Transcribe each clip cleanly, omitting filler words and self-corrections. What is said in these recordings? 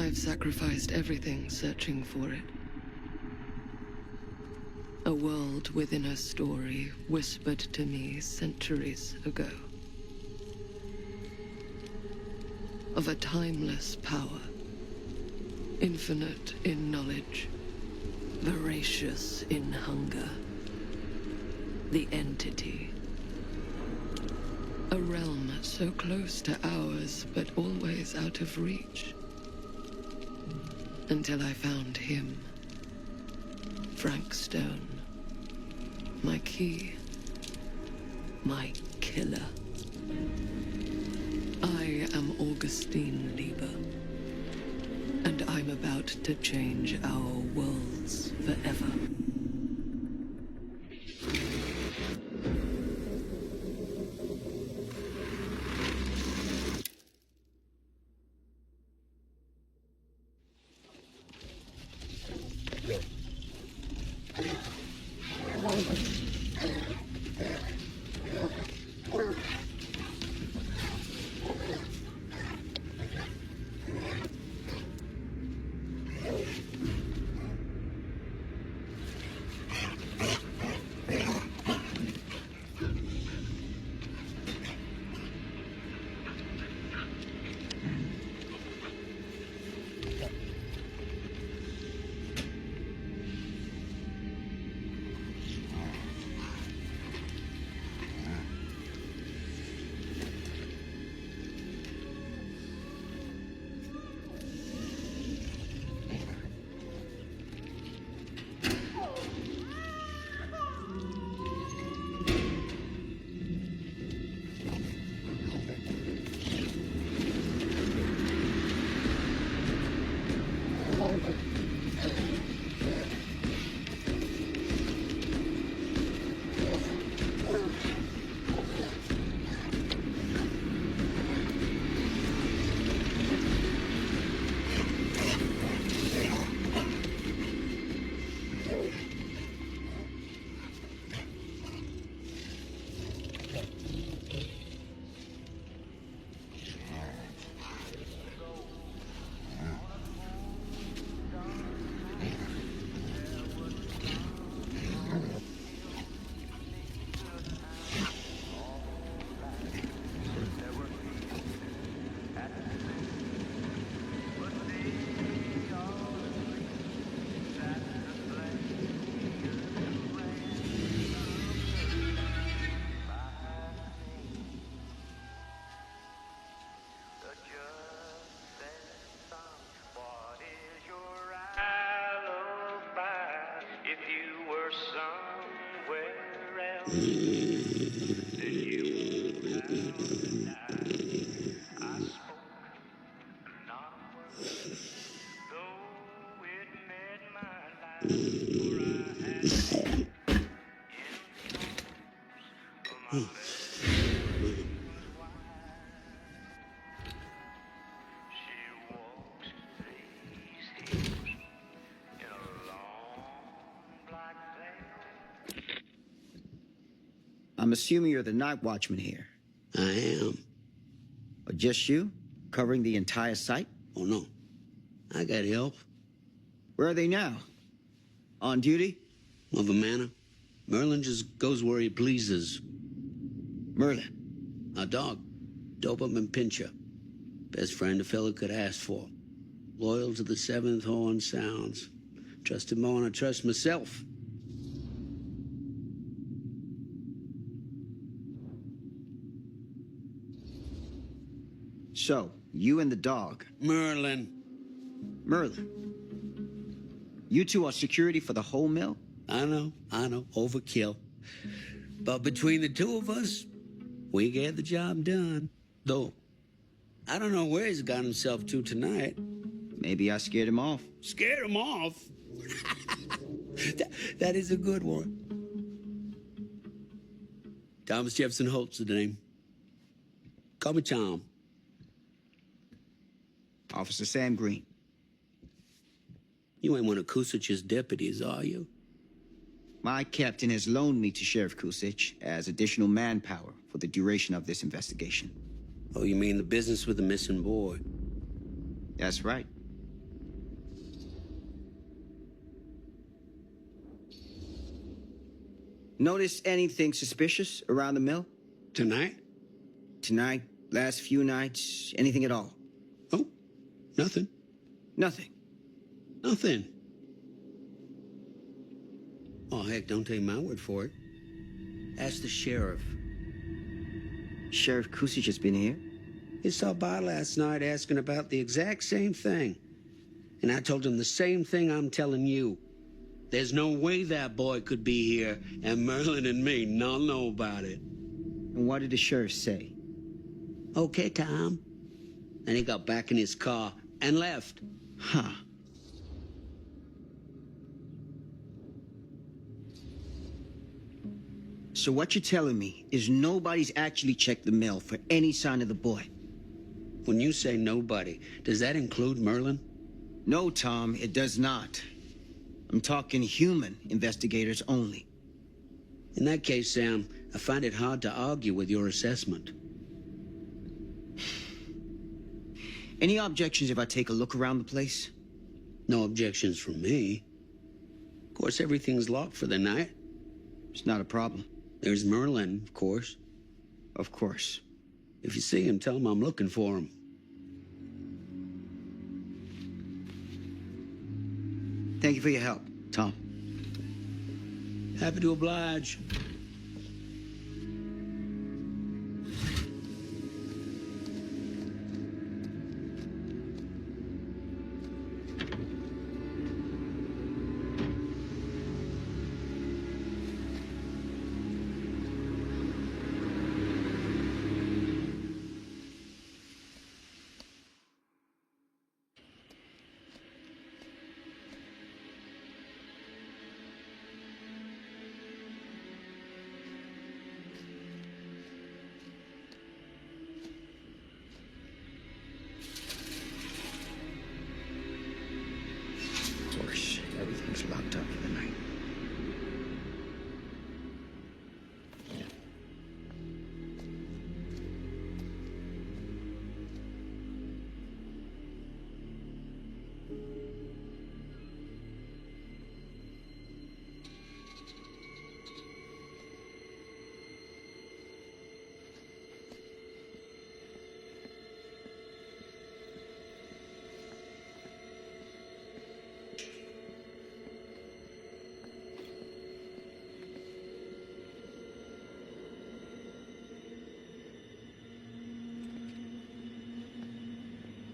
I've sacrificed everything searching for it. A world within a story whispered to me centuries ago. Of a timeless power, infinite in knowledge, voracious in hunger. The entity. A realm so close to ours, but always out of reach. Until I found him. Frank Stone. My key. My killer. I am Augustine Lieber. And I'm about to change our worlds forever. I'm assuming you're the night watchman here. I am. Or just you? Covering the entire site? Oh, no. I got help. Where are they now? On duty? Of a manor. Merlin just goes where he pleases. Merlin? Our dog. Doberman Pinscher. Best friend a fella could ask for. Loyal to the seventh horn sounds. Trust him more than I trust myself. So, you and the dog. Merlin. Merlin. You two are security for the whole mill? I know. Overkill. But between the two of us, we get the job done. Though, I don't know where he's got himself to tonight. Maybe I scared him off. Scared him off? that is a good one. Thomas Jefferson Holt's the name. Call me Tom. Officer Sam Green. You ain't one of Kusich's deputies, are you? My captain has loaned me to Sheriff Kusich as additional manpower for the duration of this investigation. Oh, you mean the business with the missing boy? That's right. Notice anything suspicious around the mill? Tonight? Tonight, last few nights, anything at all? Oh, nothing. Nothing. Nothing. Oh, heck, don't take my word for it. Ask the sheriff. Sheriff Kusich has been here? He stopped by last night asking about the exact same thing. And I told him the same thing I'm telling you. There's no way that boy could be here, and Merlin and me not know about it. And what did the sheriff say? Okay, Tom. Then he got back in his car and left. Huh. So what you're telling me is nobody's actually checked the mill for any sign of the boy? When you say nobody, does that include Merlin? No, Tom, it does not. I'm talking human investigators only. In that case, Sam, I find it hard to argue with your assessment. Any objections if I take a look around the place? No objections from me. Of course, everything's locked for the night. It's not a problem. There's Merlin, of course. Of course. If you see him, tell him I'm looking for him. Thank you for your help, Tom. Happy to oblige. Of course, everything's locked up for the night.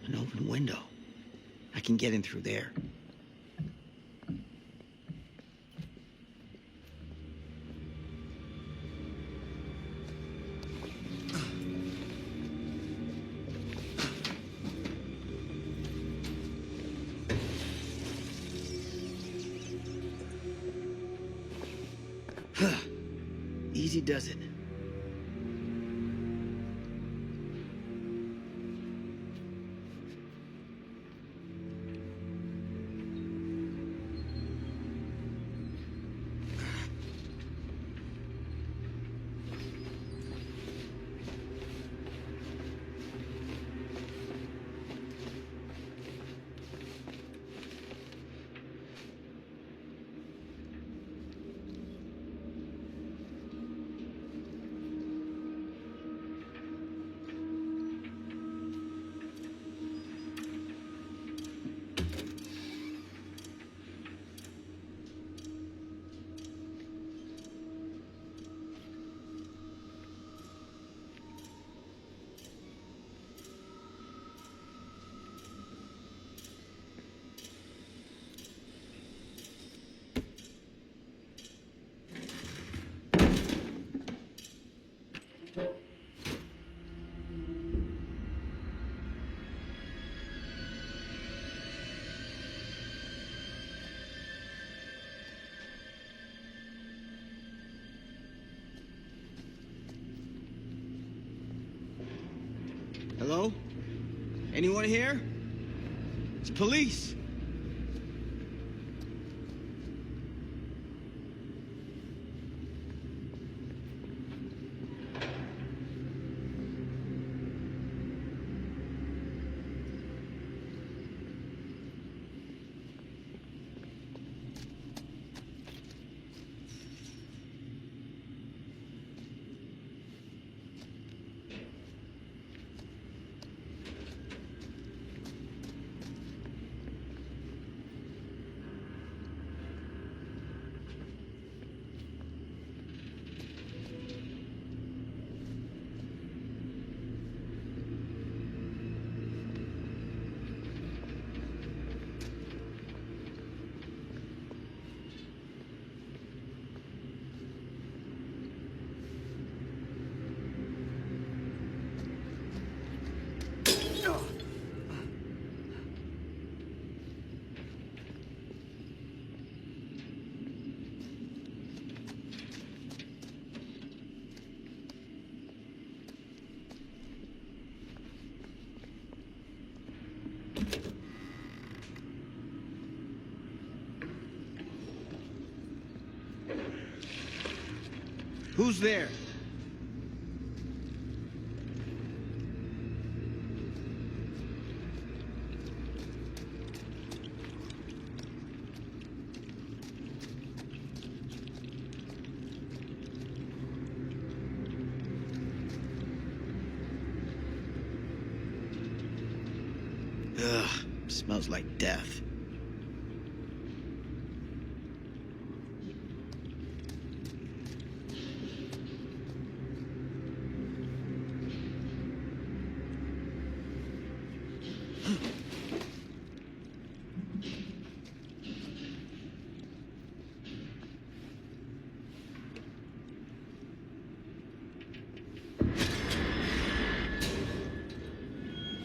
An open window. I can get in through there. Easy does it. Hello? Anyone here? It's police. Who's there? Ugh, smells like death.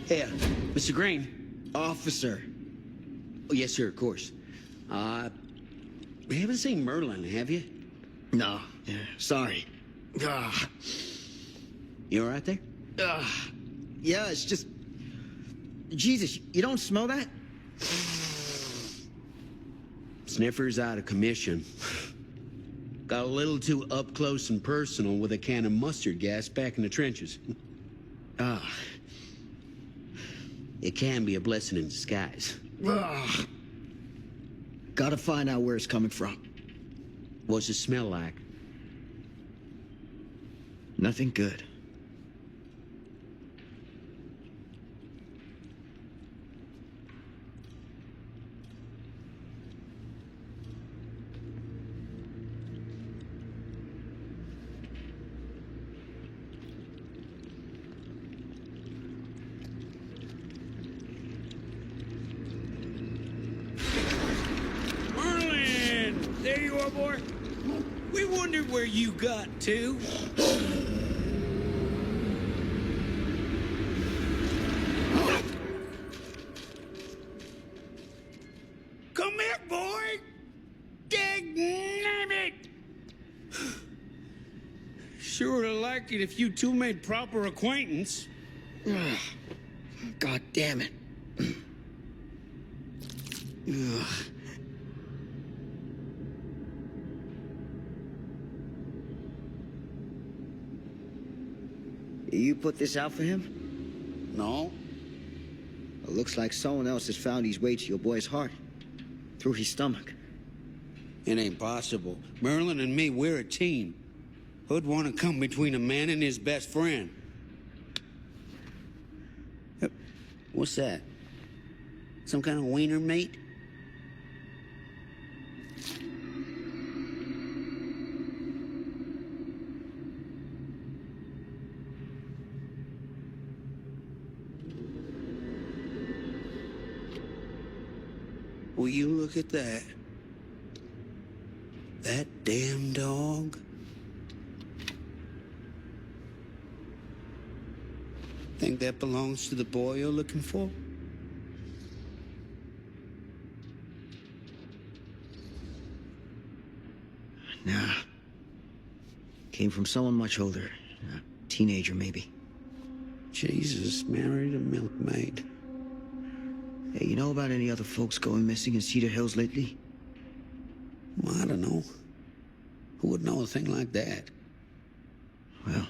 Here, Mr. Green. Officer. Oh, yes, sir, of course. You haven't seen Merlin, have you? No, yeah, sorry. Ah, You all right there? yeah, it's just... Jesus, you don't smell that? Sniffer's out of commission. Got a little too up close and personal with a can of mustard gas back in the trenches. Ah. It can be a blessing in disguise. Ugh. Gotta find out where it's coming from. What's it smell like? Nothing good. Merlin! There you are, boy. We wondered where you got to. Come here, boy! Dang it! Sure would have liked it if you two made proper acquaintance. Ugh. God damn it. Ugh. You put this out for him? No? It looks like someone else has found his way to your boy's heart. Through his stomach. It ain't possible. Merlin and me, we're a team. Who'd want to come between a man and his best friend? What's that? Some kind of wiener meat? Will you look at that? That damn dog? Think that belongs to the boy you're looking for? Nah. Came from someone much older. A teenager, maybe. Jesus, married a milkmaid. Hey, you know about any other folks going missing in Cedar Hills lately? Well, I don't know. Who would know a thing like that? Well,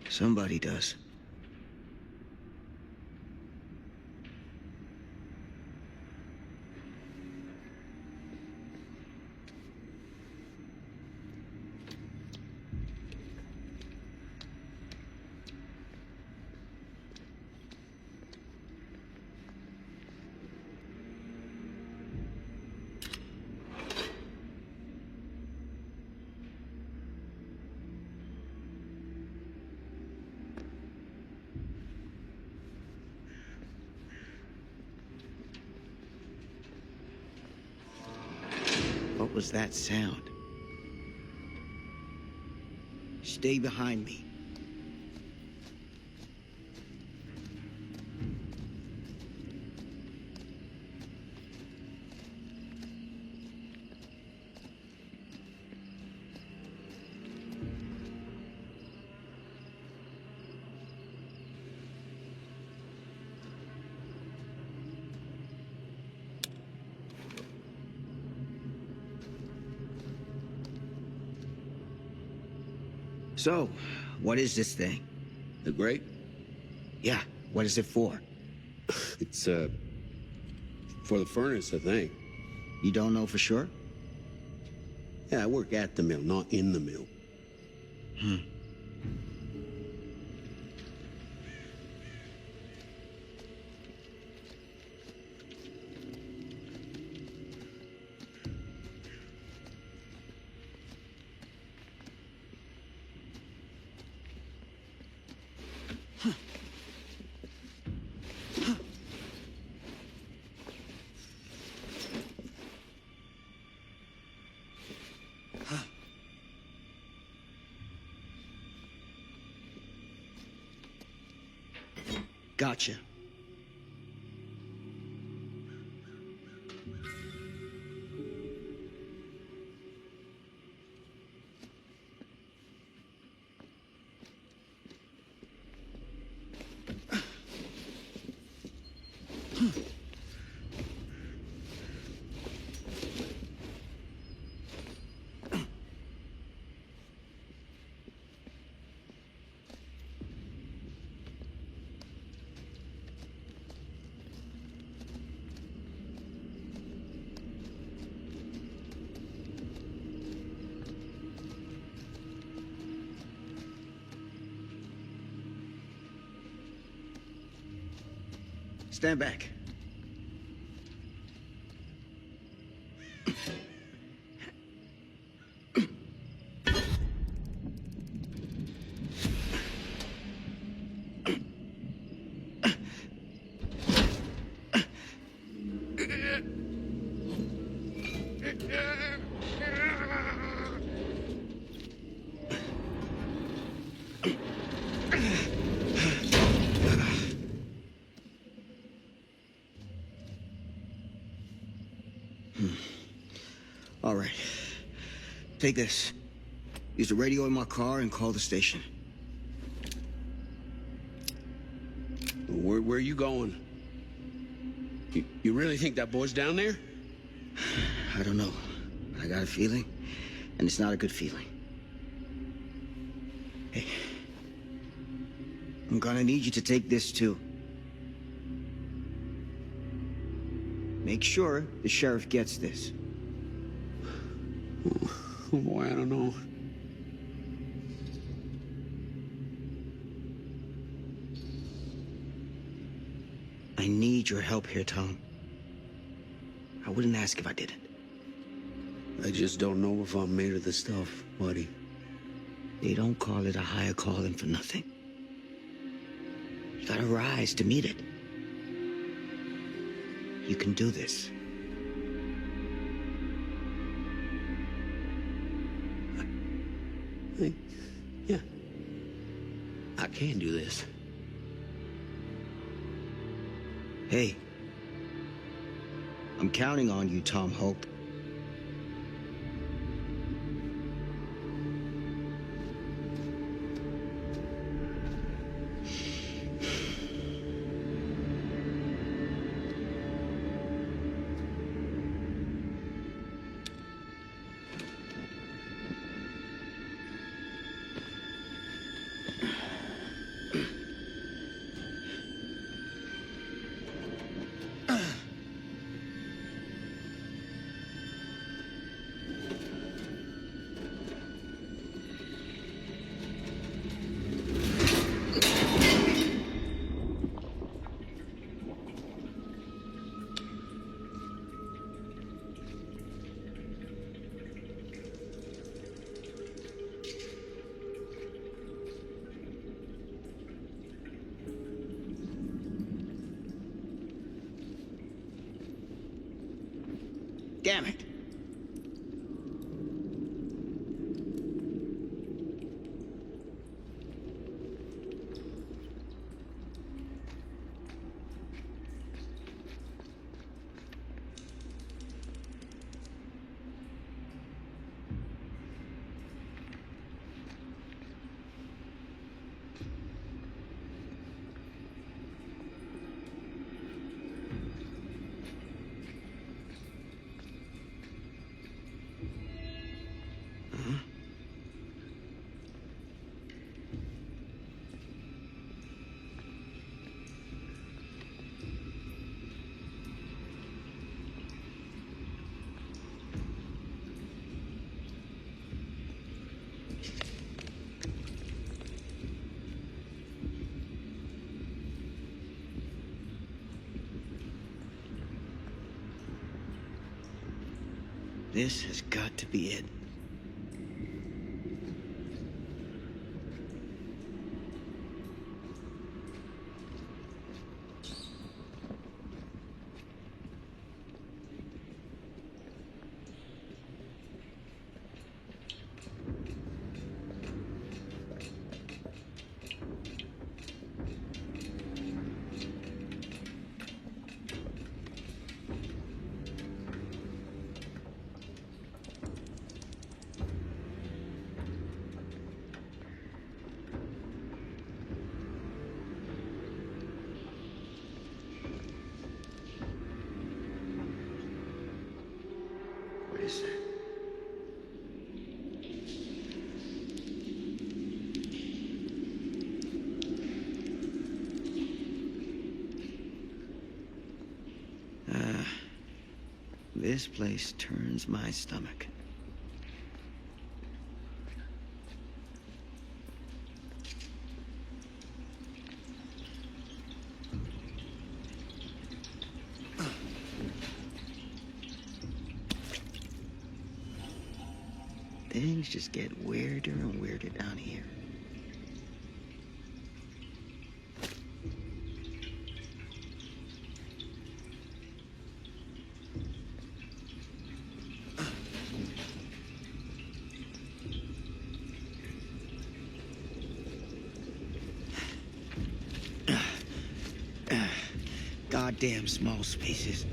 somebody does. What was that sound? Stay behind me. So, what is this thing? The grate? Yeah, what is it for? It's, for the furnace, I think. You don't know for sure? Yeah, I work at the mill, not in the mill. Gotcha. Stand back. All right. Take this. Use the radio in my car and call the station. Where are you going? You really think that boy's down there? I don't know. I got a feeling, and it's not a good feeling. Hey. I'm gonna need you to take this too. Make sure the sheriff gets this. Oh boy, I don't know. I need your help here, Tom. I wouldn't ask if I didn't. I just don't know if I'm made of the stuff, buddy. They don't call it a higher calling for nothing. You gotta rise to meet it. You can do this. Yeah. I can do this. Hey. I'm counting on you, Tom Hope. Damn it. This has got to be it. What is that? This place turns my stomach. Things just get weirder and weirder down here. Goddamn small spaces.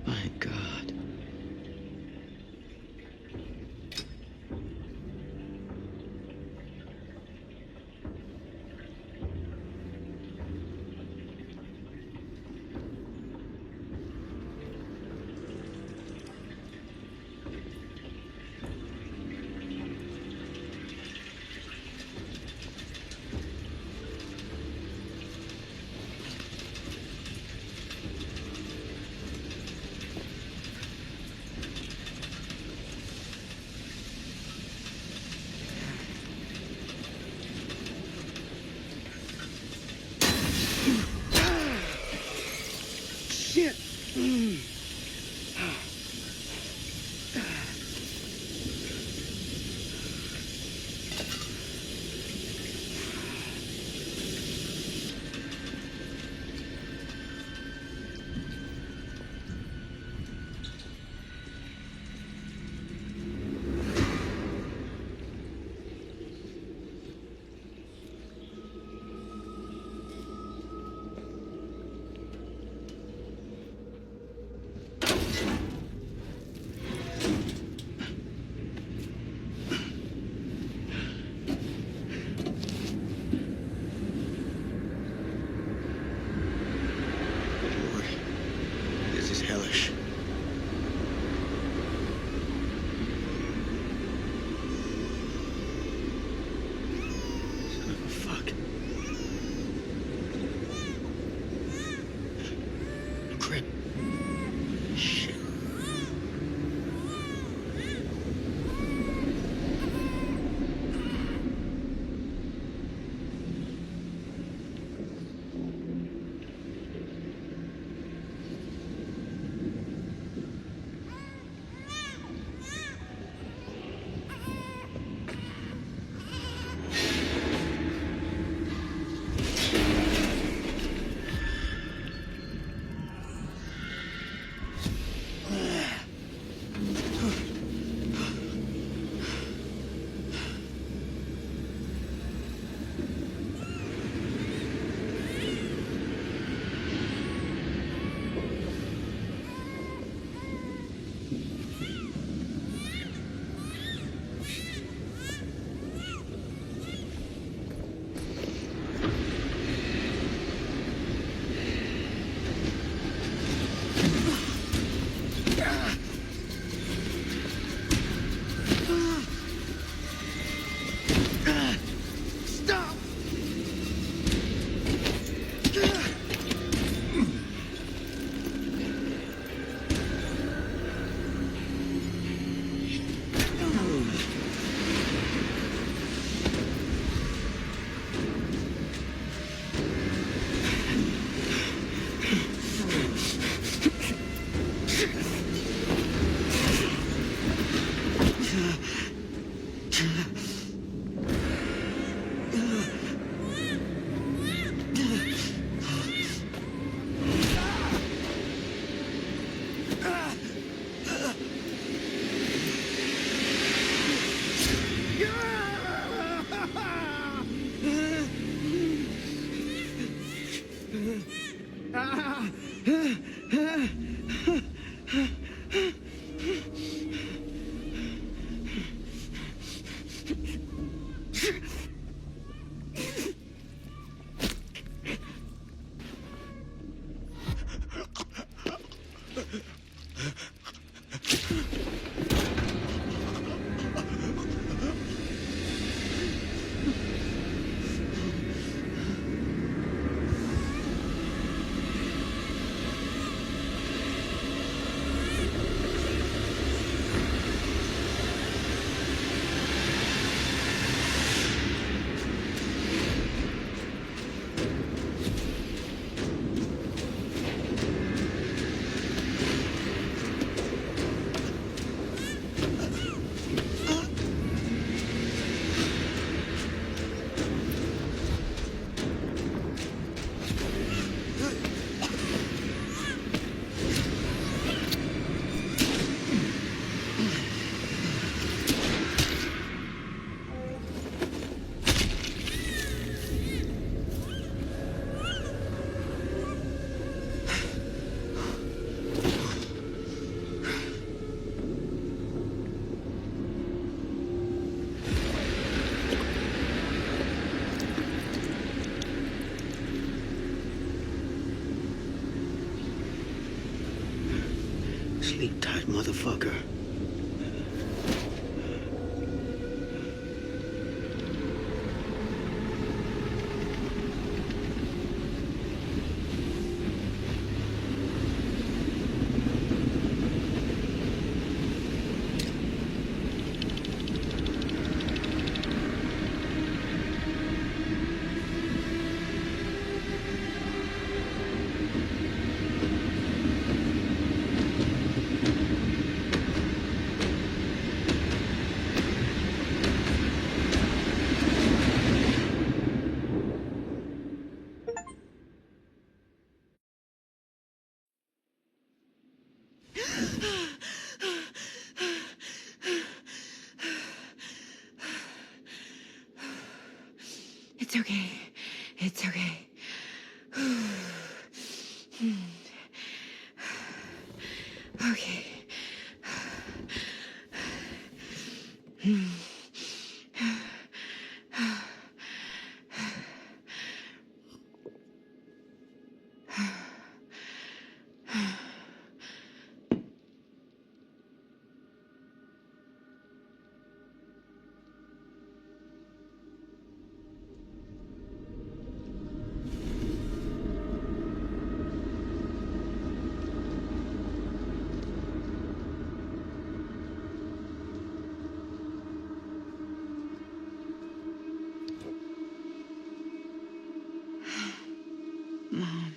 My God. Shit! Sleep tight, motherfucker. It's okay. It's okay. Okay. Mom.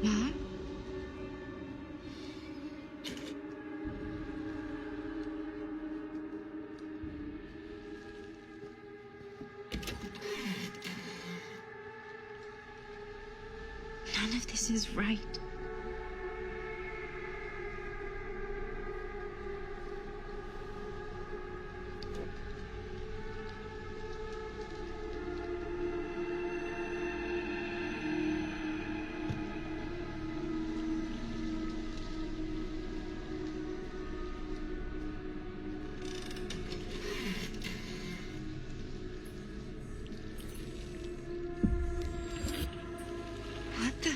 Mom? None of this is right. What the?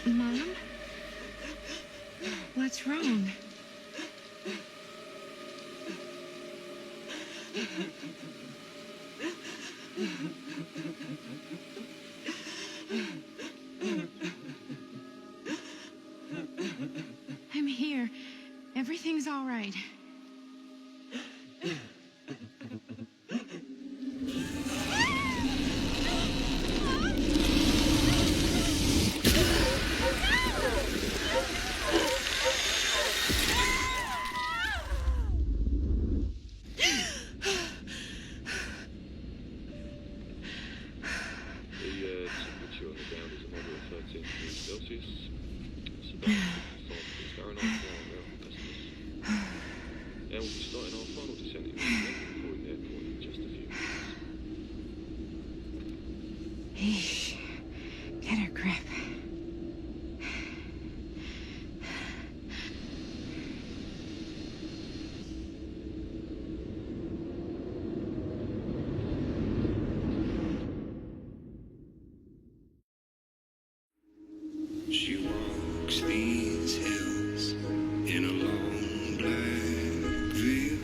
Mom? What's wrong? I'm here. Everything's all right. we'll be starting our final descent into the Longplay airport in just a few minutes. Eesh. Get her grip. She walks these hills in a long black veil.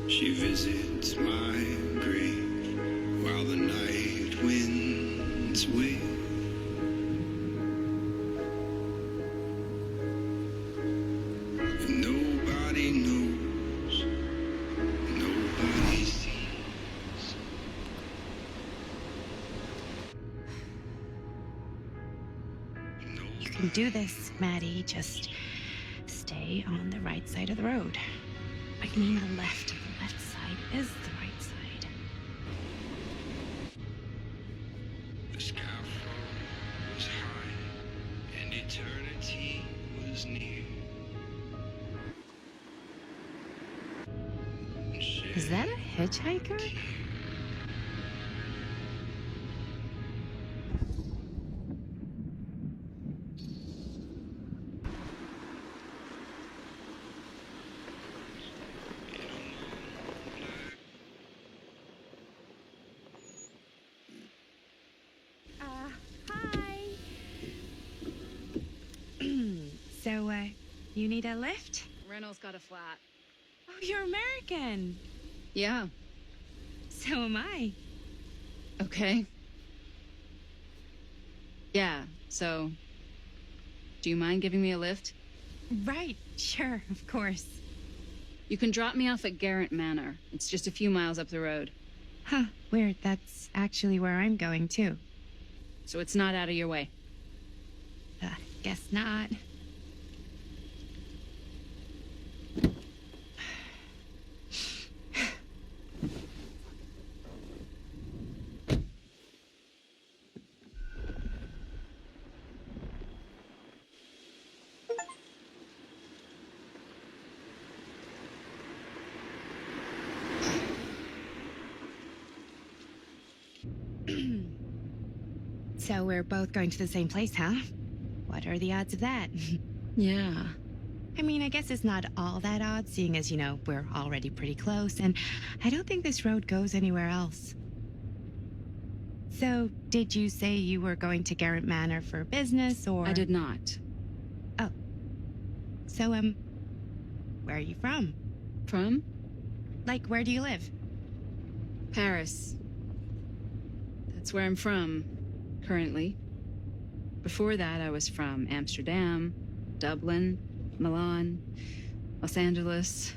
She visits my grave while the night winds wail. And nobody knows, nobody sees. You can do this, Maddie. Just stay on the right side of the road. I mean the left. The left side is the right side. The scaffold was high, and eternity was near. Is that a hitchhiker? Hi. So, you need a lift? Reynolds got a flat. Oh, you're American. Yeah. So am I. Okay. Yeah, so... Do you mind giving me a lift? Right, sure, of course. You can drop me off at Garrett Manor. It's just a few miles up the road. Huh, weird. That's actually where I'm going, too. So it's not out of your way. Guess not. So we're both going to the same place, huh? What are the odds of that? Yeah. I mean, I guess it's not all that odd, seeing as, you know, we're already pretty close, and I don't think this road goes anywhere else. So, did you say you were going to Garrett Manor for business, or...? I did not. Oh. So, where are you from? From? Like, where do you live? Paris. That's where I'm from, currently. Before that, I was from Amsterdam, Dublin, Milan, Los Angeles,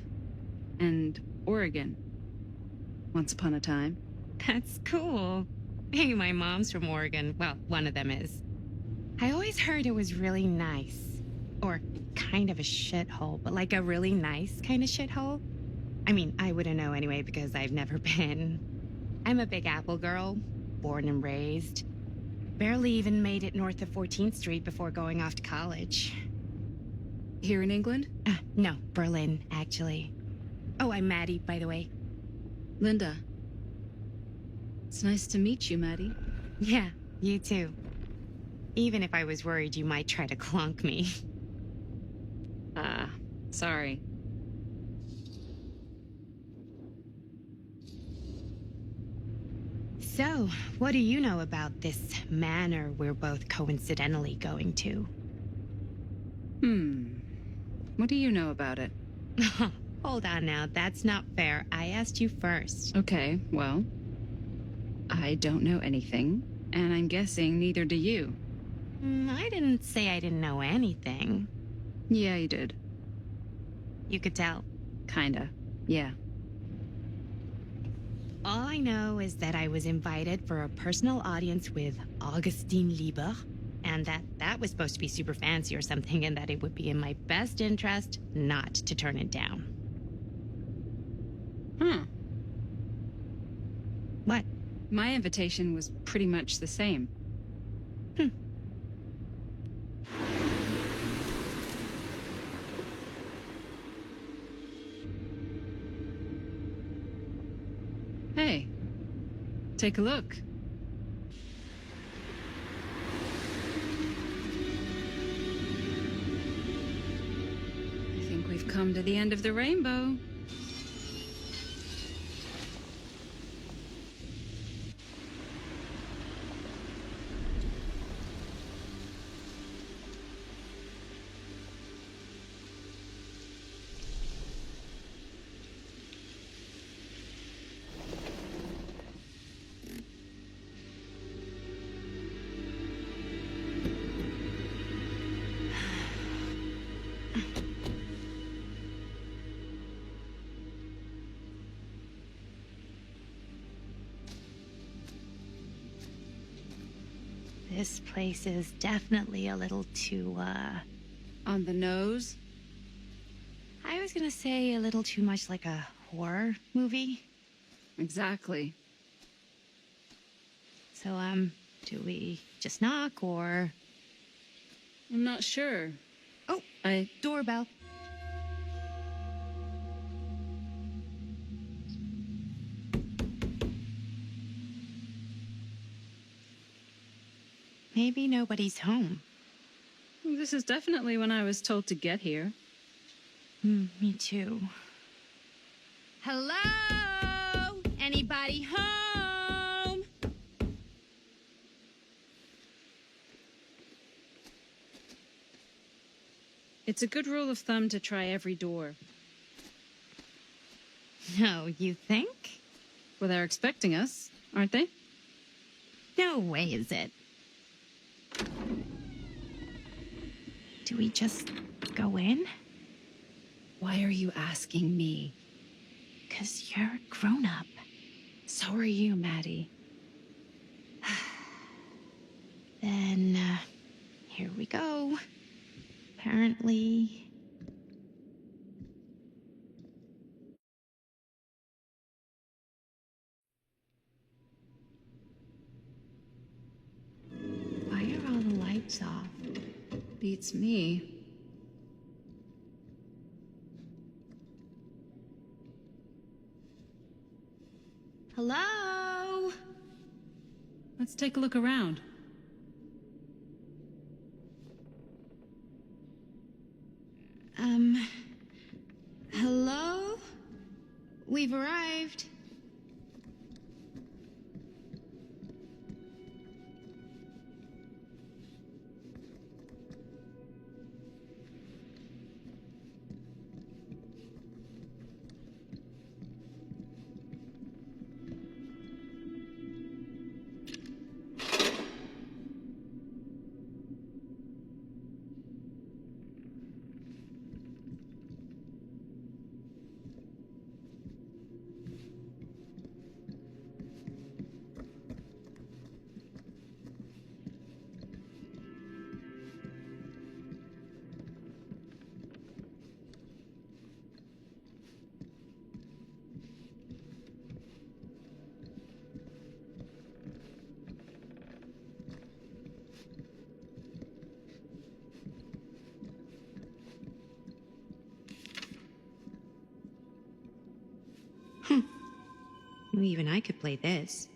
and Oregon. Once upon a time. That's cool. Hey, my mom's from Oregon. Well, one of them is. I always heard it was really nice. Or kind of a shithole, but like a really nice kind of shithole. I mean, I wouldn't know anyway because I've never been. I'm a Big Apple girl, born and raised. Barely even made it north of 14th Street before going off to college. Here in England? No, Berlin, actually. Oh, I'm Maddie, by the way. Linda. It's nice to meet you, Maddie. Yeah, you too. Even if I was worried you might try to clunk me. Sorry. So, what do you know about this manor we're both coincidentally going to? What do you know about it? Hold on now, that's not fair. I asked you first. Okay, well... I don't know anything, and I'm guessing neither do you. I didn't say I didn't know anything. Yeah, you did. You could tell. Kinda. Yeah. All I know is that I was invited for a personal audience with Augustine Lieber, and that was supposed to be super fancy or something, and that it would be in my best interest not to turn it down. What? My invitation was pretty much the same. Hey, take a look. I think we've come to the end of the rainbow. This place is definitely a little too, On the nose? I was gonna say a little too much like a horror movie. Exactly. So, do we just knock or... I'm not sure. Oh, I... doorbell. Maybe nobody's home. This is definitely when I was told to get here. Me too. Hello? Anybody home? It's a good rule of thumb to try every door. No, you think? Well, they're expecting us, aren't they? No way is it. Do we just go in? Why are you asking me? 'Cause you're a grown-up. So are you, Maddie. Then, here we go. Apparently... Why are all the lights off? Beats me. Hello? Let's take a look around. Hello? We've arrived. Even I could play this.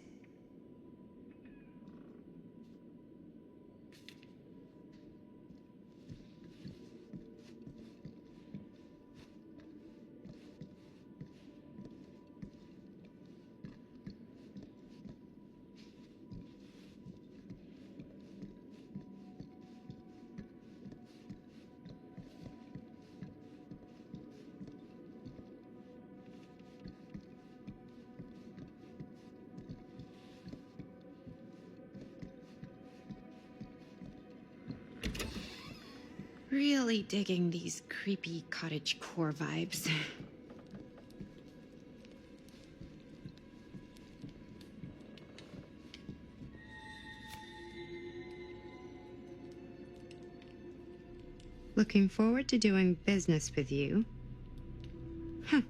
Really digging these creepy cottage core vibes. Looking forward to doing business with you. Huh.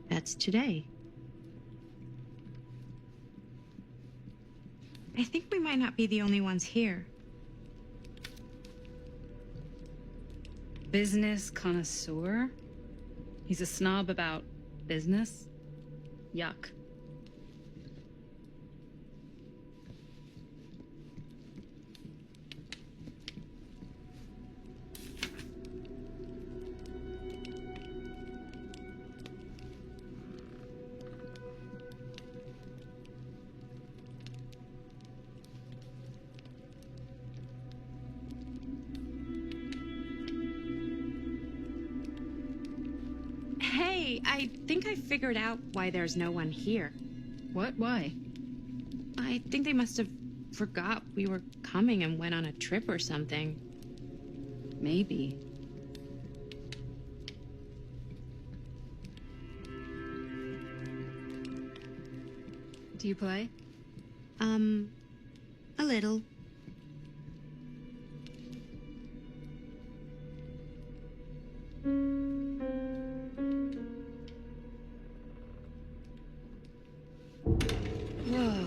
That's today. I think we might not be the only ones here. Business connoisseur? He's a snob about business? Yuck. Hey, I think I figured out why there's no one here. What? Why? I think they must have forgot we were coming and went on a trip or something. Maybe. Do you play? A little. Whoa.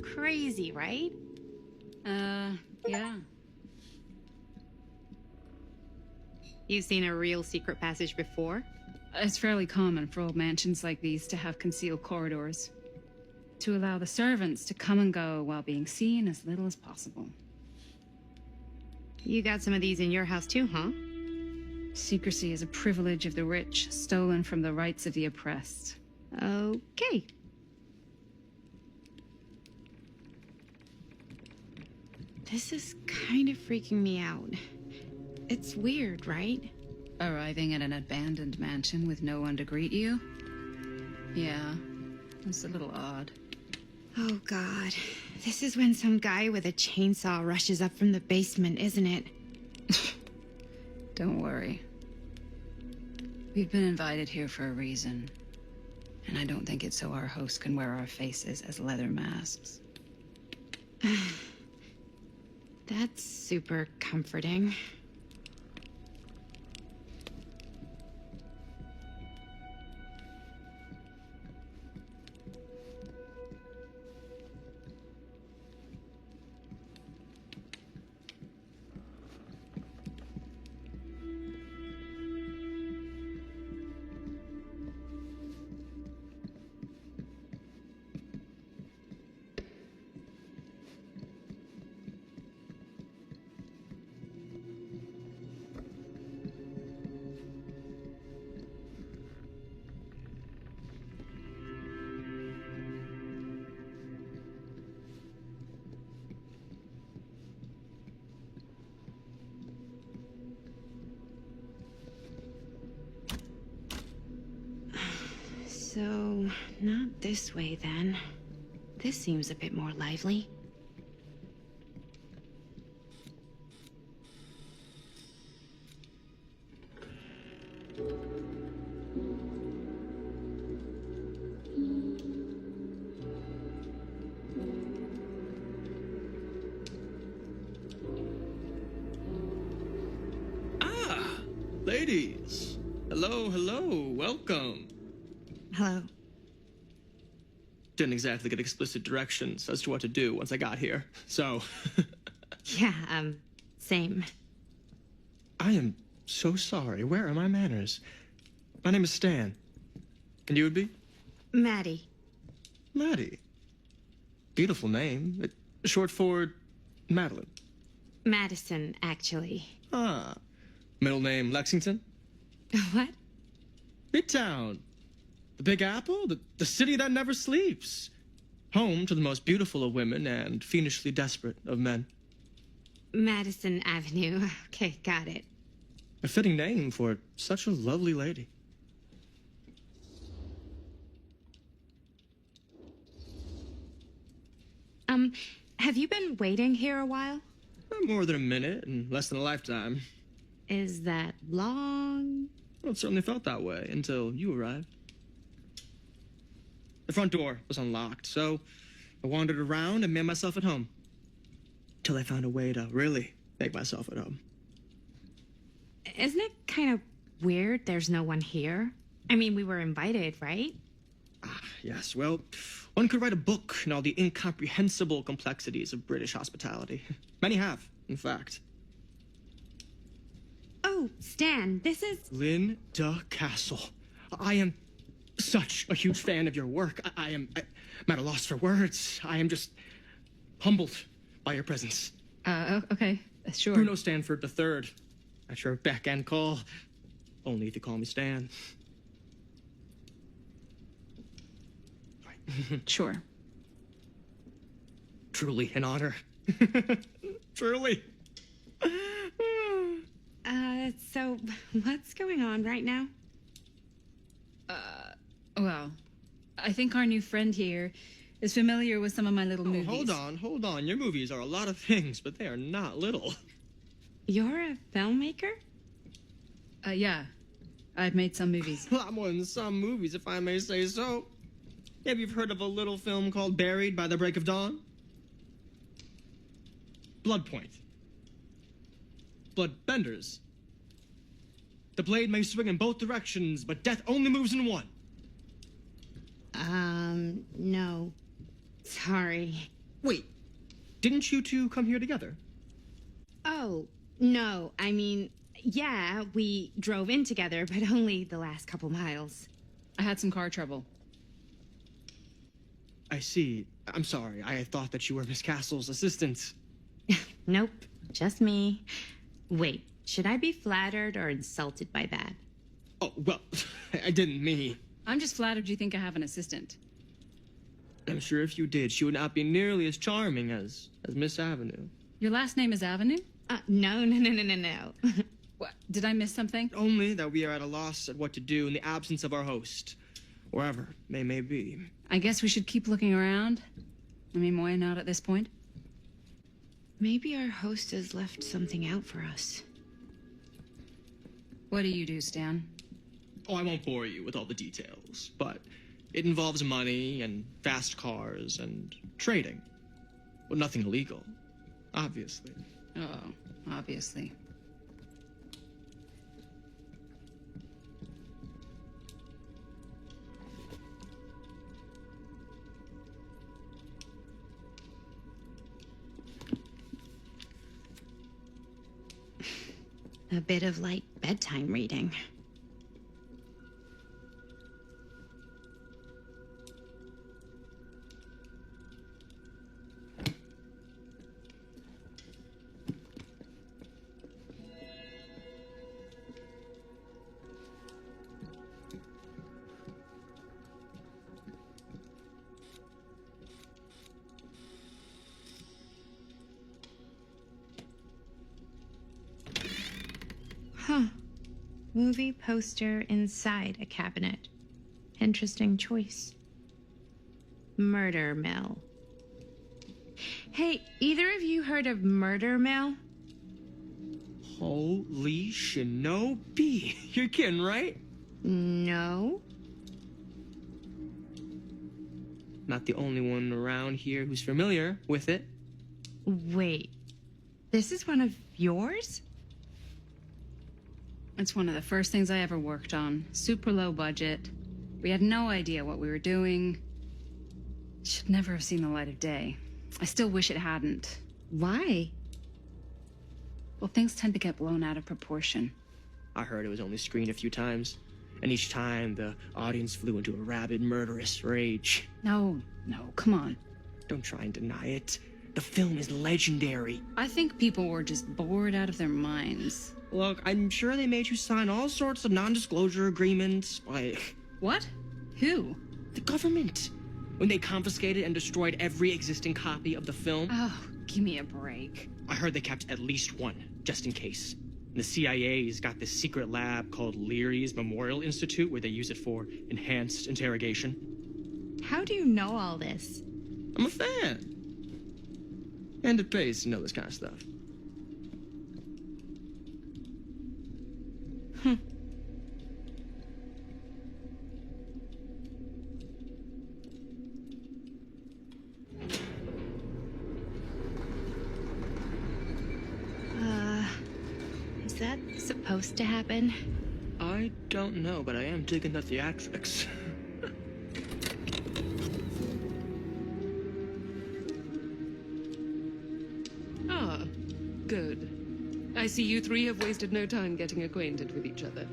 Crazy, right? Yeah. You've seen a real secret passage before? It's fairly common for old mansions like these to have concealed corridors, to allow the servants to come and go while being seen as little as possible. You got some of these in your house too, huh? Secrecy is a privilege of the rich, stolen from the rights of the oppressed. Okay. This is kind of freaking me out. It's weird, right? Arriving at an abandoned mansion with no one to greet you? Yeah, it's a little odd. Oh, God. This is when some guy with a chainsaw rushes up from the basement, isn't it? Don't worry. We've been invited here for a reason. And I don't think it's so our host can wear our faces as leather masks. That's super comforting. So, not this way then. This seems a bit more lively. Ladies, hello, welcome. Hello. Didn't exactly get explicit directions as to what to do once I got here, so... Yeah, same. I am so sorry. Where are my manners? My name is Stan. And you would be? Maddie. Maddie. Beautiful name. Short for Madeline. Madison, actually. Ah. Middle name Lexington? What? Midtown. The Big Apple, the city that never sleeps. Home to the most beautiful of women and fiendishly desperate of men. Madison Avenue. Okay, got it. A fitting name for such a lovely lady. Have you been waiting here a while? More than a minute and less than a lifetime. Is that long? Well, it certainly felt that way until you arrived. The front door was unlocked, so I wandered around and made myself at home. Till I found a way to really make myself at home. Isn't it kind of weird there's no one here? I mean, we were invited, right? Ah, yes, well, one could write a book on all the incomprehensible complexities of British hospitality. Many have, in fact. Oh, Stan, this is... Linda Castle. I am such a huge fan of your work. I'm at a loss for words. I am just humbled by your presence. Okay, sure. Bruno Stanford III. At your beck and call. Only if you call me Stan. Sure. Truly an honor. Truly. So So, what's going on right now? Well, I think our new friend here is familiar with some of my little movies. Hold on. Your movies are a lot of things, but they are not little. You're a filmmaker? Yeah. I've made some movies. A lot more than some movies, if I may say so. Maybe you've heard of a little film called Buried by the Break of Dawn? Blood Point. Bloodbenders. The blade may swing in both directions, but death only moves in one. No. Sorry. Wait, didn't you two come here together? Oh, no. I mean, yeah, we drove in together, but only the last couple miles. I had some car trouble. I see. I'm sorry. I thought that you were Miss Castle's assistant. Nope, just me. Wait, should I be flattered or insulted by that? Oh, well, I didn't mean. I'm just flattered you think I have an assistant. I'm sure if you did, she would not be nearly as charming as Miss Avenue. Your last name is Avenue? No. What? Did I miss something? Only that we are at a loss at what to do in the absence of our host, wherever they may be. I guess we should keep looking around. I mean, why not at this point? Maybe our host has left something out for us. What do you do, Stan? Oh, I won't bore you with all the details, but it involves money and fast cars and trading. Well, nothing illegal, obviously. Oh, obviously. A bit of light bedtime reading. Huh. Movie poster inside a cabinet. Interesting choice. Murder Mill. Hey, either of you heard of Murder Mill? Holy shinobi. You're kidding, right? No. Not the only one around here who's familiar with it. Wait. This is one of yours? It's one of the first things I ever worked on. Super low budget. We had no idea what we were doing. Should never have seen the light of day. I still wish it hadn't. Why? Well, things tend to get blown out of proportion. I heard it was only screened a few times, and each time the audience flew into a rabid, murderous rage. No, come on. Don't try and deny it. The film is legendary. I think people were just bored out of their minds. Look, I'm sure they made you sign all sorts of non-disclosure agreements, like... What? Who? The government. When they confiscated and destroyed every existing copy of the film. Oh, give me a break. I heard they kept at least one, just in case. The CIA's got this secret lab called Leary's Memorial Institute where they use it for enhanced interrogation. How do you know all this? I'm a fan. And it pays to know this kind of stuff. Is that supposed to happen? I don't know, but I am digging the theatrics. Ah, good. I see you three have wasted no time getting acquainted with each other.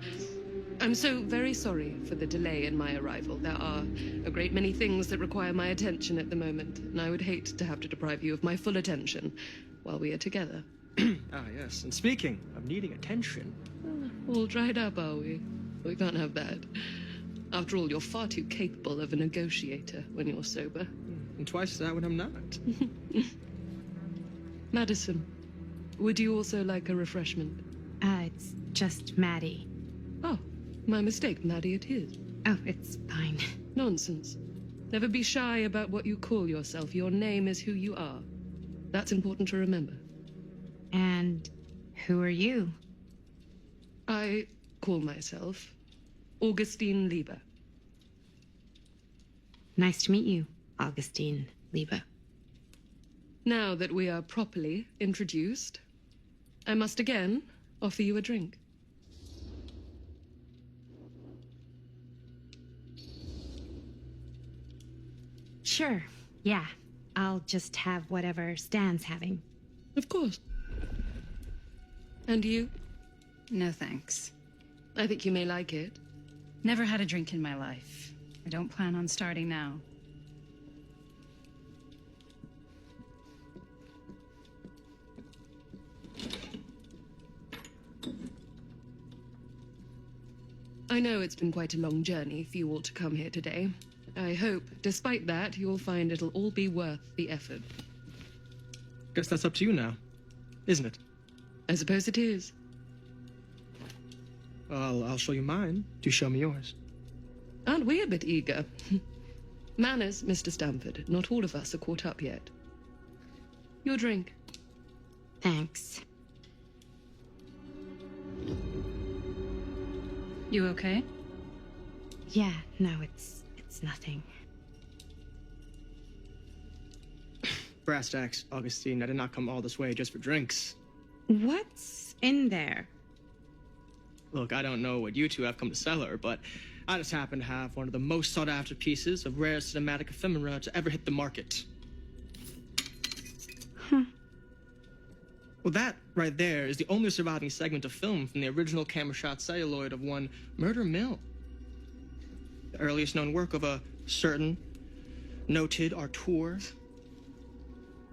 I'm so very sorry for the delay in my arrival. There are a great many things that require my attention at the moment, and I would hate to have to deprive you of my full attention while we are together. Ah, yes. And speaking of needing attention... All dried up, are we? We can't have that. After all, you're far too capable of a negotiator when you're sober. And twice that when I'm not. Madison, would you also like a refreshment? It's just Maddie. Oh, my mistake, Maddie it is. Oh, it's fine. Nonsense. Never be shy about what you call yourself. Your name is who you are. That's important to remember. And who are you? I call myself Augustine Lieber. Nice to meet you, Augustine Lieber. Now that we are properly introduced, I must again offer you a drink. Sure, yeah. I'll just have whatever Stan's having. Of course. And you? No thanks. I think you may like it. Never had a drink in my life. I don't plan on starting now. I know it's been quite a long journey for you all to come here today. I hope, despite that, you'll find it'll all be worth the effort. Guess that's up to you now, isn't it? I suppose it is. Well, I'll show you mine. Do show me yours. Aren't we a bit eager? Manners, Mr. Stamford. Not all of us are caught up yet. Your drink. Thanks. You okay? Yeah, no, it's nothing. Brass tacks, Augustine. I did not come all this way just for drinks. What's in there? Look, I don't know what you two have come to cellar, but I just happen to have one of the most sought-after pieces of rare cinematic ephemera to ever hit the market. Well, that right there is the only surviving segment of film from the original camera shot celluloid of one Murder Mill. The earliest known work of a certain noted auteur,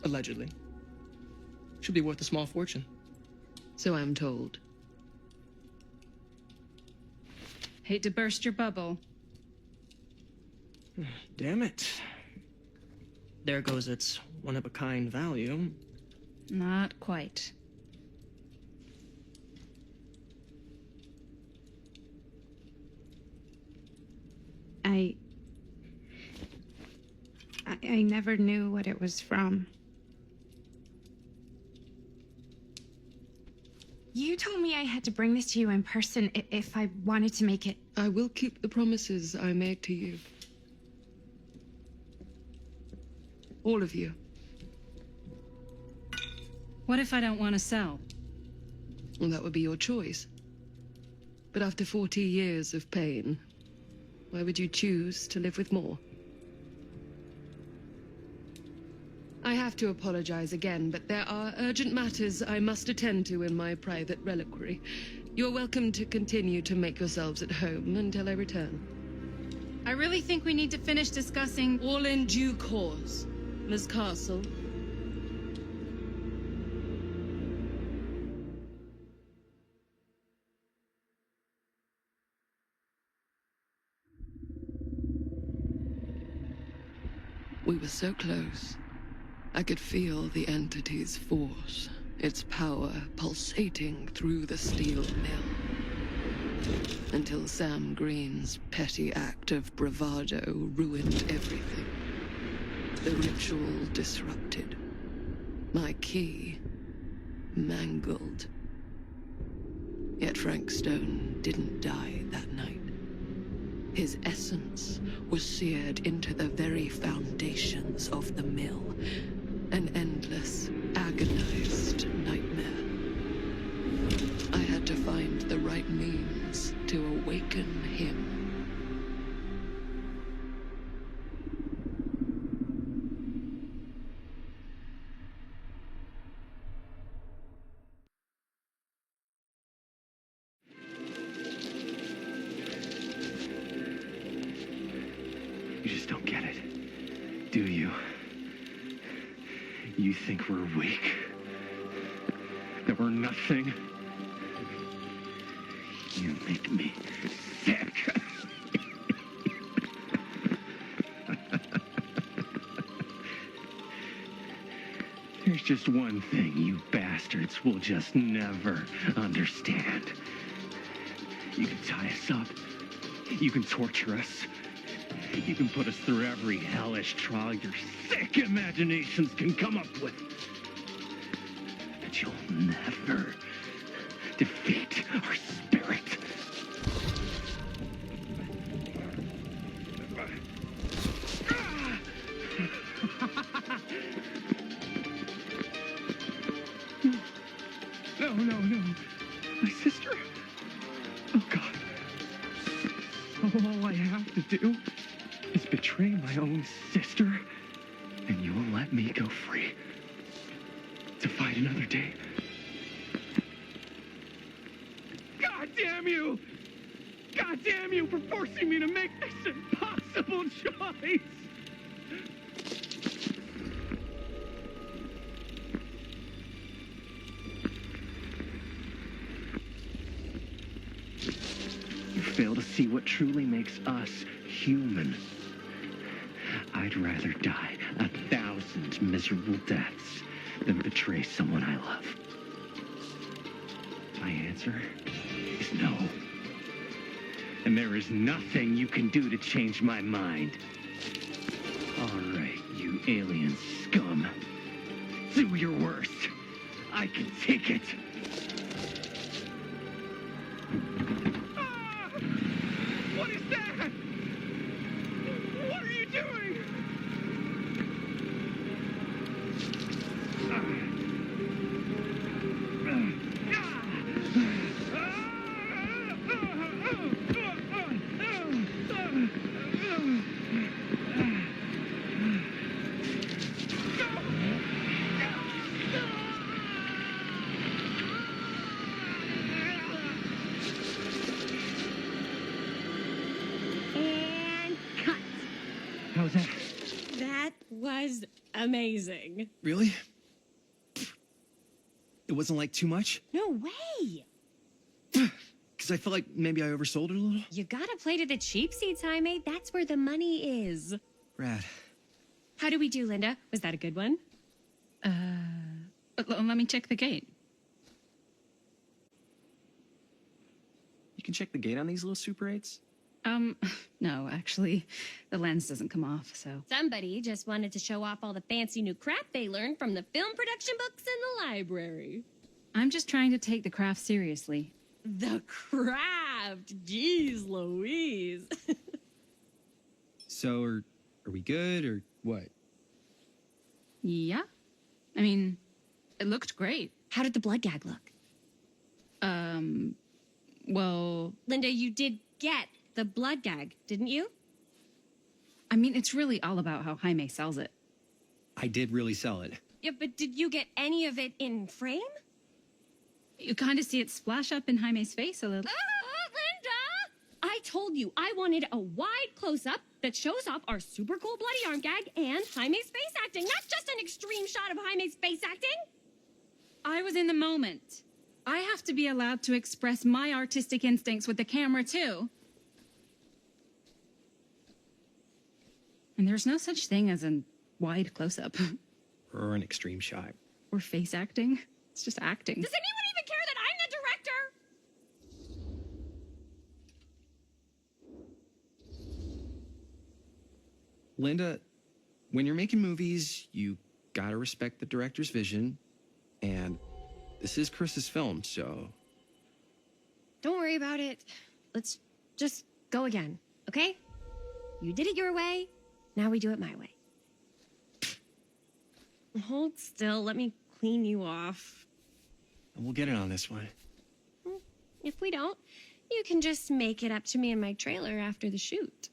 allegedly. Should be worth a small fortune. So I'm told. Hate to burst your bubble. Damn it. There goes its one-of-a-kind value. Not quite. I never knew what it was from. You told me I had to bring this to you in person if I wanted to make it. I will keep the promises I made to you. All of you. What if I don't want to sell? Well, that would be your choice. But after 40 years of pain, why would you choose to live with more? I have to apologize again, but there are urgent matters I must attend to in my private reliquary. You're welcome to continue to make yourselves at home until I return. I really think we need to finish discussing. All in due course, Miss Castle. We were so close. I could feel the entity's force, its power pulsating through the steel mill. Until Sam Green's petty act of bravado ruined everything. The ritual disrupted. My key mangled. Yet Frank Stone didn't die that night. His essence was seared into the very foundations of the mill. An endless, agonized nightmare. I had to find the right means to awaken him. You just don't get it, do you? You think we're weak? That we're nothing? You make me sick. There's just one thing you bad bastards will just never understand. You can tie us up. You can torture us. You can put us through every hellish trial your sick imaginations can come up with. But you'll never defeat our spirit. No, no, no. My sister? Oh, God. All I have to do is betray my own sister, and you will let me go free to fight another day. God damn you! God damn you for forcing me to make this impossible choice! You fail to see what truly makes us human. I'd rather die 1,000 miserable deaths than betray someone I love. My answer is no. And there is nothing you can do to change my mind. All right, you alien scum. Do your worst. I can take it. Ah! What is that? What are you doing? And cut. How's that? That was amazing. Really? It wasn't like too much? No way. Because I felt like maybe I oversold it a little. You gotta play to the cheap seats, Jaime. That's where the money is. Rad. How do we do, Linda? Was that a good one? Let me check the gate. You can check the gate on these little Super 8s? No, actually, the lens doesn't come off, so. Somebody just wanted to show off all the fancy new crap they learned from the film production books in the library. I'm just trying to take the craft seriously. The craft! Jeez Louise. So, are we good, or what? Yeah. I mean, it looked great. How did the blood gag look? Well, Linda, you did get the blood gag, didn't you? I mean, it's really all about how Jaime sells it. I did really sell it. Yeah, but did you get any of it in frame? You kind of see it splash up in Jaime's face a little. Linda! I told you I wanted a wide close-up that shows off our super cool bloody arm gag and Jaime's face acting, not just an extreme shot of Jaime's face acting. I was in the moment. I have to be allowed to express my artistic instincts with the camera, too. And there's no such thing as a wide close-up. Or an extreme shot. Or face acting. It's just acting. Does anyone even care that I'm the director? Linda, when you're making movies, you gotta respect the director's vision. And this is Chris's film, so... Don't worry about it. Let's just go again, okay? You did it your way. Now we do it my way. Hold still. Let me clean you off. And we'll get it on this one. If we don't, you can just make it up to me in my trailer after the shoot.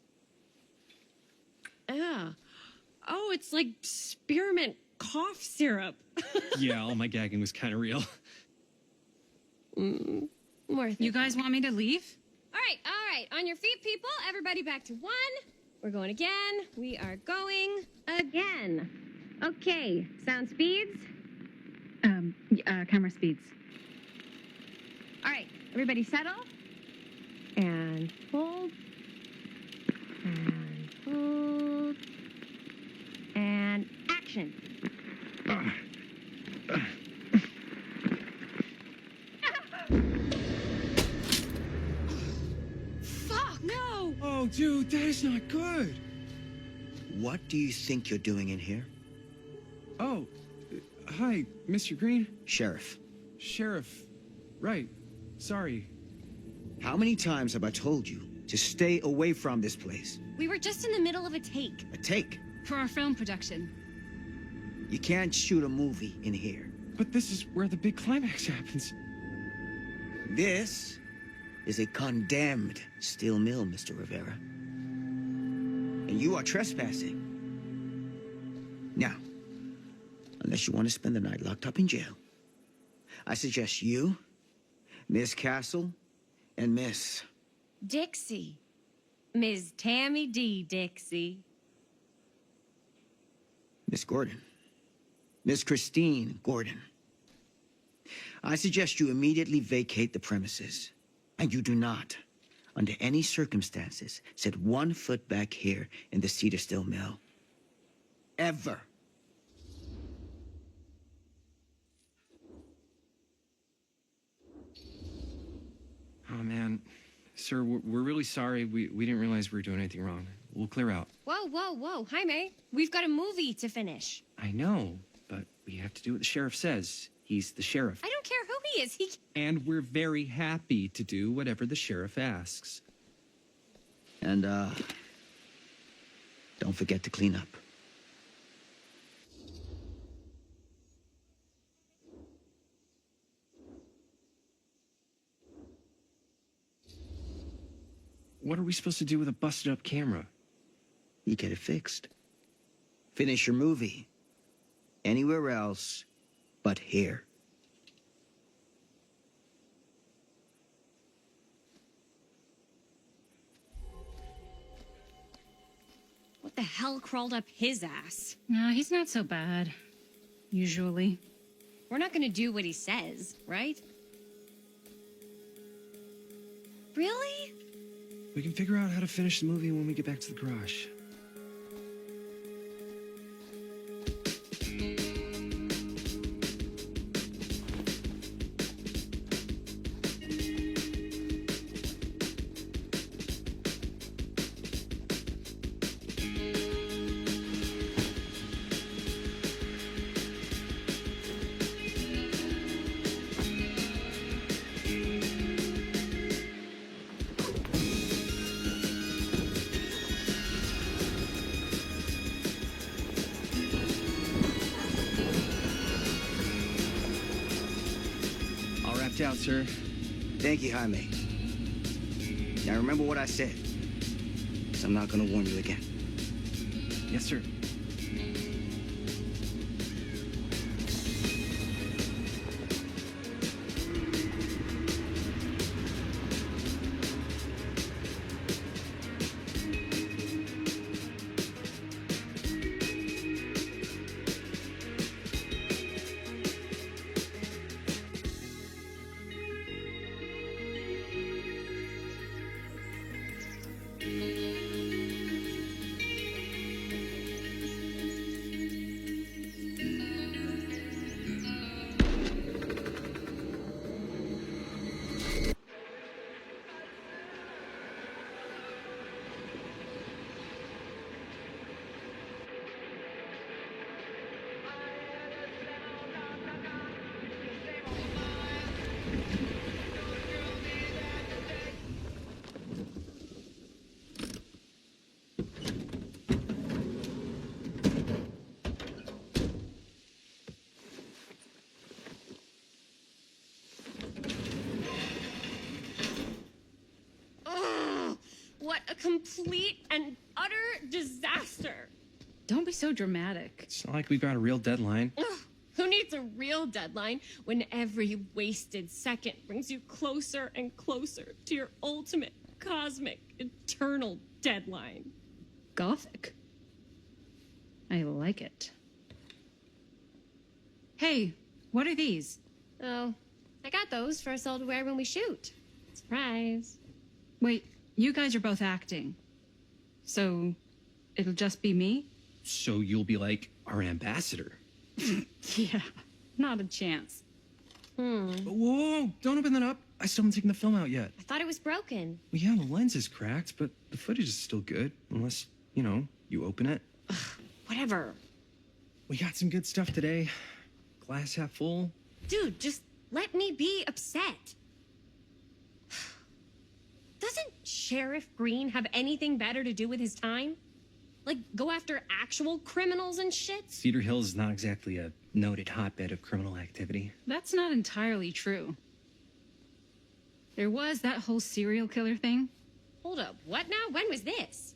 Yeah. Oh, it's like spearmint cough syrup. Yeah, all my gagging was kind of real. Worth it. You guys want me to leave? All right. On your feet, people. Everybody back to 1. We're going again. We are going again. Okay. Sound speeds. Camera speeds. All right. Everybody settle. And hold. And hold. And action. No, dude, that is not good. What do you think you're doing in here? Oh, hi, Mr. Green. Sheriff. Sheriff. Right. Sorry. How many times have I told you to stay away from this place? We were just in the middle of a take. A take? For our film production. You can't shoot a movie in here. But this is where the big climax happens. This is a condemned steel mill, Mr. Rivera. And you are trespassing. Now, unless you want to spend the night locked up in jail, I suggest you, Miss Castle, and Miss... Dixie. Ms. Tammy D. Dixie. Miss Gordon. Miss Christine Gordon. I suggest you immediately vacate the premises. And you do not, under any circumstances, set 1 foot back here in the Cedar Steel Mill. Ever. Oh, man. Sir, we're really sorry. We didn't realize we were doing anything wrong. We'll clear out. Whoa, whoa, whoa. Jaime, we've got a movie to finish. I know, but we have to do what the sheriff says. He's the sheriff. I don't care who he is. And we're very happy to do whatever the sheriff asks. And, don't forget to clean up. What are we supposed to do with a busted-up camera? You get it fixed. Finish your movie. Anywhere else but here. What the hell crawled up his ass? No, he's not so bad. Usually. We're not gonna do what he says, right? Really? We can figure out how to finish the movie when we get back to the garage. Out, sir. Thank you, Jaime. Now remember what I said, 'cause I'm not gonna warn you again. Yes, sir. What a complete and utter disaster. Don't be so dramatic. It's not like we've got a real deadline. Ugh, who needs a real deadline when every wasted second brings you closer and closer to your ultimate, cosmic, eternal deadline? Gothic. I like it. Hey, what are these? Oh, I got those for us all to wear when we shoot. Surprise. Wait, you guys are both acting. So, it'll just be me? So you'll be like our ambassador. Yeah, not a chance. Whoa, don't open that up. I still haven't taken the film out yet. I thought it was broken. Well, yeah, the lens is cracked, but the footage is still good. Unless, you open it. Whatever. We got some good stuff today. Glass half full. Dude, just let me be upset. Doesn't Sheriff Green have anything better to do with his time? Like, go after actual criminals and shit? Cedar Hills is not exactly a noted hotbed of criminal activity. That's not entirely true. There was that whole serial killer thing. Hold up, what now? When was this?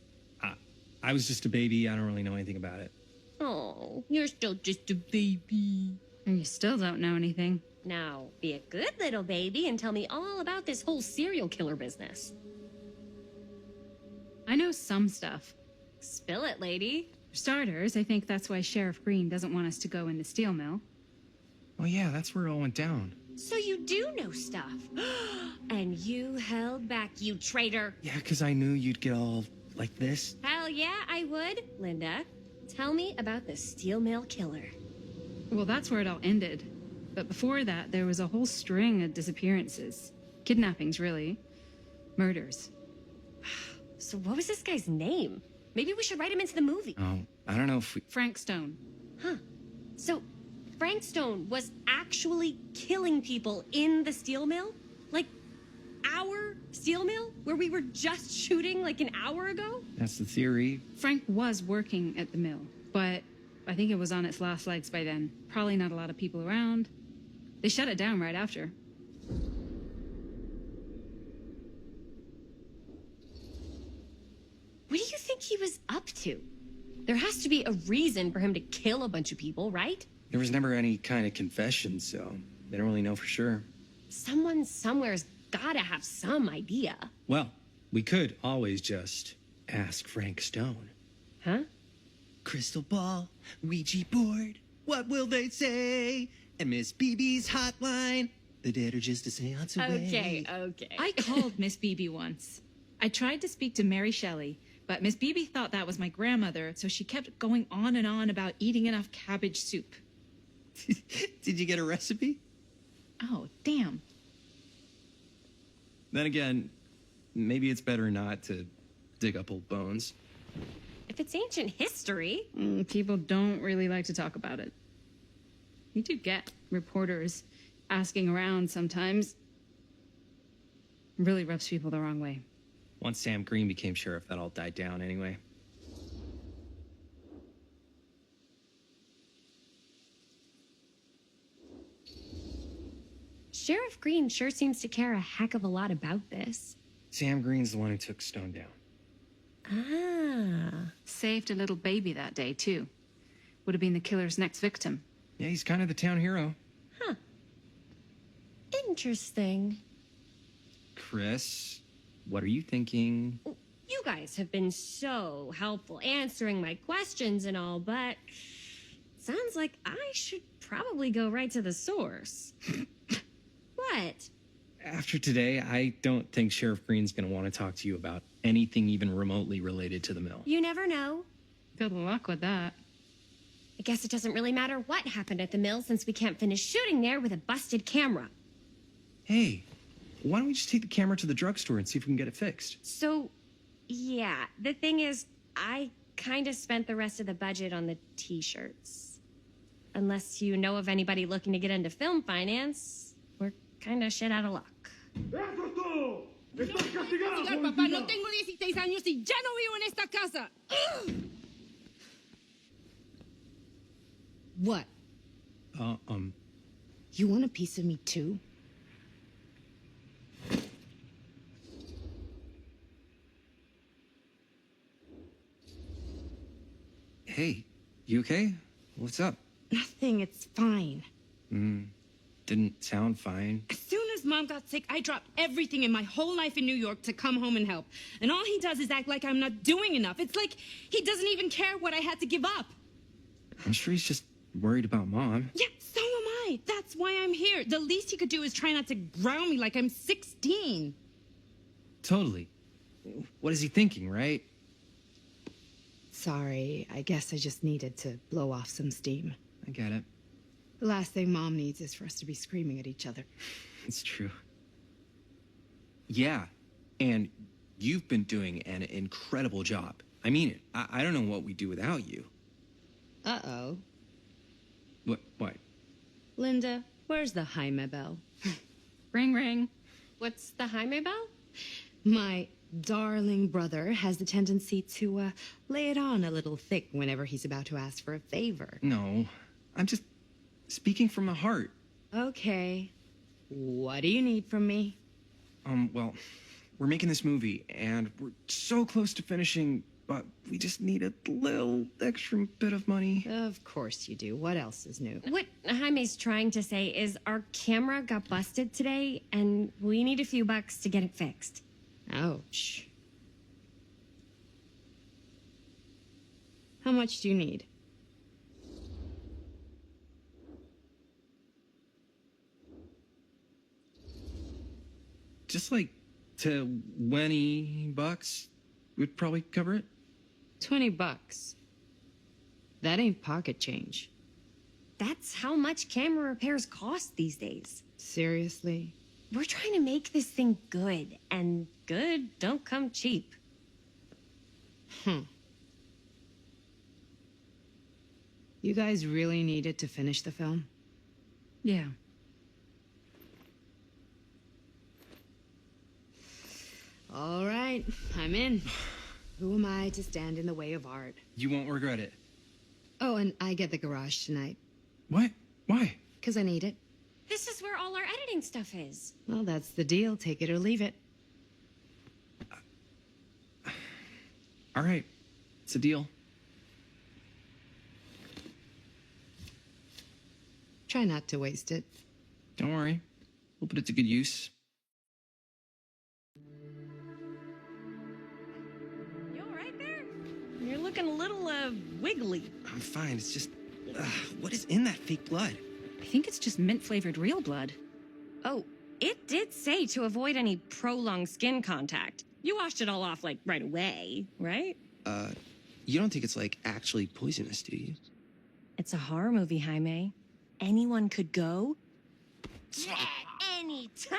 I was just a baby. I don't really know anything about it. Oh, you're still just a baby. And you still don't know anything. Now, be a good little baby and tell me all about this whole serial killer business. I know some stuff. Spill it, lady. For starters, I think that's why Sheriff Green doesn't want us to go in the steel mill. Oh, yeah, that's where it all went down. So you do know stuff. And you held back, you traitor. Yeah, because I knew you'd get all like this. Hell yeah, I would. Linda, tell me about the steel mill killer. Well, that's where it all ended. But before that, there was a whole string of disappearances. Kidnappings, really. Murders. So what was this guy's name? Maybe we should write him into the movie. Oh, I don't know if we... Frank Stone. Huh. So Frank Stone was actually killing people in the steel mill? Like, our steel mill? Where we were just shooting like an hour ago? That's the theory. Frank was working at the mill, but I think it was on its last legs by then. Probably not a lot of people around. They shut it down right after. What do you think he was up to? There has to be a reason for him to kill a bunch of people, right? There was never any kind of confession, so they don't really know for sure. Someone somewhere's gotta have some idea. Well, we could always just ask Frank Stone. Huh? Crystal ball, Ouija board, what will they say? And Miss BB's hotline, the dead are just a seance away. Okay. I called Miss Beebe once. I tried to speak to Mary Shelley, but Miss Beebe thought that was my grandmother, so she kept going on and on about eating enough cabbage soup. Did you get a recipe? Oh, damn. Then again, maybe it's better not to dig up old bones. If it's ancient history. People don't really like to talk about it. You do get reporters asking around sometimes. Really rubs people the wrong way. Once Sam Green became sheriff, that all died down anyway. Sheriff Green sure seems to care a heck of a lot about this. Sam Green's the one who took Stone down. Ah. Saved a little baby that day, too. Would have been the killer's next victim. Yeah, he's kind of the town hero. Huh. Interesting. Chris, what are you thinking? You guys have been so helpful answering my questions and all, but sounds like I should probably go right to the source. What? After today, I don't think Sheriff Green's going to want to talk to you about anything even remotely related to the mill. You never know. Good luck with that. I guess it doesn't really matter what happened at the mill since we can't finish shooting there with a busted camera. Hey, why don't we just take the camera to the drugstore and see if we can get it fixed? So, yeah, the thing is, I kind of spent the rest of the budget on the t-shirts. Unless you know of anybody looking to get into film finance, we're kind of shit out of luck. Papá, no tengo 16 años y ya no vivo en esta casa. What? You want a piece of me too? Hey, you okay? What's up? Nothing, it's fine. Didn't sound fine. As soon as Mom got sick, I dropped everything in my whole life in New York to come home and help. And all he does is act like I'm not doing enough. It's like he doesn't even care what I had to give up. I'm sure he's just worried about Mom. Yeah, so am I. That's why I'm here. The least he could do is try not to ground me like I'm 16. Totally. What is he thinking, right? Sorry, I guess I just needed to blow off some steam. I get it. The last thing Mom needs is for us to be screaming at each other. It's true. Yeah, and you've been doing an incredible job. I mean it. I don't know what we'd do without you. Uh-oh. What? Linda, where's the Jaime bell? Ring, ring. What's the Jaime bell? My darling brother has the tendency to lay it on a little thick whenever he's about to ask for a favor. No, I'm just speaking from my heart. Okay. What do you need from me? Well, we're making this movie, and we're so close to finishing, but we just need a little extra bit of money. Of course you do. What else is new? What Jaime's trying to say is our camera got busted today, and we need a few bucks to get it fixed. Ouch. How much do you need? Just like $20 would probably cover it. $20. That ain't pocket change. That's how much camera repairs cost these days. Seriously? We're trying to make this thing good, and good don't come cheap. You guys really needed to finish the film? Yeah. All right, I'm in. Who am I to stand in the way of art? You won't regret it. Oh, and I get the garage tonight. What? Why? Because I need it. This is where all our editing stuff is. Well, that's the deal. Take it or leave it. All right. It's a deal. Try not to waste it. Don't worry. We'll put it to good use. You all right there? You're looking a little, wiggly. I'm fine. It's just... what is in that fake blood? I think it's just mint-flavored real blood. Oh, it did say to avoid any prolonged skin contact. You washed it all off, like, right away, right? You don't think it's, like, actually poisonous, do you? It's a horror movie, Jaime. Anyone could go. Yeah, anytime!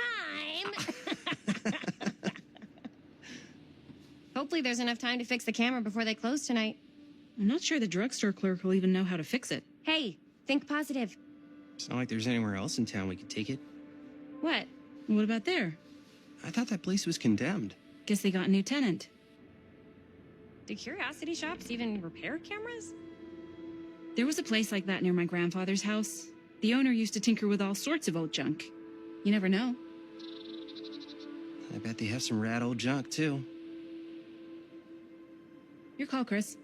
Hopefully there's enough time to fix the camera before they close tonight. I'm not sure the drugstore clerk will even know how to fix it. Hey, think positive. It's not like there's anywhere else in town we could take it. What? What about there? I thought that place was condemned. Guess they got a new tenant. Do curiosity shops even repair cameras? There was a place like that near my grandfather's house. The owner used to tinker with all sorts of old junk. You never know. I bet they have some rad old junk, too. Your call, Chris.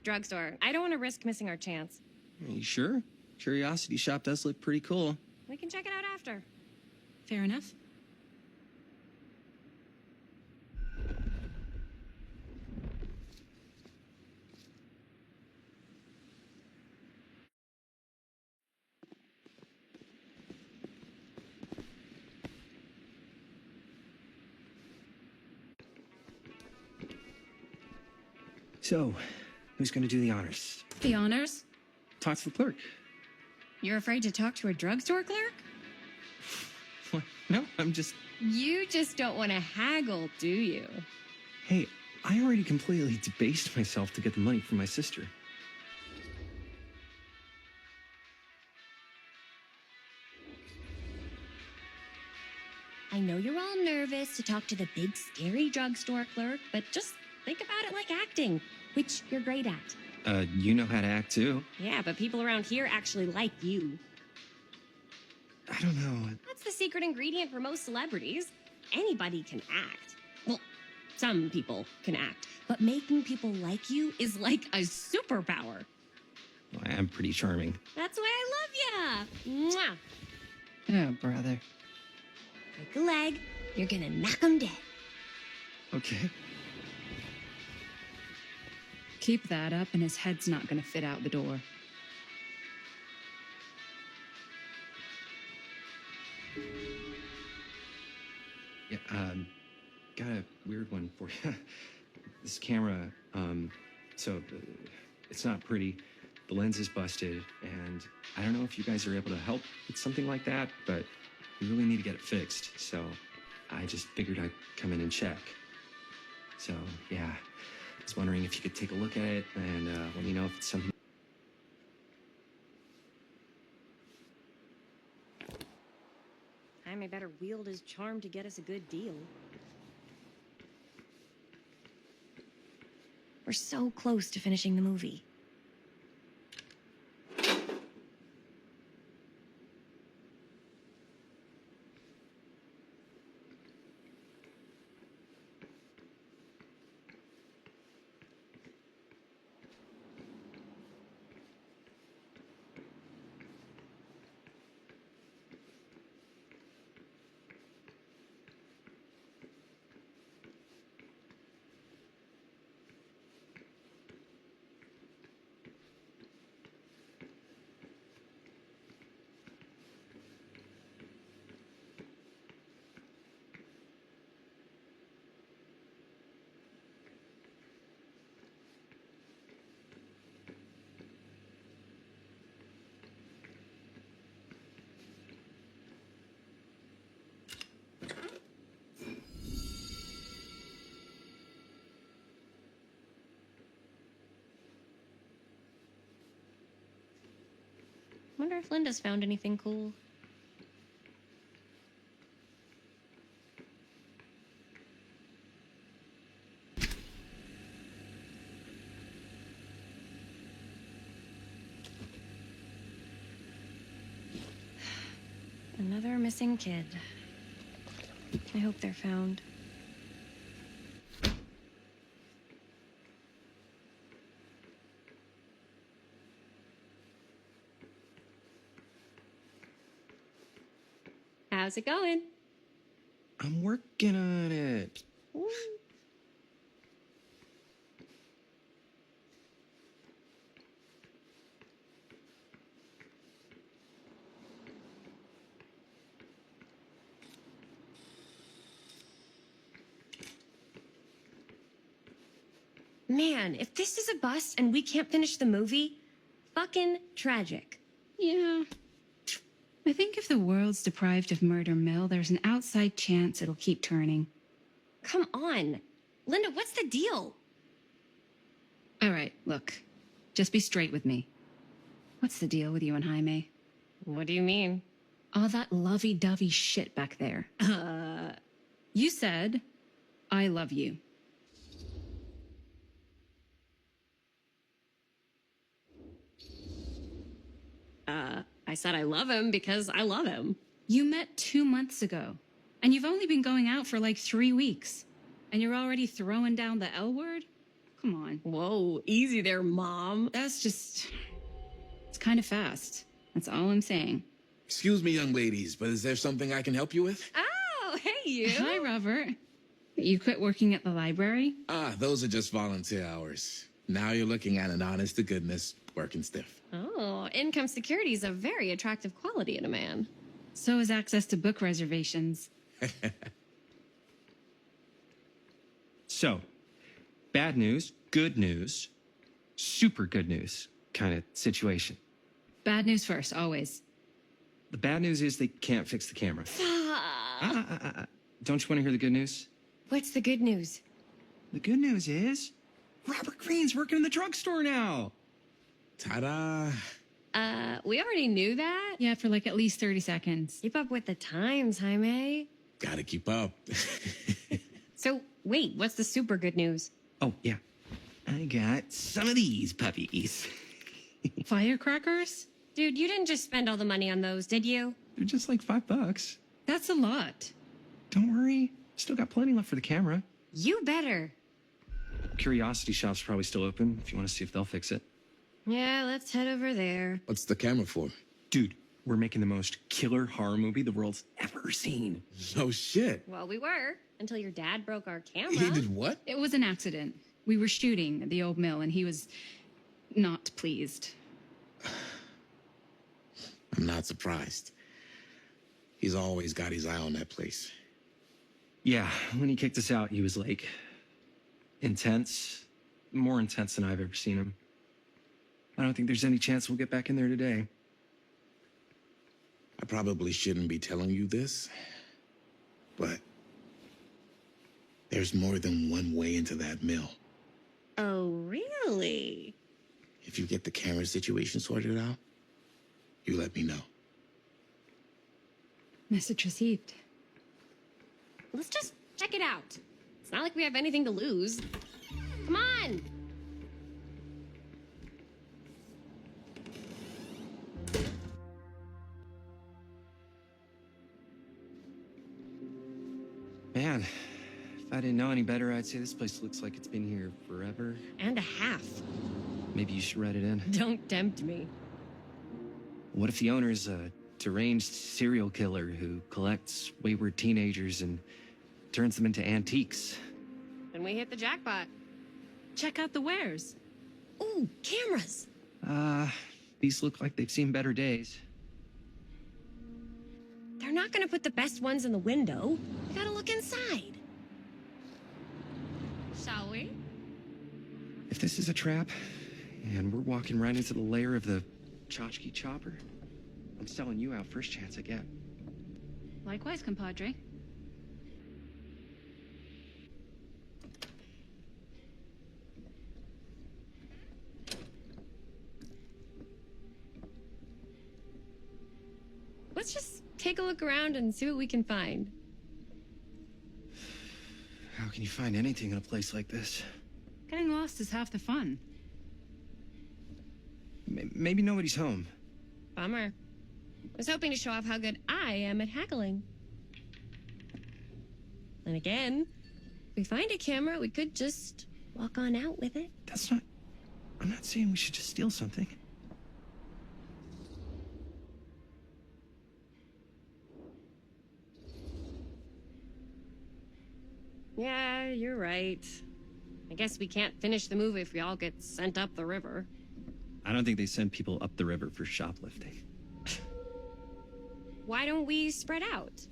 Drugstore. I don't want to risk missing our chance. Are you sure? Curiosity shop does look pretty cool. We can check it out after. Fair enough. So, who's gonna do the honors? The honors? Talk to the clerk. You're afraid to talk to a drugstore clerk? What? No, I'm just... You just don't want to haggle, do you? Hey, I already completely debased myself to get the money from my sister. I know you're all nervous to talk to the big, scary drugstore clerk, but just think about it like acting, which you're great at. You know how to act, too. Yeah, but people around here actually like you. I don't know. That's the secret ingredient for most celebrities. Anybody can act. Well, some people can act. But making people like you is like a superpower. Well, I am pretty charming. That's why I love ya. Mwah. Yeah, brother. Break a leg, you're gonna knock 'em dead. Okay. Keep that up and his head's not gonna fit out the door. Yeah, got a weird one for you. This camera, it's not pretty. the lens is busted, and I don't know if you guys are able to help with something like that, but we really need to get it fixed. So I just figured I'd come in and check. So yeah, I was wondering if you could take a look at it and let me know if it's something. Jaime better wield his charm to get us a good deal. We're so close to finishing the movie. Wonder if Linda's found anything cool. Another missing kid. I hope they're found. How's it going? I'm working on it. Ooh. Man, if this is a bust and we can't finish the movie, fucking tragic. Yeah. I think if the world's deprived of Murder Mill, there's an outside chance it'll keep turning. Come on. Linda, what's the deal? All right, look. Just be straight with me. What's the deal with you and Jaime? What do you mean? All that lovey-dovey shit back there. You said, I love you. I said I love him because I love him. You met 2 months ago, and you've only been going out for like 3 weeks, and you're already throwing down the L word? Come on. Whoa, easy there, Mom. That's just... It's kind of fast. That's all I'm saying. Excuse me, young ladies, but is there something I can help you with? Oh, hey, you. Hi, Robert. You quit working at the library? Ah, those are just volunteer hours. Now you're looking at an honest-to-goodness working stiff. Oh, income security is a very attractive quality in a man. So is access to book reservations. So, bad news, good news, super good news kind of situation. Bad news first, always. The bad news is they can't fix the camera. Don't you want to hear the good news? What's the good news? The good news is Robert Greene's working in the drugstore now. Ta-da! We already knew that. Yeah, for like at least 30 seconds. Keep up with the times, Jaime. Gotta keep up. So, wait, what's the super good news? Oh, yeah. I got some of these puppies. Firecrackers? Dude, you didn't just spend all the money on those, did you? They're just like $5. That's a lot. Don't worry. Still got plenty left for the camera. You better. Curiosity Shop's probably still open if you want to see if they'll fix it. Yeah, let's head over there. What's the camera for? Dude, we're making the most killer horror movie the world's ever seen. No shit. Well, we were, until your dad broke our camera. He did what? It was an accident. We were shooting at the old mill, and he was not pleased. I'm not surprised. He's always got his eye on that place. Yeah, when he kicked us out, he was like intense, more intense than I've ever seen him. I don't think there's any chance we'll get back in there today. I probably shouldn't be telling you this, but there's more than one way into that mill. Oh, really? If you get the camera situation sorted out, you let me know. Message received. Let's just check it out. It's not like we have anything to lose. Come on! Man, if I didn't know any better, I'd say this place looks like it's been here forever. And a half. Maybe you should write it in. Don't tempt me. What if the owner's a deranged serial killer who collects wayward teenagers and turns them into antiques? Then we hit the jackpot. Check out the wares. Ooh, cameras! These look like they've seen better days. They're not gonna put the best ones in the window. We gotta look inside. Shall we? If this is a trap, and we're walking right into the lair of the tchotchke chopper, I'm selling you out first chance I get. Likewise, compadre. Let's just take a look around and see what we can find. How can you find anything in a place like this? Getting lost is half the fun. Maybe nobody's home. Bummer. I was hoping to show off how good I am at haggling. And again, if we find a camera, we could just walk on out with it. That's not... I'm not saying we should just steal something. Yeah, you're right. I guess we can't finish the movie if we all get sent up the river. I don't think they send people up the river for shoplifting. Why don't we spread out?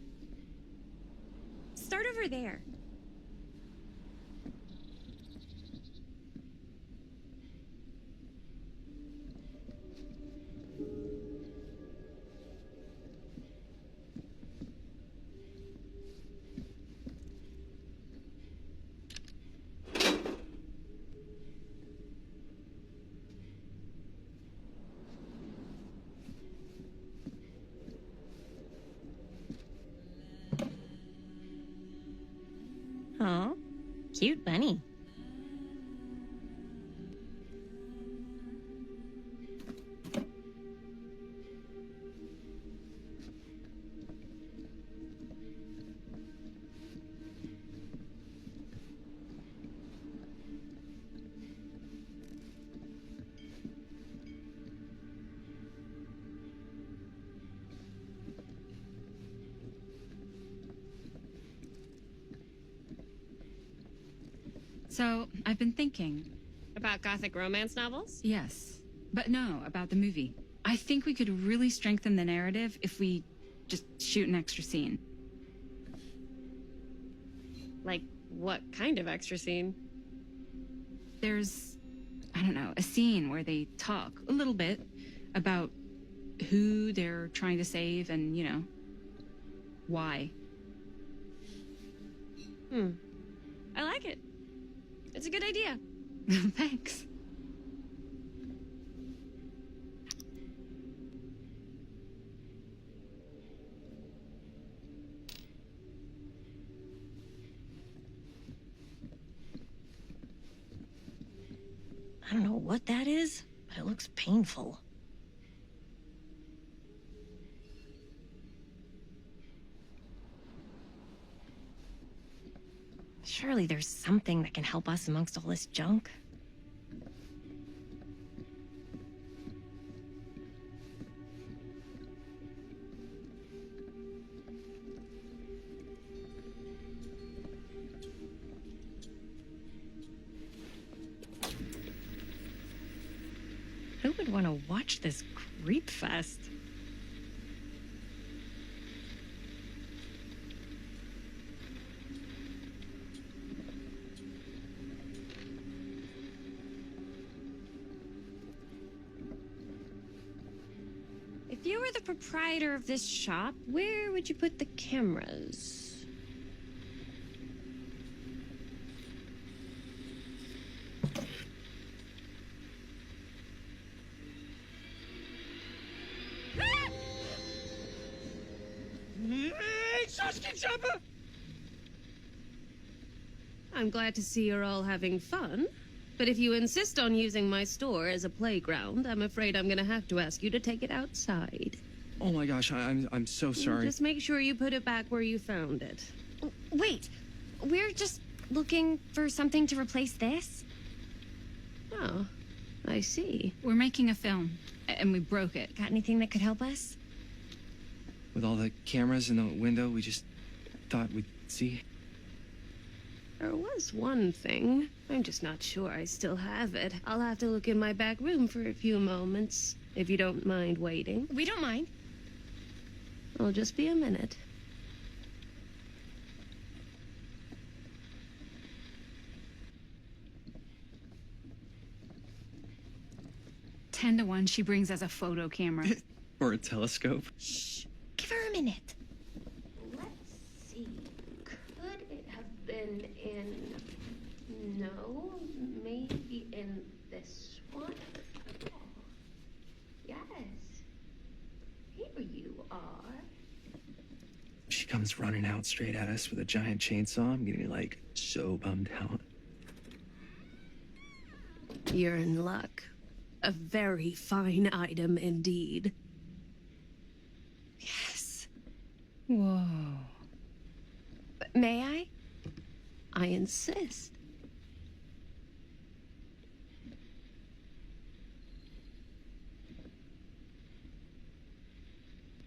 Start over there. Oh, cute bunny. So, I've been thinking. About gothic romance novels? Yes. But no, about the movie. I think we could really strengthen the narrative if we just shoot an extra scene. Like, what kind of extra scene? There's, I don't know, a scene where they talk a little bit about who they're trying to save and, you know, why. I like it. It's a good idea. Thanks. I don't know what that is, but it looks painful. Surely there's something that can help us amongst all this junk. Who would want to watch this creep fest? If you were the proprietor of this shop, where would you put the cameras? I'm glad to see you're all having fun. But if you insist on using my store as a playground, I'm afraid I'm gonna have to ask you to take it outside. Oh my gosh, I'm so sorry. Just make sure you put it back where you found it. Wait, we're just looking for something to replace this? Oh, I see. We're making a film, and we broke it. Got anything that could help us? With all the cameras in the window, we just thought we'd see. There was one thing. I'm just not sure I still have it. I'll have to look in my back room for a few moments, if you don't mind waiting. We don't mind. I'll just be a minute. Ten to 1, she brings us a photo camera. Or a telescope. Shh. Give her a minute. Let's see. Could it have been in... No, maybe in this one? Oh, yes. Here you are. She comes running out straight at us with a giant chainsaw. I'm getting, like, so bummed out. You're in luck. A very fine item indeed. Yes. Whoa. May I? I insist.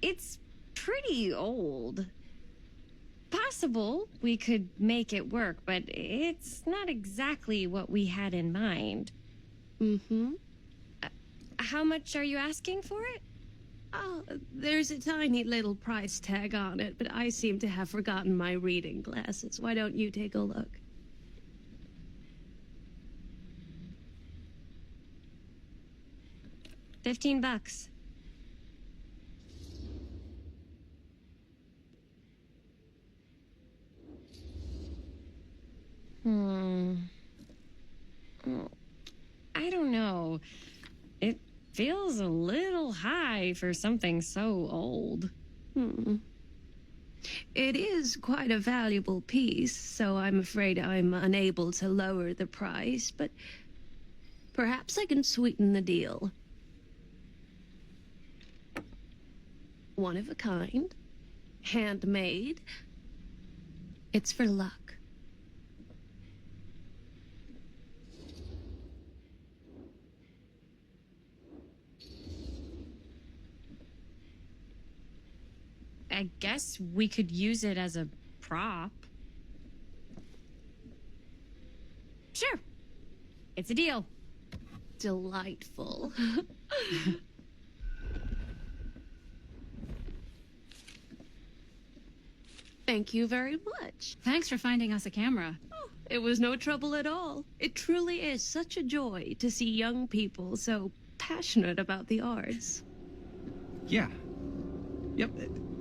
It's pretty old. Possible we could make it work, but it's not exactly what we had in mind. Mm-hmm. How much are you asking for it? Oh, there's a tiny little price tag on it, but I seem to have forgotten my reading glasses. Why don't you take a look? $15. I don't know. It feels a little high for something so old. It is quite a valuable piece, so I'm afraid I'm unable to lower the price, but perhaps I can sweeten the deal. One of a kind, handmade. It's for luck. I guess we could use it as a prop. Sure. It's a deal. Delightful. Thank you very much. Thanks for finding us a camera. Oh, it was no trouble at all. It truly is such a joy to see young people so passionate about the arts. Yeah. Yep,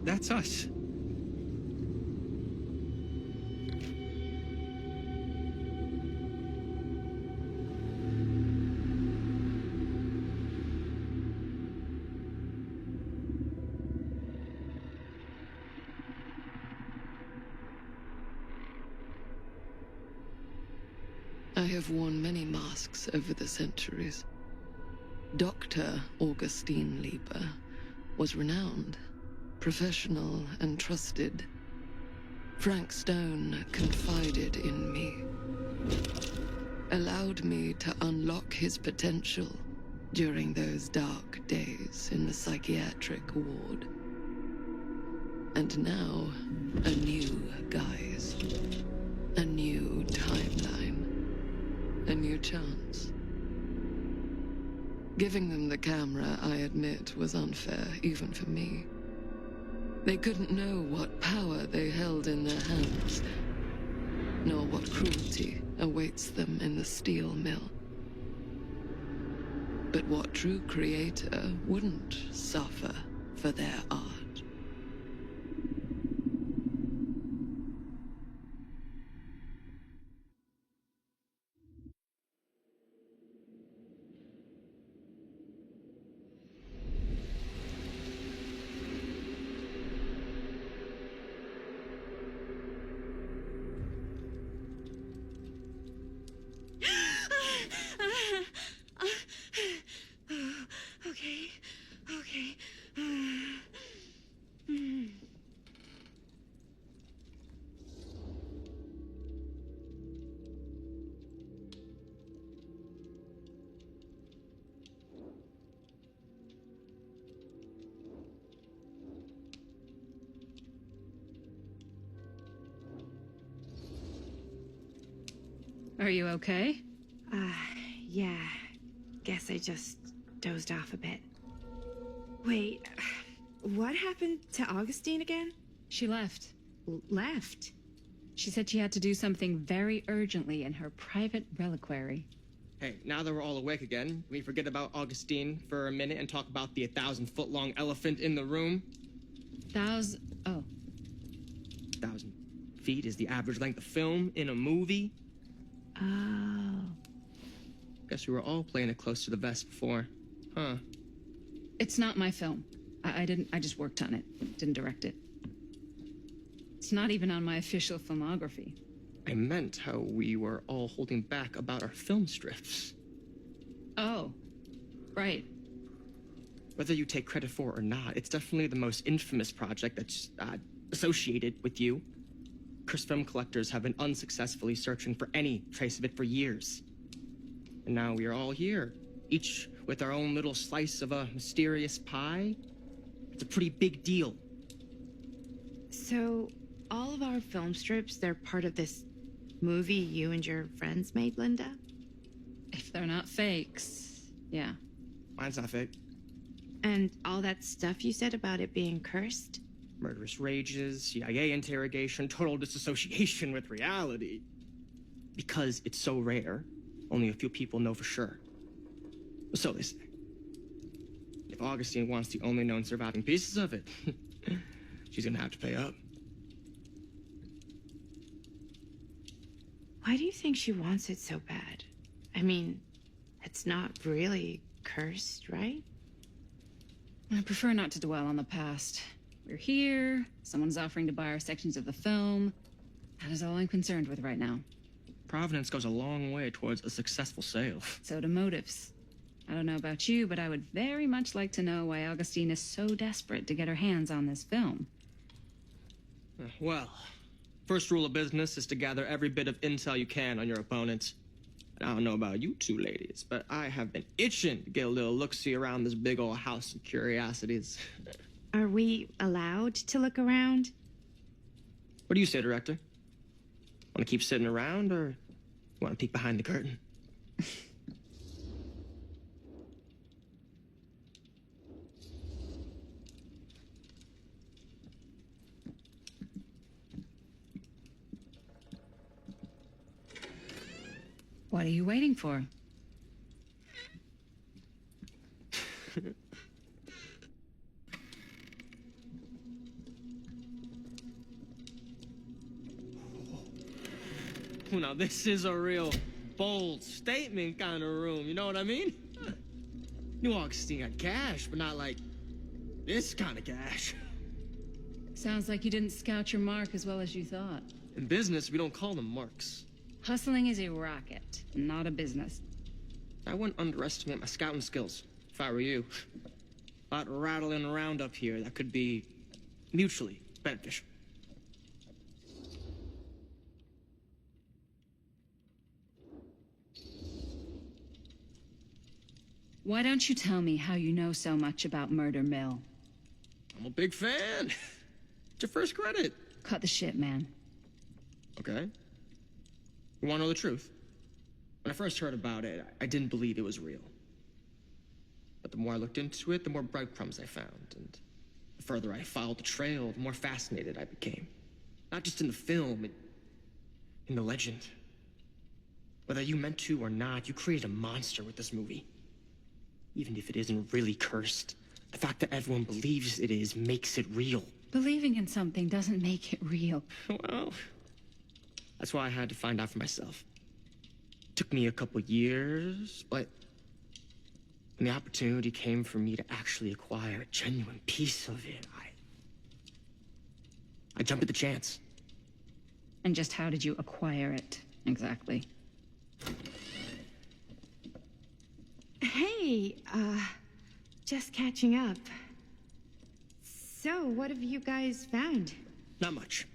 that's us. I have worn many masks over the centuries. Dr. Augustine Lieber was renowned, professional and trusted. Frank Stone confided in me, allowed me to unlock his potential during those dark days in the psychiatric ward. And now, a new guise, a new timeline, a new chance. Giving them the camera, I admit, was unfair, even for me. They couldn't know what power they held in their hands, nor what cruelty awaits them in the steel mill. But what true creator wouldn't suffer for their art. Okay, okay. Are you okay? Yeah. Guess I just dozed off a bit. Wait, what happened to Augustine again? She left. Left? She said she had to do something very urgently in her private reliquary. Hey, now that we're all awake again, can we forget about Augustine for a minute and talk about the 1,000-foot-long elephant in the room? 1,000... Oh. 1,000 feet is the average length of film in a movie. Oh. Guess we were all playing it close to the vest before. Huh. It's not my film. I just worked on it. Didn't direct it. It's not even on my official filmography. I meant how we were all holding back about our film strips. Oh. Right. Whether you take credit for it or not, it's definitely the most infamous project that's associated with you. Cursed film collectors have been unsuccessfully searching for any trace of it for years. And now we are all here, each with our own little slice of a mysterious pie. It's a pretty big deal. So, all of our film strips, they're part of this movie you and your friends made, Linda? If they're not fakes, yeah. Mine's not fake. And all that stuff you said about it being cursed? Murderous rages, CIA interrogation, total disassociation with reality. Because it's so rare, only a few people know for sure. So they say. If Augustine wants the only known surviving pieces of it, she's gonna have to pay up. Why do you think she wants it so bad? I mean, it's not really cursed, right? I prefer not to dwell on the past. We're here, someone's offering to buy our sections of the film. That is all I'm concerned with right now. Providence goes a long way towards a successful sale. So do motives. I don't know about you, but I would very much like to know why Augustine is so desperate to get her hands on this film. Well, first rule of business is to gather every bit of intel you can on your opponent. And I don't know about you two ladies, but I have been itching to get a little look-see around this big old house of curiosities. Are we allowed to look around? What do you say, director? Want to keep sitting around, or want to peek behind the curtain? What are you waiting for? Well, now this is a real bold statement kind of room, you know what I mean? New Augustine got cash, but not like this kind of cash. Sounds like you didn't scout your mark as well as you thought. In business, we don't call them marks. Hustling is a racket, not a business. I wouldn't underestimate my scouting skills, if I were you. A lot rattling around up here that could be mutually beneficial. Why don't you tell me how you know so much about Murder Mill? I'm a big fan. It's your first credit. Cut the shit, man. Okay. You want to know the truth? When I first heard about it, I didn't believe it was real. But the more I looked into it, the more breadcrumbs I found. And the further I followed the trail, the more fascinated I became. Not just in the film, in the legend. Whether you meant to or not, you created a monster with this movie. Even if it isn't really cursed, The fact that everyone believes it is makes it real. Believing in something doesn't make it real. Well, that's why I had to find out for myself. Took me a couple years, but when the opportunity came for me to actually acquire a genuine piece of it, I jumped at the chance. And just how did you acquire it, exactly? Hey, just catching up. So, what have you guys found? Not much.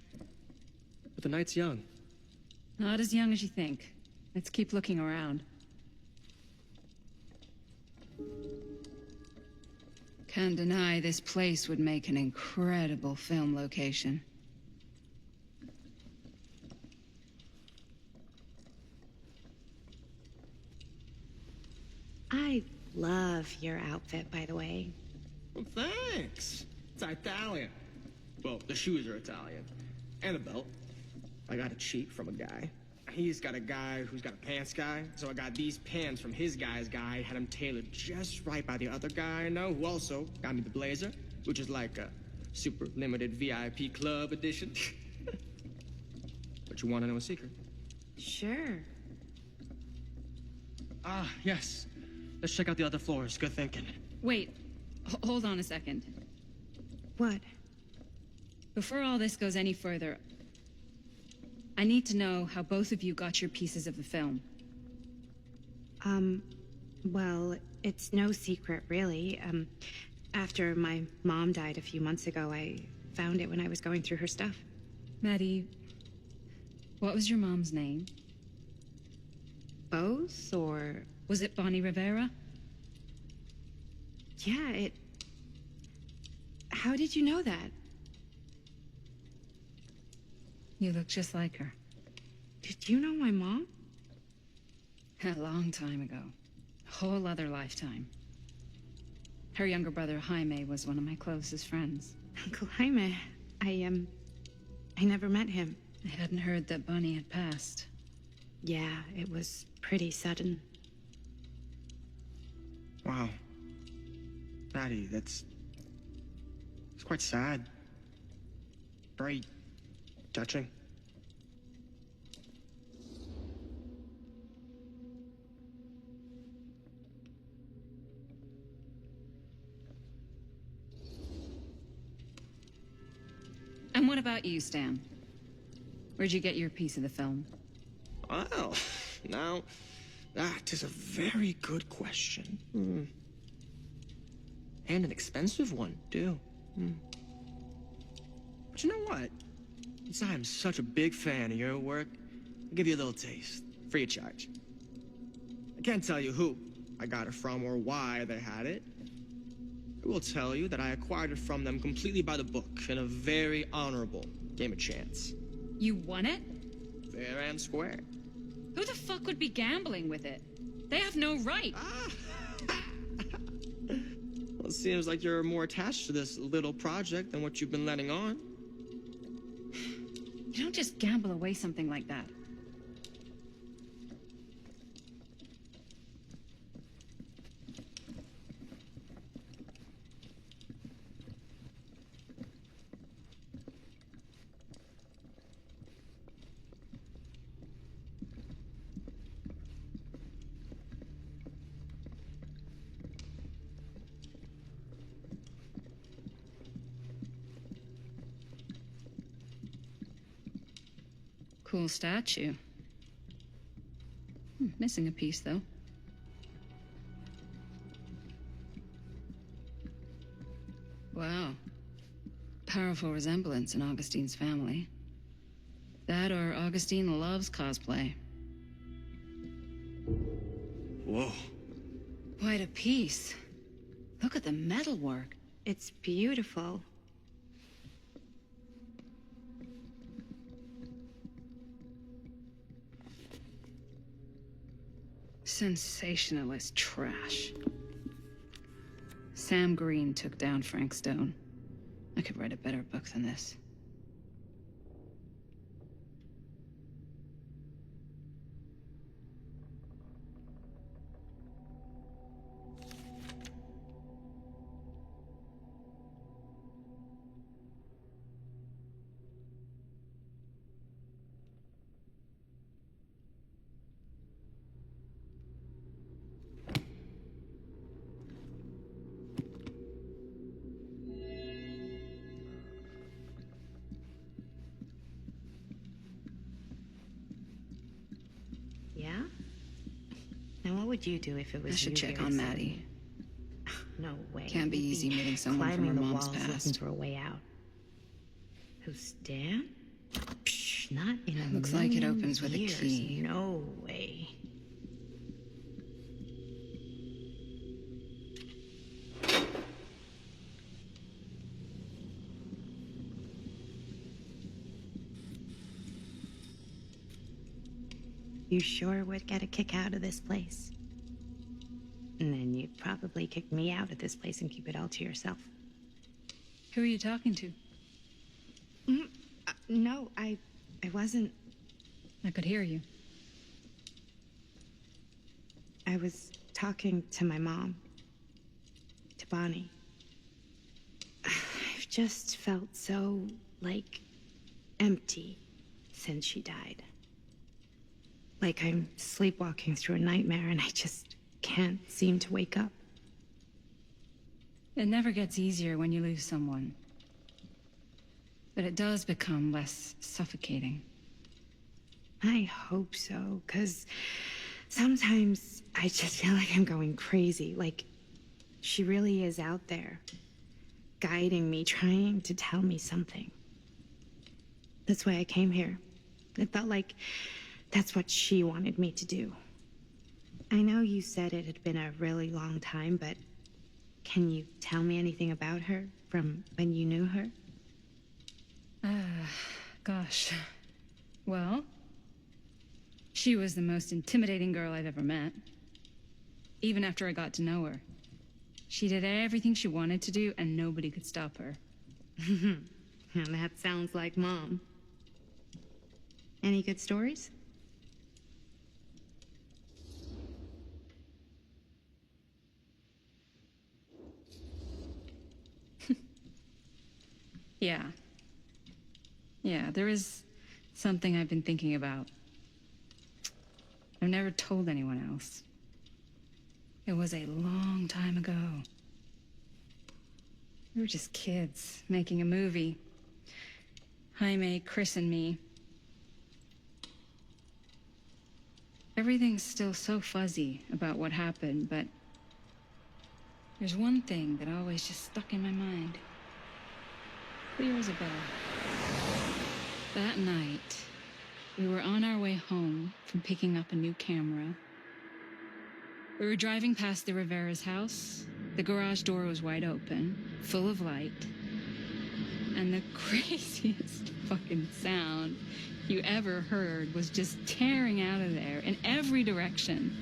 But the night's young. Not as young as you think. Let's keep looking around. Can't deny this place would make an incredible film location. I love your outfit, by the way. Well, thanks. It's Italian. Well, the shoes are Italian. And a belt. I got it cheap from a guy. He's got a guy who's got a pants guy, so I got these pants from his guy's guy, had them tailored just right by the other guy I know, who also got me the blazer, which is like a super limited VIP club edition. But you want to know a secret? Sure. Ah, yes. Let's check out the other floors. Good thinking. Wait, hold on a second. What? Before all this goes any further, I need to know how both of you got your pieces of the film. Well, it's no secret, really. After my mom died a few months ago, I found it when I was going through her stuff. Maddie, what was your mom's name? Both, or... Was it Bonnie Rivera? Yeah, How did you know that? You look just like her. Did you know my mom? A long time ago. A whole other lifetime. Her younger brother, Jaime, was one of my closest friends. Uncle Jaime. I never met him. I hadn't heard that Bonnie had passed. Yeah, it was pretty sudden. Wow. Maddie, it's quite sad. Very touching. And what about you, Stan? Where'd you get your piece of the film? Well, now, that is a very good question. And an expensive one, too. But you know what? Since I am such a big fan of your work, I'll give you a little taste, free of charge. I can't tell you who I got it from or why they had it. I will tell you that I acquired it from them completely by the book in a very honorable game of chance. You won it? Fair and square. Who the fuck would be gambling with it? They have no right. Well, it seems like you're more attached to this little project than what you've been letting on. You don't just gamble away something like that. Cool statue. Missing a piece, though. Wow. Powerful resemblance in Augustine's family. That or Augustine loves cosplay. Whoa. Quite a piece. Look at the metalwork. It's beautiful. Sensationalist trash. Sam Green took down Frank Stone. I could write a better book than this. would you do if it was I should you check here on suddenly? Maddie. No way. Can't be You'd easy meeting someone from climbing her the mom's walls looking past. for a way out. Who's Dan? Psh, not in a Looks like it million opens with a years. key. No way. You sure would get a kick out of this place. And then you'd probably kick me out of this place and keep it all to yourself. Who are you talking to? No, I wasn't. I could hear you. I was talking to my mom. To Bonnie. I've just felt so, like, empty since she died. Like I'm sleepwalking through a nightmare and I just can't seem to wake up. It never gets easier when you lose someone. But it does become less suffocating. I hope so, because sometimes I just feel like I'm going crazy. Like she really is out there, guiding me, trying to tell me something. That's why I came here. It felt like that's what she wanted me to do. I know you said it had been a really long time, but can you tell me anything about her from when you knew her? Gosh. Well, she was the most intimidating girl I've ever met. Even after I got to know her. She did everything she wanted to do, and nobody could stop her. That sounds like Mom. Any good stories? Yeah. Yeah, there is something I've been thinking about. I've never told anyone else. It was a long time ago. We were just kids making a movie. Jaime, Chris, and me. Everything's still so fuzzy about what happened, but there's one thing that always just stuck in my mind. Clear as a bell. That night, we were on our way home from picking up a new camera. We were driving past the Rivera's house. The garage door was wide open, full of light. And the craziest fucking sound you ever heard was just tearing out of there in every direction.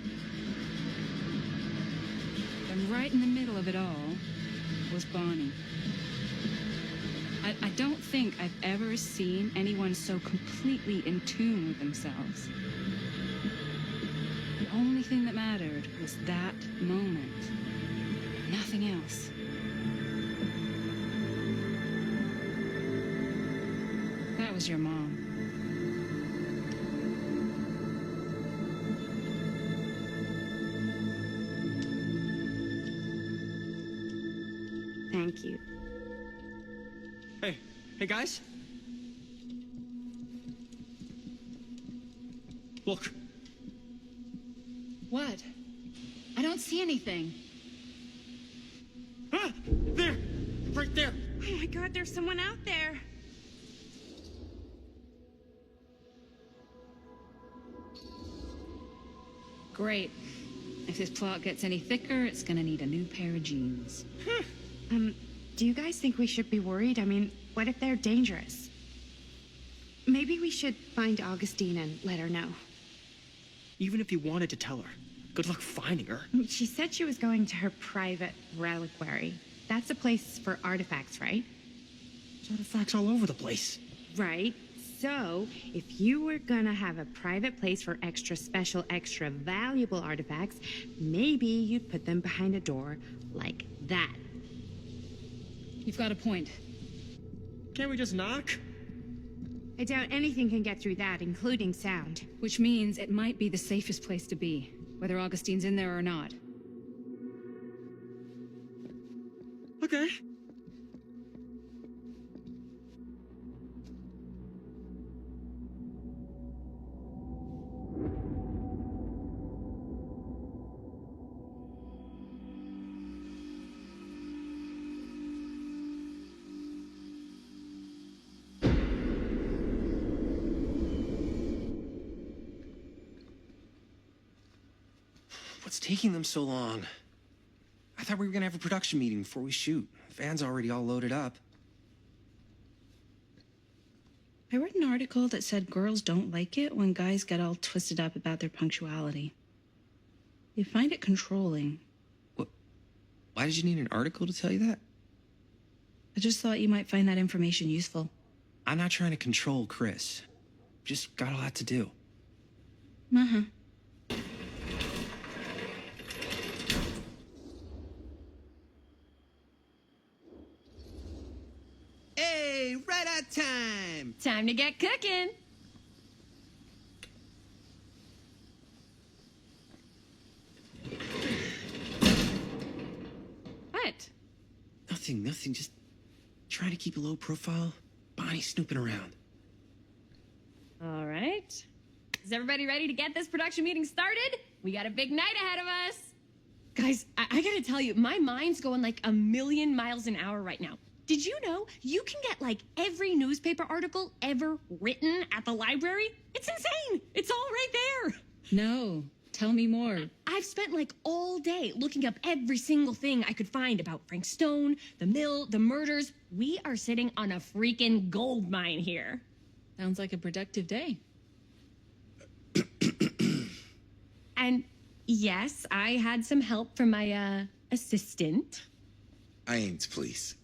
And right in the middle of it all was Bonnie. I don't think I've ever seen anyone so completely in tune with themselves. The only thing that mattered was that moment. Nothing else. That was your mom. Thank you. Hey guys. Look. What? I don't see anything. Ah! There! Right there! Oh my God, there's someone out there. Great. If this plot gets any thicker, it's gonna need a new pair of jeans. Do you guys think we should be worried? I mean, what if they're dangerous? Maybe we should find Augustine and let her know. Even if you wanted to tell her, good luck finding her. She said she was going to her private reliquary. That's a place for artifacts, right? There's artifacts all over the place. Right. So, if you were gonna have a private place for extra special, extra valuable artifacts, maybe you'd put them behind a door like that. You've got a point. Can't we just knock? I doubt anything can get through that, including sound. Which means it might be the safest place to be, whether Augustine's in there or not. Okay. What's taking them so long? I thought we were gonna have a production meeting before we shoot. The van's already all loaded up. I read an article that said girls don't like it when guys get all twisted up about their punctuality. They find it controlling. What? Why did you need an article to tell you that? I just thought you might find that information useful. I'm not trying to control Chris. Just got a lot to do. Uh-huh. Hey, right on time. Time to get cooking. What? Nothing. Just trying to keep a low profile. Bonnie snooping around. All right. Is everybody ready to get this production meeting started? We got a big night ahead of us. Guys, I gotta tell you, my mind's going like a million miles an hour right now. Did you know you can get like every newspaper article ever written at the library? It's insane. It's all right there. No, tell me more. I've spent like all day looking up every single thing I could find about Frank Stone, the mill, the murders. We are sitting on a freaking gold mine here. Sounds like a productive day. And yes, I had some help from my assistant. I ain't please.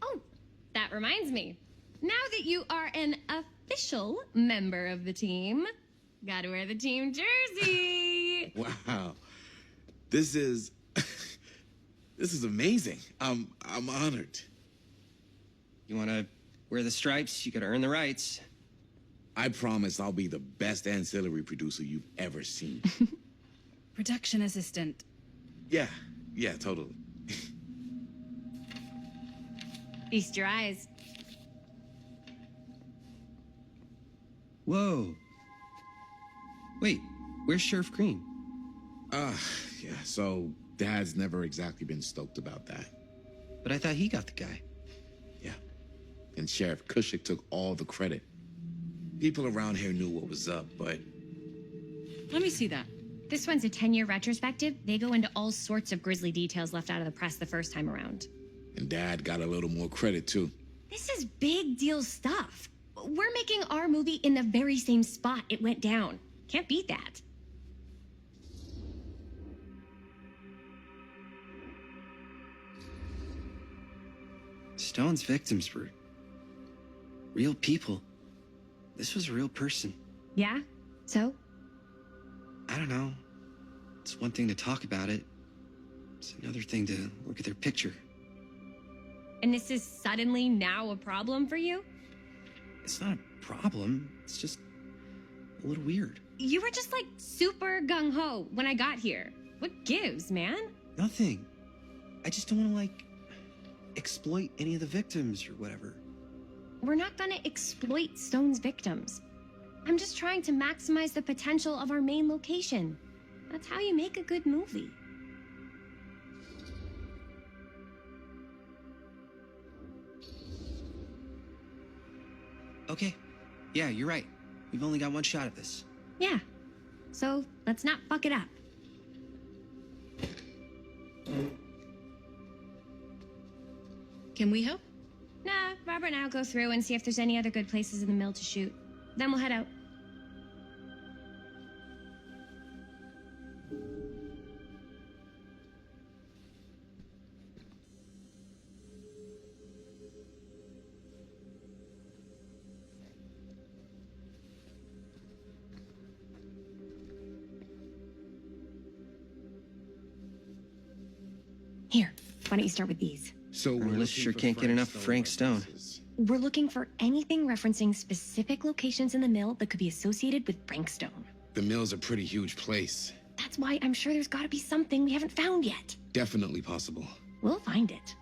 Oh, that reminds me. Now that you are an official member of the team, gotta wear the team jersey. Wow. This is this is amazing. I'm honored. You wanna wear the stripes? You gotta earn the rights. I promise I'll be the best ancillary producer you've ever seen. Production assistant. Yeah, totally. Feast your eyes. Whoa. Wait, where's Sheriff Green? Yeah, so Dad's never exactly been stoked about that. But I thought he got the guy. Yeah, and Sheriff Cushik took all the credit. People around here knew what was up, but... Let me see that. This one's a 10-year retrospective. They go into all sorts of grisly details left out of the press the first time around. And Dad got a little more credit, too. This is big deal stuff. We're making our movie in the very same spot it went down. Can't beat that. Stone's victims were real people. This was a real person. Yeah? So? I don't know. It's one thing to talk about it. It's another thing to look at their picture. And this is suddenly now a problem for you? It's not a problem. It's just a little weird. You were just like super gung-ho when I got here. What gives, man? Nothing. I just don't want to, like, exploit any of the victims or whatever. We're not gonna exploit Stone's victims. I'm just trying to maximize the potential of our main location. That's how you make a good movie. Okay. Yeah, you're right. We've only got one shot at this. Yeah. So let's not fuck it up. Can we help? Nah, Robert and I'll go through and see if there's any other good places in the mill to shoot. Then we'll head out. Here, why don't you start with these? So Our list sure can't get enough of Frank Stone. We're looking for anything referencing specific locations in the mill that could be associated with Frank Stone. The mill's a pretty huge place. That's why I'm sure there's gotta be something we haven't found yet. Definitely possible. We'll find it.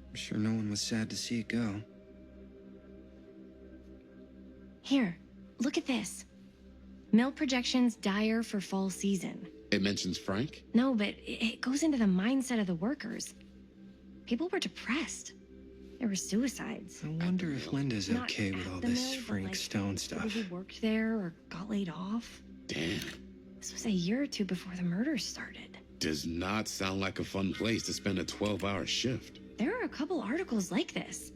I'm sure no one was sad to see it go. Here, look at this. Mill projections dire for fall season. It mentions Frank? No, but it goes into the mindset of the workers. People were depressed. There were suicides. I wonder if Linda's Not okay with at all the this mill, but, Frank like, Stone stuff. Maybe he worked there or got laid off. Damn. This was a year or two before the murders started. Does not sound like a fun place to spend a 12-hour shift. There are a couple articles like this.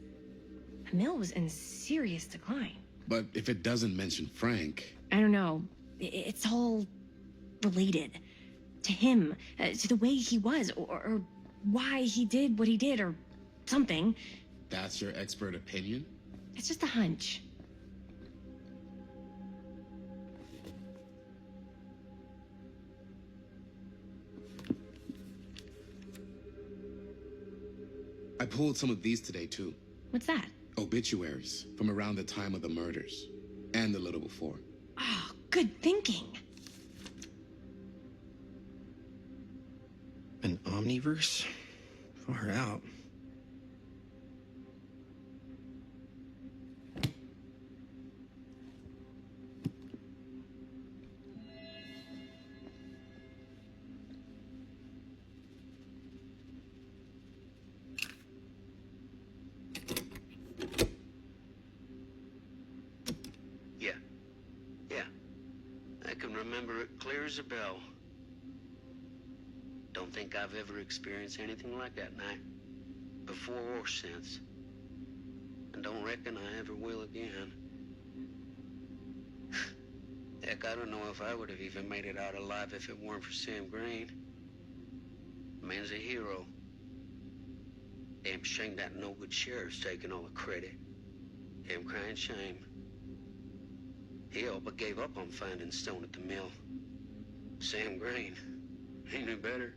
The mill was in serious decline. But if it doesn't mention Frank, I don't know. It's all related to him, to the way he was, or why he did what he did, or something. that's your expert opinion? It's just a hunch. I pulled some of these today, too. What's that? Obituaries from around the time of the murders, and a little before. Oh, good thinking. An omniverse? Far out. Yeah. I can remember it clear as a bell. Don't think I've ever experienced anything like that night, before or since. And don't reckon I ever will again. Heck, I don't know if I would have even made it out alive if it weren't for Sam Green. The man's a hero. Damn shame that no-good sheriff's taking all the credit. Damn crying shame. He all but gave up on finding Stone at the mill. Sam Green, he knew better.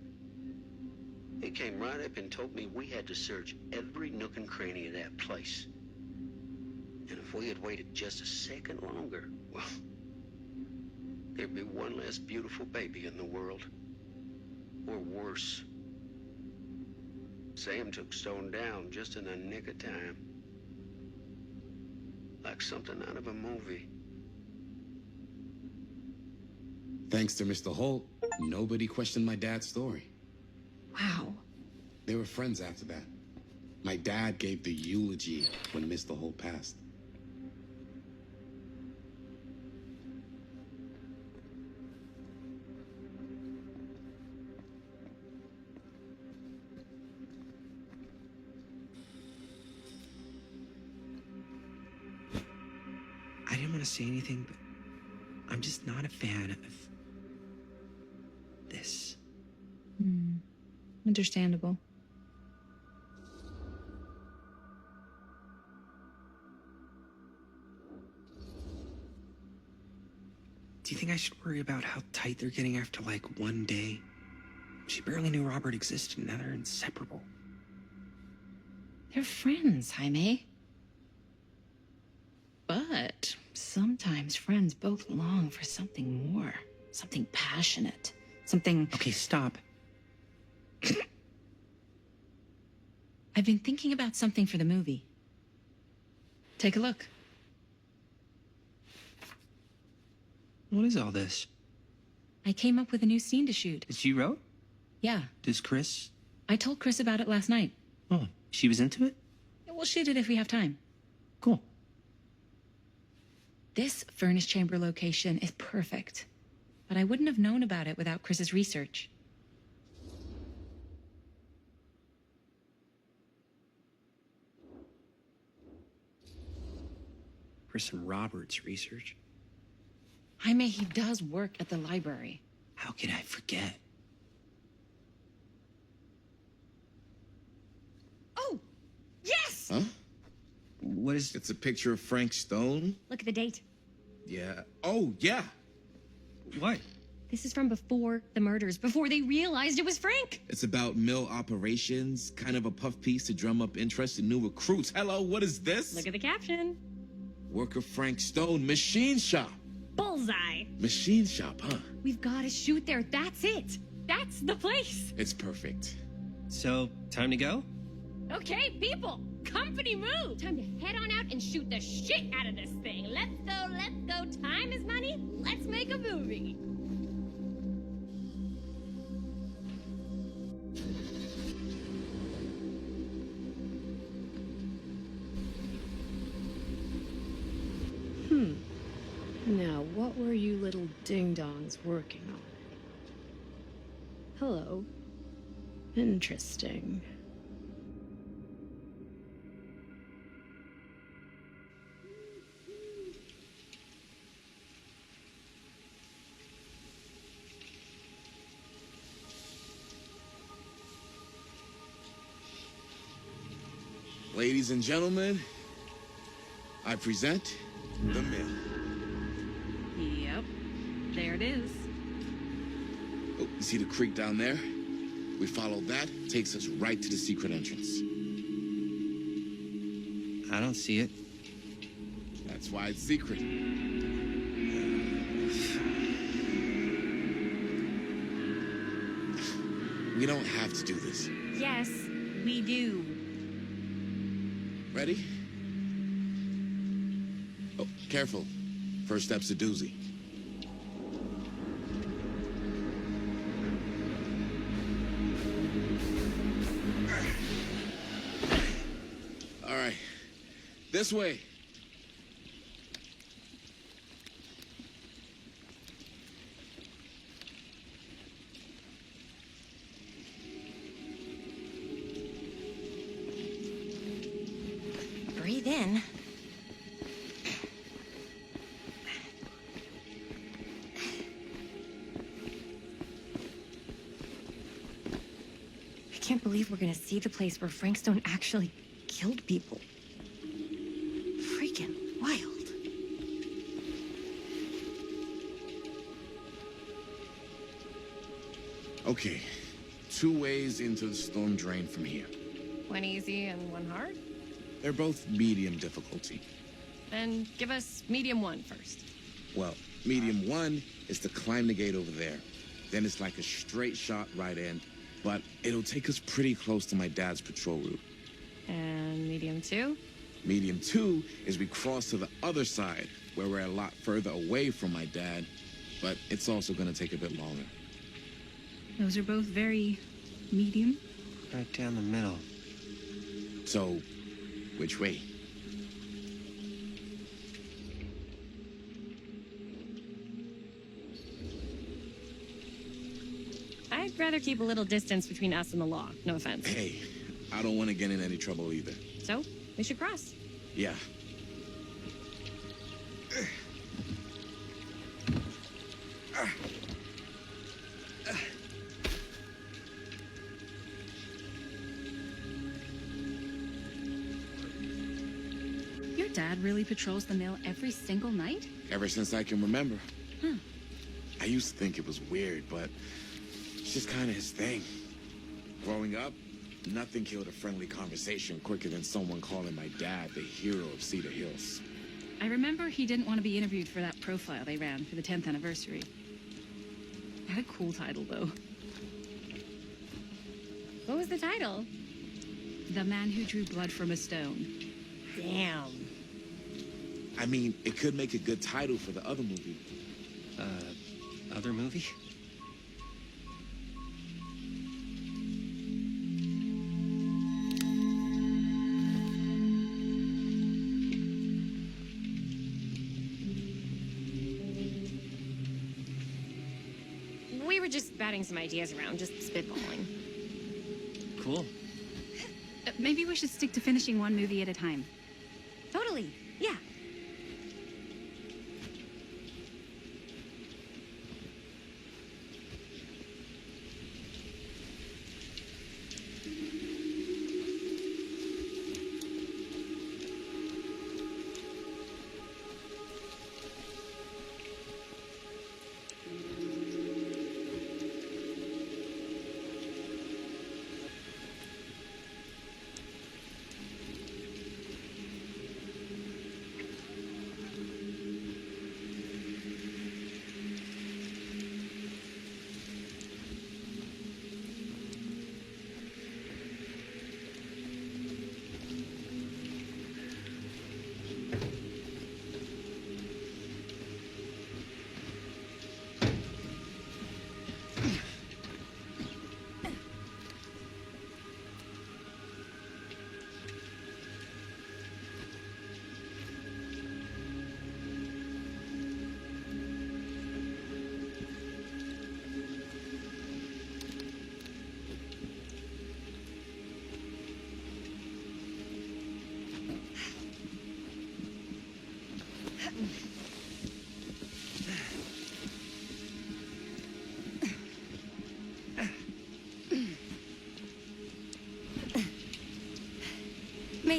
He came right up and told me we had to search every nook and cranny of that place. And if we had waited just a second longer, well, there'd be one less beautiful baby in the world. Or worse. Sam took Stone down just in the nick of time. Like something out of a movie. Thanks to Mr. Holt, nobody questioned my dad's story. Wow. They were friends after that. My dad gave the eulogy when Mr. Holt passed. I didn't want to say anything, but I'm just not a fan of this. Understandable. Do you think I should worry about how tight they're getting after, like, one day? She barely knew Robert existed, and now they're inseparable. They're friends, Jaime. But sometimes friends both long for something more. Something passionate. Something... Okay, stop. I've been thinking about something for the movie. Take a look. What is all this? I came up with a new scene to shoot. That you wrote? Yeah. Does Chris? I told Chris about it last night. Oh, she was into it? We'll shoot it if we have time. Cool. This furnace chamber location is perfect. But I wouldn't have known about it without Chris's research. Chris and Robert's research. Jaime, he does work at the library. How could I forget? Oh! Yes! Huh? What is... It's a picture of Frank Stone? Look at the date. Yeah. Oh, yeah. What? This is from before the murders, before they realized it was Frank. It's about mill operations, kind of a puff piece to drum up interest in new recruits. Hello, what is this? Look at the caption. Worker Frank Stone, machine shop. Bullseye. Machine shop, huh? We've got to shoot there. That's it. That's the place. It's perfect. So, time to go? Okay, people. Company move. Time to head on out and shoot the shit out of this thing. Let's go, let's go. Time is money. Let's make a movie. what were you little ding-dongs working on? Hello. Interesting. Ladies and gentlemen, I present the mill. Yep. There it is. Oh, you see the creek down there? We follow that, takes us right to the secret entrance. I don't see it. That's why it's secret. We don't have to do this. Yes, we do. Ready? Oh, careful. First step's a doozy. All right. This way. Breathe in. I can't believe we're gonna see the place where Frank Stone actually killed people. Freaking wild. Okay. 2 ways into the storm drain from here. One easy and one hard? They're both medium difficulty. Then give us medium one first. Well, medium 1 is to climb the gate over there. Then it's like a straight shot right in, but it'll take us pretty close to my dad's patrol route. And medium two? Medium 2 is we cross to the other side, where we're a lot further away from my dad, but it's also gonna take a bit longer. Those are both very medium. Right down the middle. So, which way? I'd rather keep a little distance between us and the law. No offense. Hey, I don't want to get in any trouble either. So, we should cross. Yeah. Your dad really patrols the mill every single night? Ever since I can remember. Huh. I used to think it was weird, but it's just kind of his thing. Growing up, nothing killed a friendly conversation quicker than someone calling my dad the hero of Cedar Hills. I remember he didn't want to be interviewed for that profile they ran for the 10th anniversary. Had a cool title, though. What was the title? The Man Who Drew Blood from a Stone. Damn. I mean, it could make a good title for the other movie. Other movie? We were just batting some ideas around, just spitballing. Cool. Maybe we should stick to finishing one movie at a time. Totally. Yeah.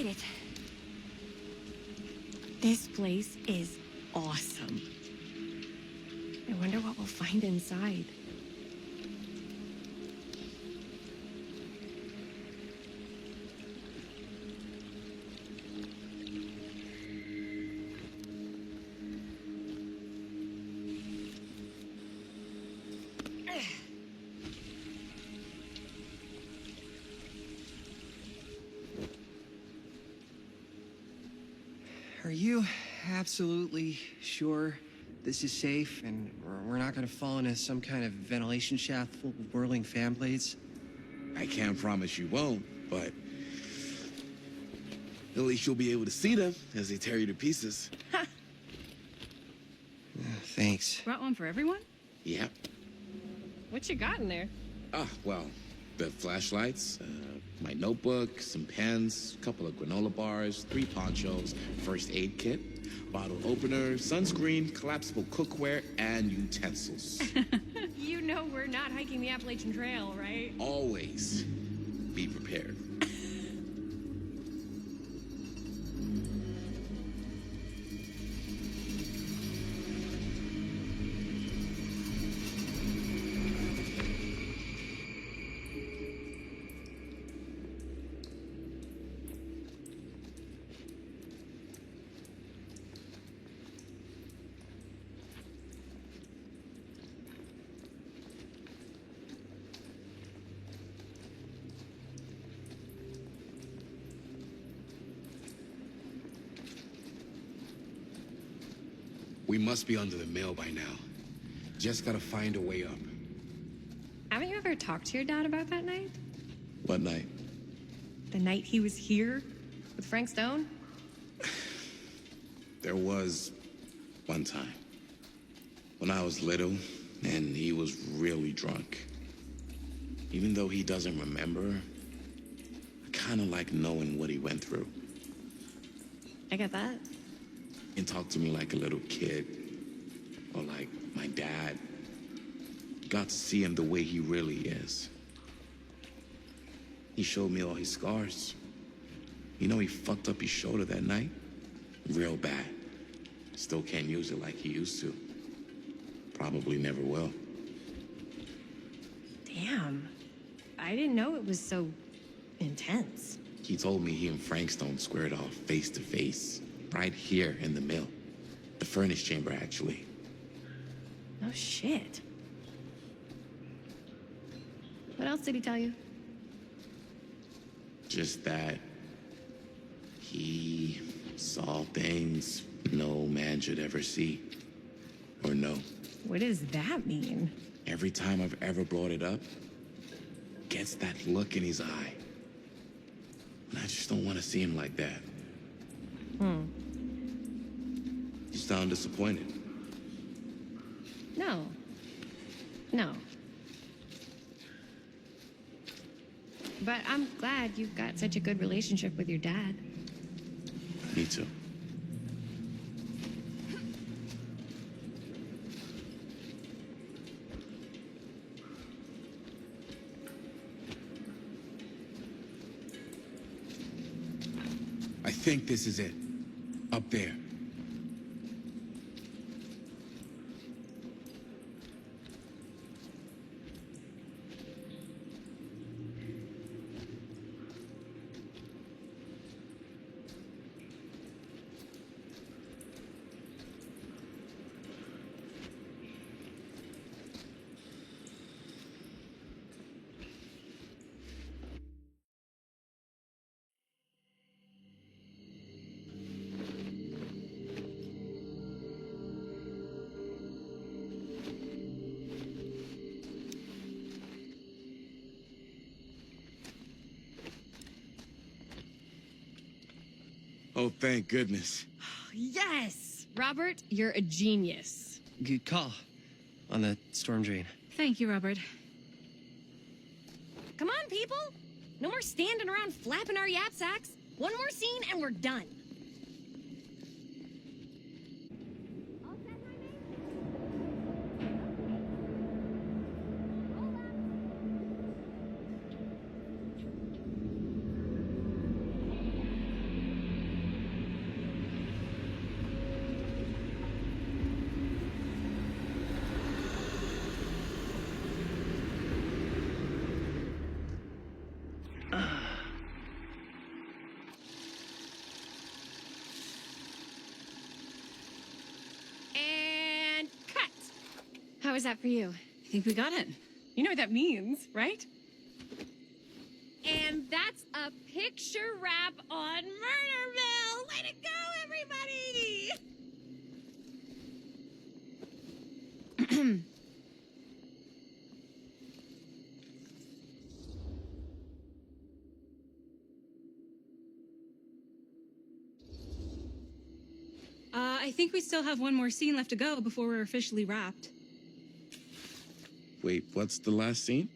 made it. This place is awesome. I wonder what we'll find inside. Are you absolutely sure this is safe and we're not going to fall into some kind of ventilation shaft full of whirling fan blades? I can't promise you won't, but at least you'll be able to see them as they tear you to pieces. Thanks. Brought one for everyone? Yep. What you got in there? Well, the flashlights, my notebook, some pens, a couple of granola bars, 3 ponchos, first aid kit, bottle opener, sunscreen, collapsible cookware, and utensils. You know we're not hiking the Appalachian Trail, right? Always be prepared. We must be under the mill by now. Just gotta find a way up. Haven't you ever talked to your dad about that night? What night? The night he was here with Frank Stone? There was one time when I was little and he was really drunk. Even though he doesn't remember, I kind of like knowing what he went through. I get that. And talk to me like a little kid, or like my dad. Got to see him the way he really is. He showed me all his scars. You know, he fucked up his shoulder that night, real bad. Still can't use it like he used to. Probably never will. Damn. I didn't know it was so intense. He told me he and Frank Stone squared off face to face, right here in the mill. The furnace chamber, actually. No shit. What else did he tell you? Just that he saw things no man should ever see or know. What does that mean? Every time I've ever brought it up, gets that look in his eye. And I just don't want to see him like that. You sound disappointed. No. No. But I'm glad you've got such a good relationship with your dad. Me too. I think this is it. Up there. Oh, thank goodness. Yes! Robert, you're a genius. Good call on the storm drain. Thank you, Robert. Come on, people! No more standing around flapping our yap sacks. One more scene and we're done. How was that for you? I think we got it. You know what that means, right? And that's a picture wrap on Murderville! Way to go, everybody! I think we still have one more scene left to go before we're officially wrapped. Wait, what's the last scene?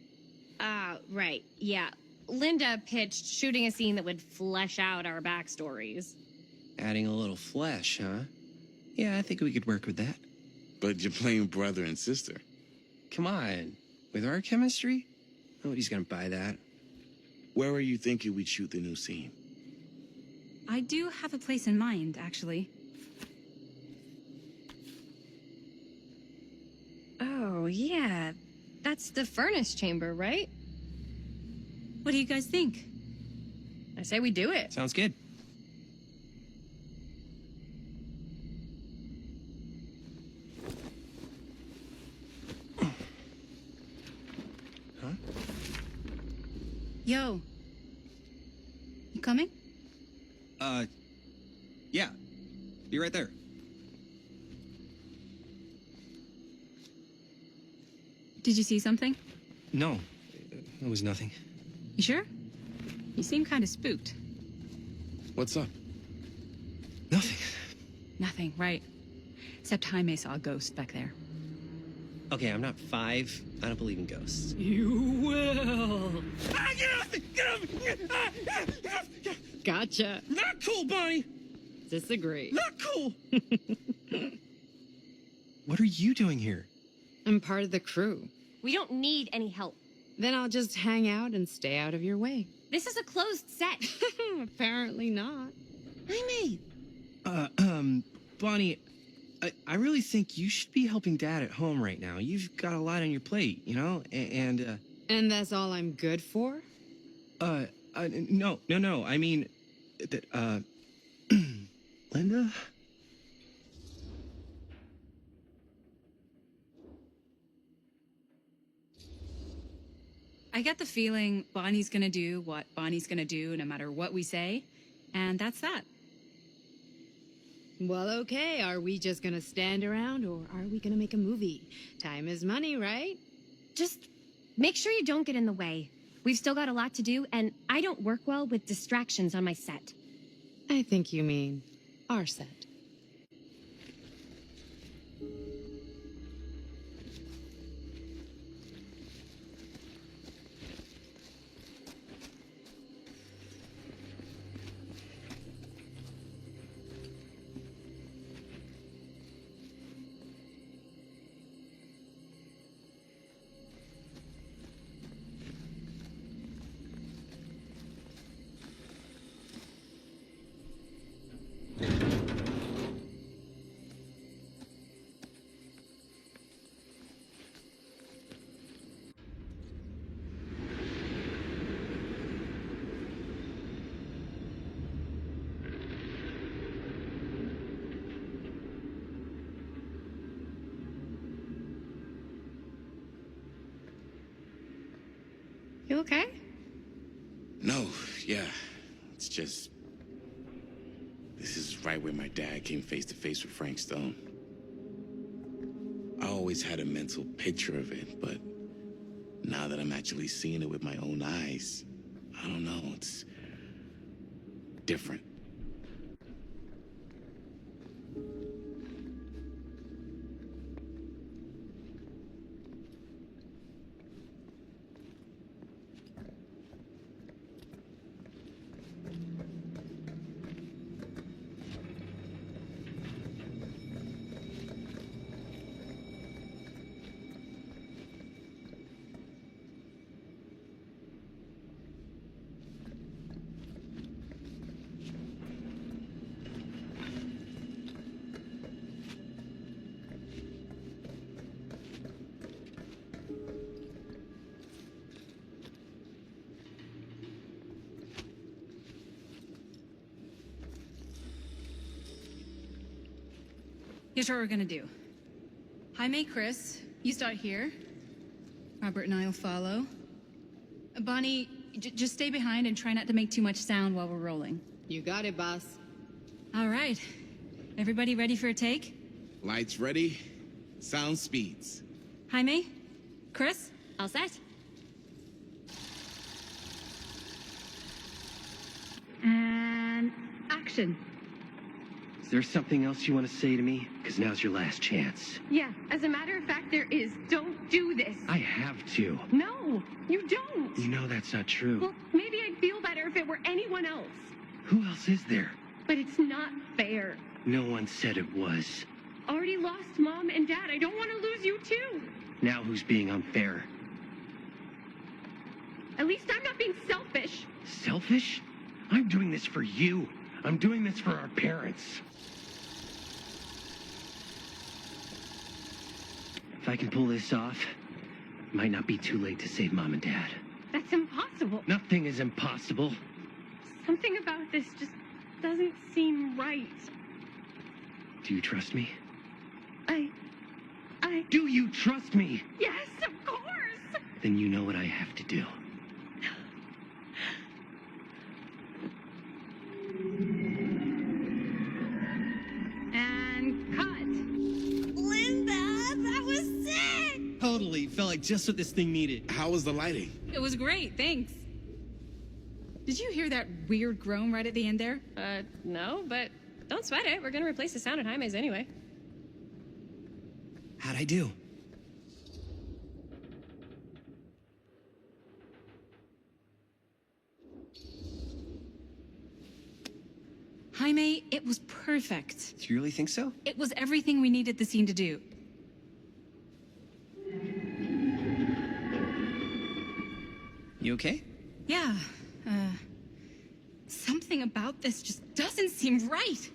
Right. Yeah. Linda pitched shooting a scene that would flesh out our backstories. Adding a little flesh, huh? Yeah, I think we could work with that. But you're playing brother and sister. Come on. With our chemistry? Nobody's gonna buy that. Where are you thinking we'd shoot the new scene? I do have a place in mind, actually. Oh, yeah. That's the furnace chamber, right? What do you guys think? I say we do it. Sounds good. Huh? Yo. You coming? Yeah. Be right there. Did you see something? No, it was nothing. You sure? You seem kind of spooked. What's up? Nothing. Nothing, right. Except Jaime saw a ghost back there. Okay, I'm not 5. I don't believe in ghosts. You will. Ah, get off me! Get off me! Get off me! Gotcha. Not cool, Bonnie! Disagree. Not cool! What are you doing here? I'm part of the crew. We don't need any help. Then I'll just hang out and stay out of your way. This is a closed set. Apparently not. Jaime! Bonnie, I really think you should be helping Dad at home right now. You've got a lot on your plate, you know? And that's all I'm good for? No. I mean, Linda? I get the feeling Bonnie's gonna do what Bonnie's gonna do no matter what we say, and that's that. Well, okay. Are we just gonna stand around, or are we gonna make a movie? Time is money, right? Just make sure you don't get in the way. We've still got a lot to do, and I don't work well with distractions on my set. I think you mean our set. You okay? No, yeah. It's just... This is right where my dad came face to face with Frank Stone. I always had a mental picture of it, but now that I'm actually seeing it with my own eyes, I don't know, it's different. Here's what we're gonna do. Jaime, Chris, You start here. Robert and I will follow. Bonnie, just stay behind and try not to make too much sound while we're rolling. You got it, boss. All right. Everybody ready for a take? Lights ready. Sound speeds. Jaime? Chris? All set? And action. Is there something else you want to say to me? Because now's your last chance. Yeah, as a matter of fact, there is. Don't do this. I have to. No, you don't. You know that's not true. Well, maybe I'd feel better if it were anyone else. Who else is there? But it's not fair. No one said it was. Already lost Mom and Dad. I don't want to lose you too. Now who's being unfair? At least I'm not being selfish. Selfish? I'm doing this for you. I'm doing this for our parents. If I can pull this off, it might not be too late to save Mom and Dad. That's impossible. Nothing is impossible. Something about this just doesn't seem right. Do you trust me? I... Do you trust me? Yes, of course! Then you know what I have to do. And cut. Linda, that was sick! Totally. Felt like just what this thing needed. How was the lighting? It was great, thanks. Did you hear that weird groan right at the end there? No, but don't sweat it. We're gonna replace the sound at Jaime's anyway. How'd I do? Jaime, it was perfect. Do you really think so? It was everything we needed the scene to do. You okay? Yeah, something about this just doesn't seem right.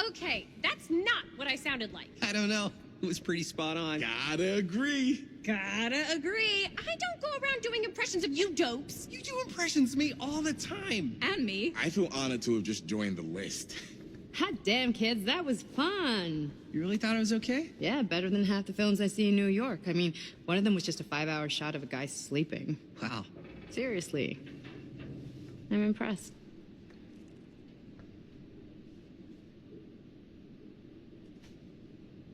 Okay, that's not what I sounded like. I don't know. It was pretty spot on. Gotta agree. Gotta agree. I don't go around doing impressions of you dopes. You do impressions of me all the time. And me. I feel honored to have just joined the list. Hot damn, kids, that was fun. You really thought it was okay? Yeah, better than half the films I see in New York. I mean, one of them was just a 5-hour shot of a guy sleeping. Wow. Seriously. I'm impressed.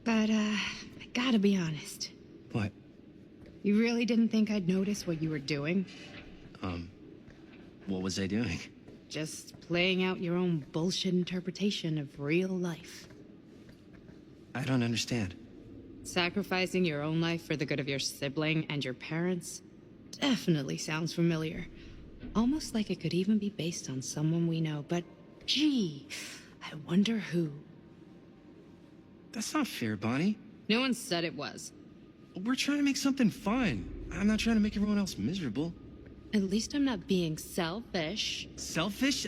But, I gotta be honest. What? You really didn't think I'd notice what you were doing? What was I doing? Just playing out your own bullshit interpretation of real life. I don't understand. Sacrificing your own life for the good of your sibling and your parents definitely sounds familiar. Almost like it could even be based on someone we know, but gee, I wonder who. That's not fair, Bonnie. No one said it was. We're trying to make something fun. I'm not trying to make everyone else miserable. At least I'm not being selfish. Selfish?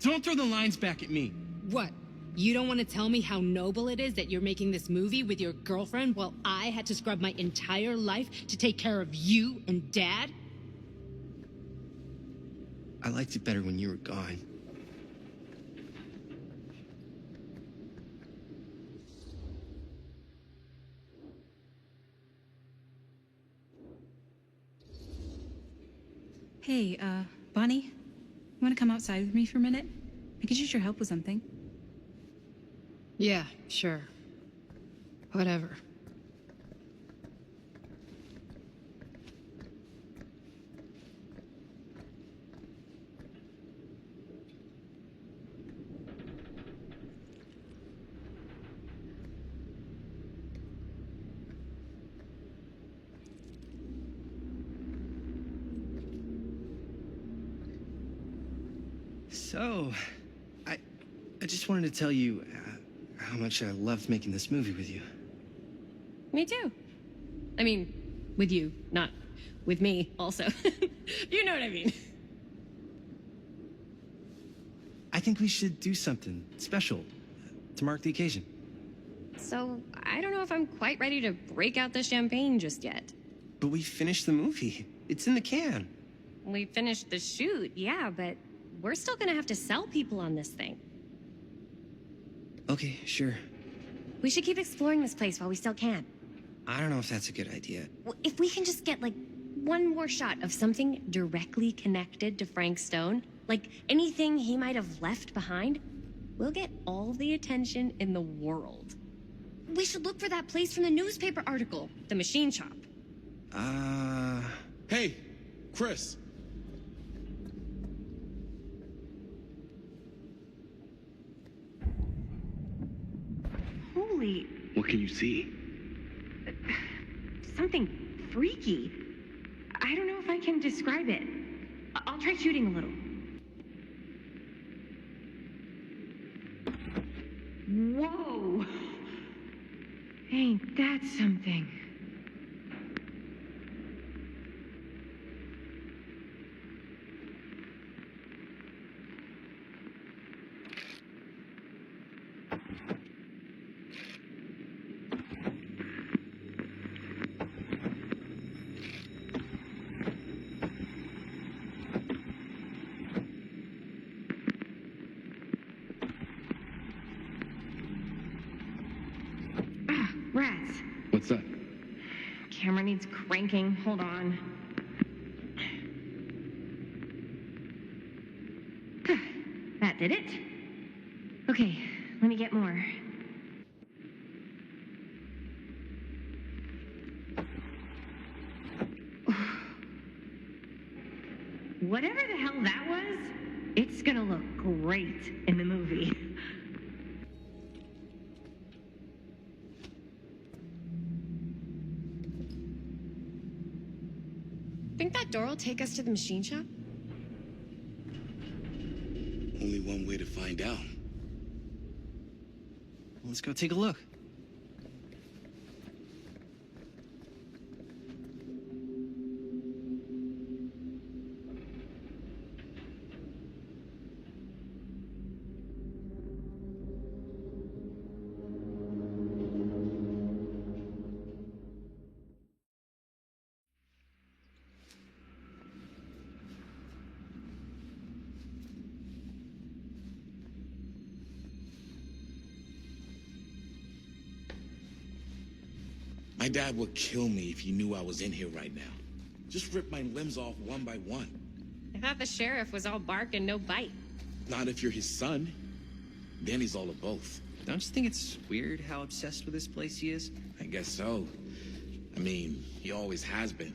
Don't throw the lines back at me. What? You don't want to tell me how noble it is that you're making this movie with your girlfriend while I had to scrub my entire life to take care of you and Dad? I liked it better when you were gone. Hey, Bonnie, you want to come outside with me for a minute? I could use your help with something. Yeah, sure. Whatever. So, I just wanted to tell you how much I loved making this movie with you. Me too. I mean, with you, not with me, also. You know what I mean. I think we should do something special to mark the occasion. So, I don't know if I'm quite ready to break out the champagne just yet. But we finished the movie. It's in the can. We finished the shoot, yeah, but we're still gonna have to sell people on this thing. Okay, sure. We should keep exploring this place while we still can. I don't know if that's a good idea. Well, if we can just get, like, one more shot of something directly connected to Frank Stone, like anything he might have left behind, we'll get all the attention in the world. We should look for that place from the newspaper article, the machine shop. Hey, Chris. Holy, What can you see? something freaky. I don't know if I can describe it. I'll try shooting a little. Whoa! Ain't that something? Ah, rats. What's that? Camera needs cranking. Hold on. That did it. Okay, let me get more. Whatever the hell that was, it's gonna look great in the movie. Think that door will take us to the machine shop? Only one way to find out. Let's go take a look. My dad would kill me if he knew I was in here right now. Just rip my limbs off one by one. I thought the sheriff was all bark and no bite. Not if you're his son. Then he's all of both. Don't you think it's weird how obsessed with this place he is? I guess so. I mean, he always has been,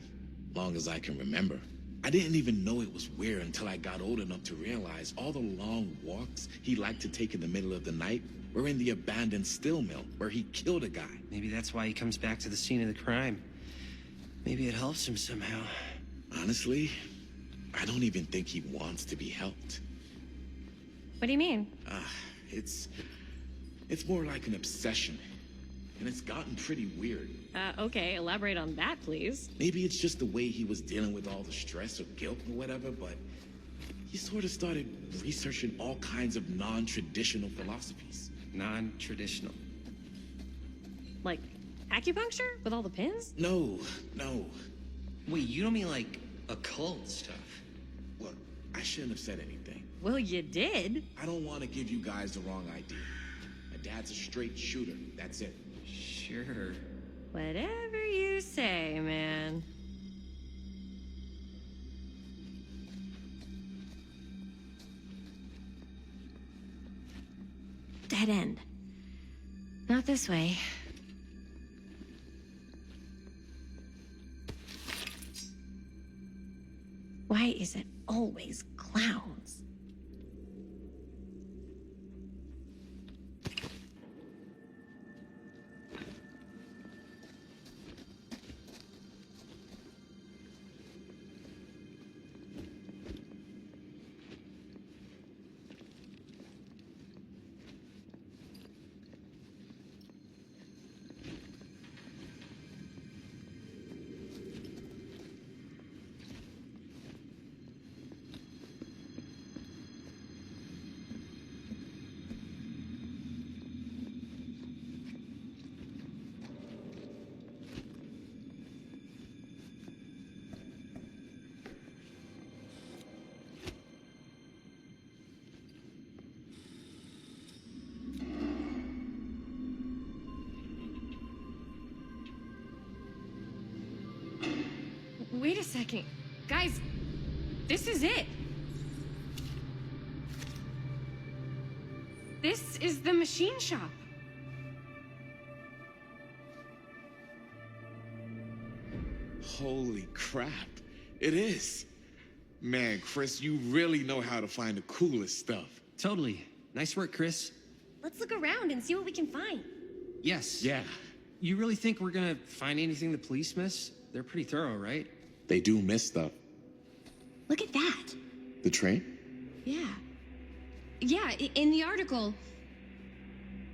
long as I can remember. I didn't even know it was weird until I got old enough to realize all the long walks he liked to take in the middle of the night were in the abandoned steel mill where he killed a guy. Maybe that's why he comes back to the scene of the crime. Maybe it helps him somehow. Honestly, I don't even think he wants to be helped. What do you mean? It's more like an obsession. And it's gotten pretty weird. Okay, elaborate on that, please. Maybe it's just the way he was dealing with all the stress or guilt or whatever, but he sort of started researching all kinds of non-traditional philosophies. Non-traditional? Like acupuncture with all the pins? No. Wait, you don't mean like occult stuff? Look, I shouldn't have said anything. Well, you did. I don't want to give you guys the wrong idea. My dad's a straight shooter. That's it. Sure. Whatever you say, man. Dead end. Not this way. Why is it always clowns? Wait a second. Guys, this is it. This is the machine shop. Holy crap. It is. Man, Chris, you really know how to find the coolest stuff. Totally. Nice work, Chris. Let's look around and see what we can find. Yes. Yeah, You really think we're gonna find anything the police miss? They're pretty thorough, right? they do miss stuff. Look at that. The train? Yeah. Yeah, in the article,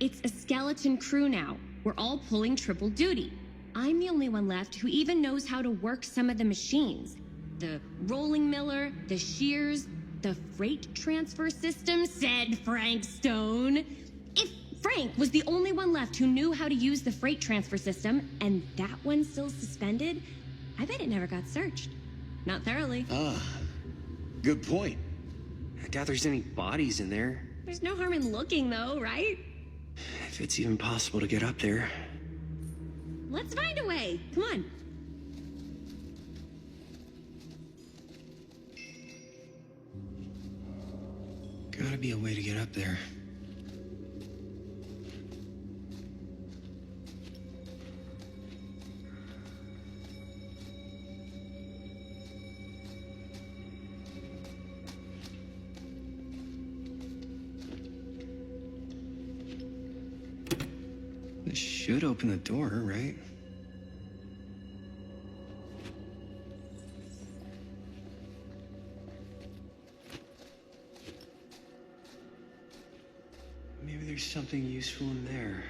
it's a skeleton crew now. We're all pulling triple duty. I'm the only one left who even knows how to work some of the machines. The rolling miller, the shears, the freight transfer system, said Frank Stone. If Frank was the only one left who knew how to use the freight transfer system, and that one's still suspended, I bet it never got searched. Not thoroughly. Ah, good point. I doubt there's any bodies in there. There's no harm in looking, though, right? If it's even possible to get up there. Let's find a way. Come on. Gotta be a way to get up there. This should open the door, right? Maybe there's something useful in there.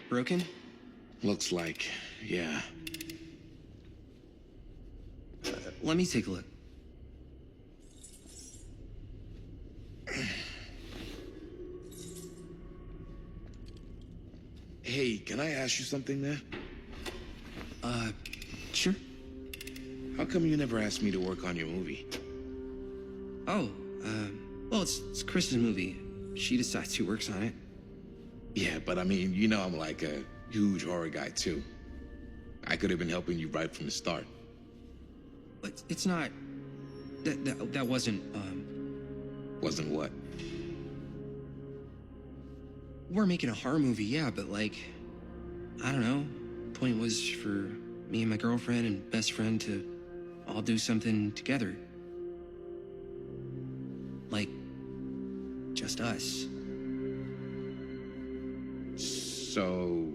Broken? Looks like, yeah. Let me take a look. Hey, can I ask you something there? Sure. How come you never asked me to work on your movie? Oh, well, it's Chris's movie. She decides who works on it. Yeah, but I mean, you know I'm like a huge horror guy, too. I could have been helping you right from the start. But it's not... That wasn't, Wasn't what? We're making a horror movie, yeah, but like... I don't know. Point was for me and my girlfriend and best friend to all do something together. Like... just us. So...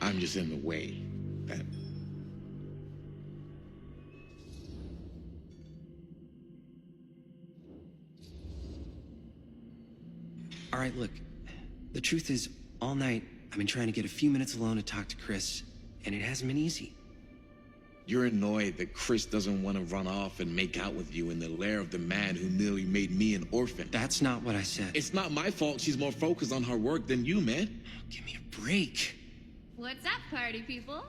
I'm just in the way. Then. All right, look. The truth is, all night, I've been trying to get a few minutes alone to talk to Chris, and it hasn't been easy. You're annoyed that Chris doesn't want to run off and make out with you in the lair of the man who nearly made me an orphan. That's not what I said. It's not my fault she's more focused on her work than you, man. Give me a break. What's up, party people?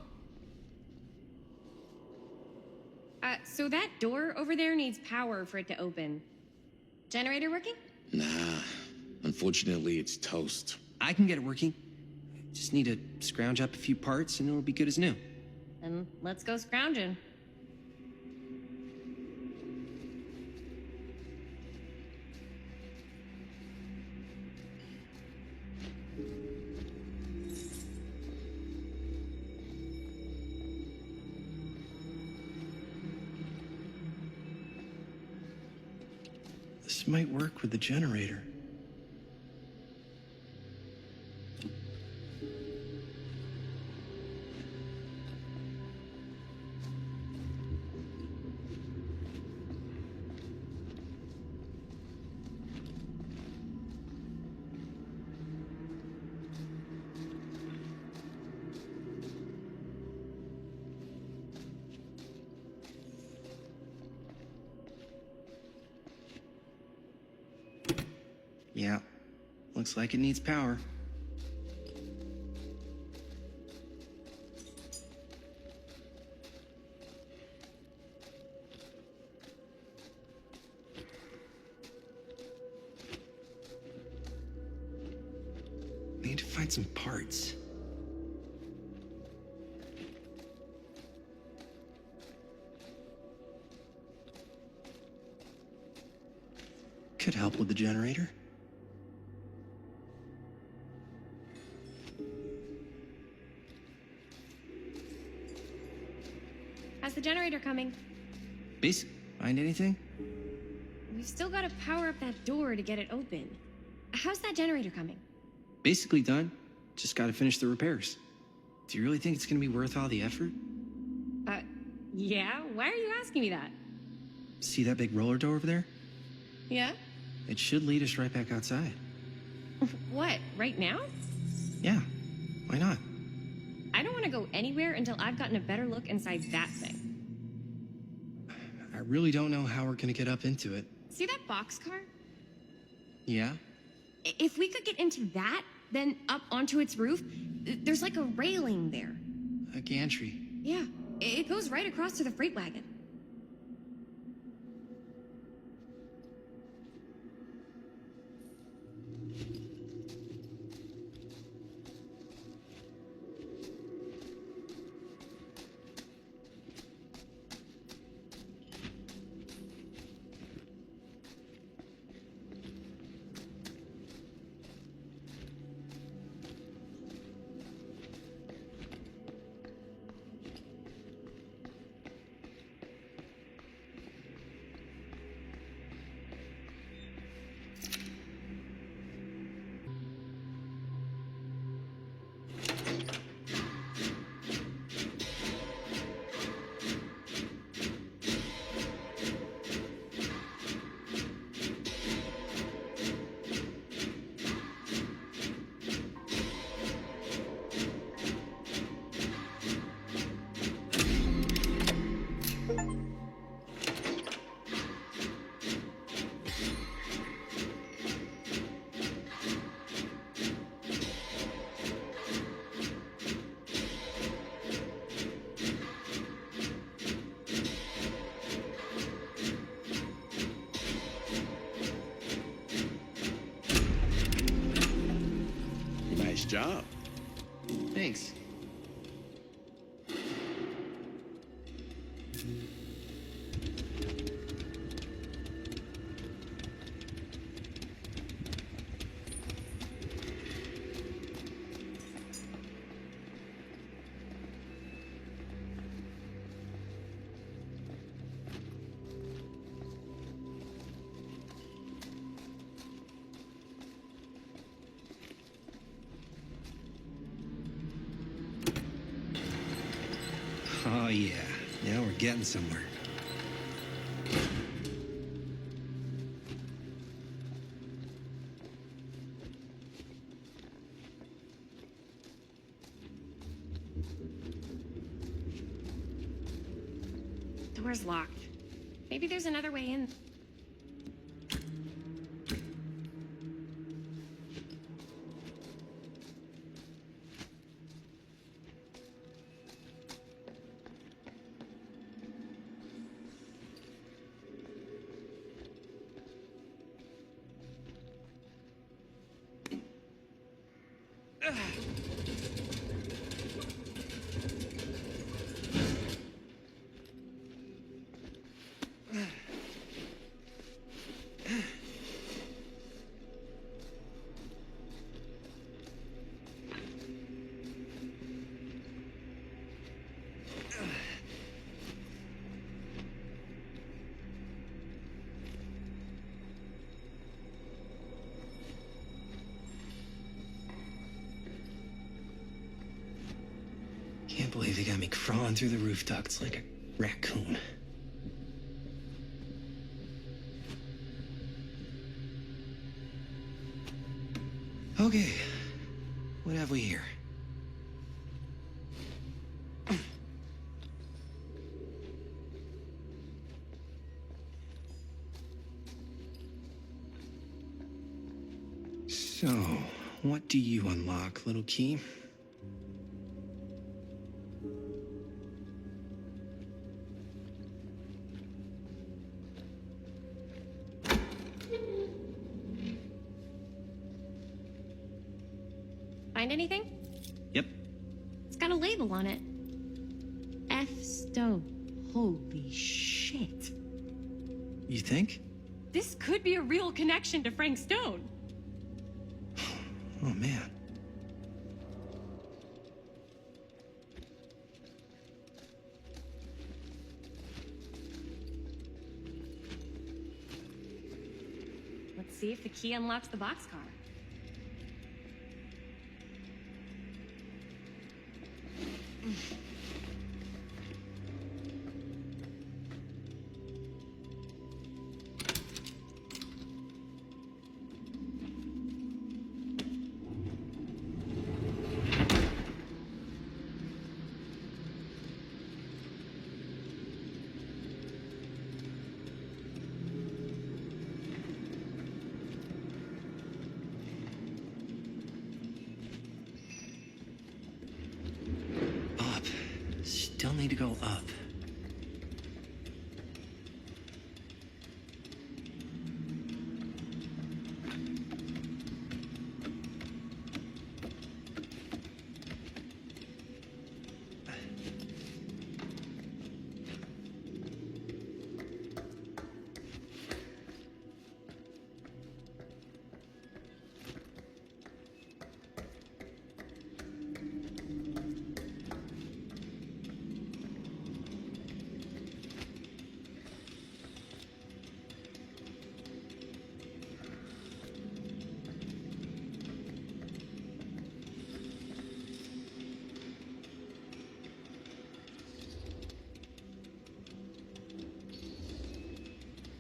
So that door over there needs power for it to open. Generator working? Nah. Unfortunately, it's toast. I can get it working. Just need to scrounge up a few parts and it'll be good as new. Then let's go scrounging. This might work with the generator. Looks like it needs power. Need to find some parts. Could help with the generator. How's the generator coming? Basic. Find anything? We've still got to power up that door to get it open. How's that generator coming? Basically done. Just gotta finish the repairs. Do you really think it's gonna be worth all the effort? Yeah? Why are you asking me that? See that big roller door over there? Yeah? It should lead us right back outside. What, right now? Yeah, why not? I don't want to go anywhere until I've gotten a better look inside that thing. I really don't know how we're gonna get up into it. See that boxcar? Yeah? If we could get into that, then up onto its roof, there's like a railing there. A gantry. Yeah, it goes right across to the freight wagon. Nice job. Thanks. Oh, yeah. Now we're getting somewhere. Door's locked. Maybe there's another way in. Can't believe they got me crawling through the roof ducts like a raccoon. Okay, what have we here? So, what do you unlock, little key? Find anything? Yep. It's got a label on it. F. Stone. Holy shit. You think? This could be a real connection to Frank Stone. Oh, man. Let's see if the key unlocks the boxcar. Up. Still need to go up.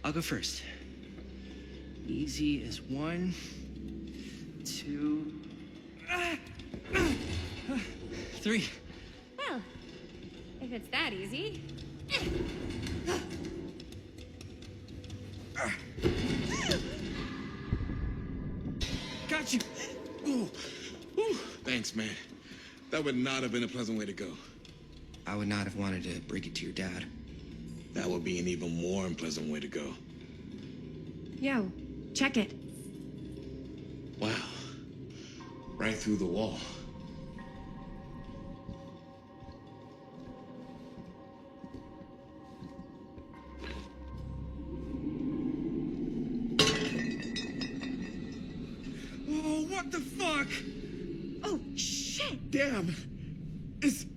I'll go first. Easy as 1, 2, 3. Well, if it's that easy. Got you! Ooh. Ooh. Thanks, man. That would not have been a pleasant way to go. I would not have wanted to break it to your dad. That would be an even more unpleasant way to go. Yo, check it. Wow. Right through the wall. Oh, what the fuck? Oh, shit! Damn. Is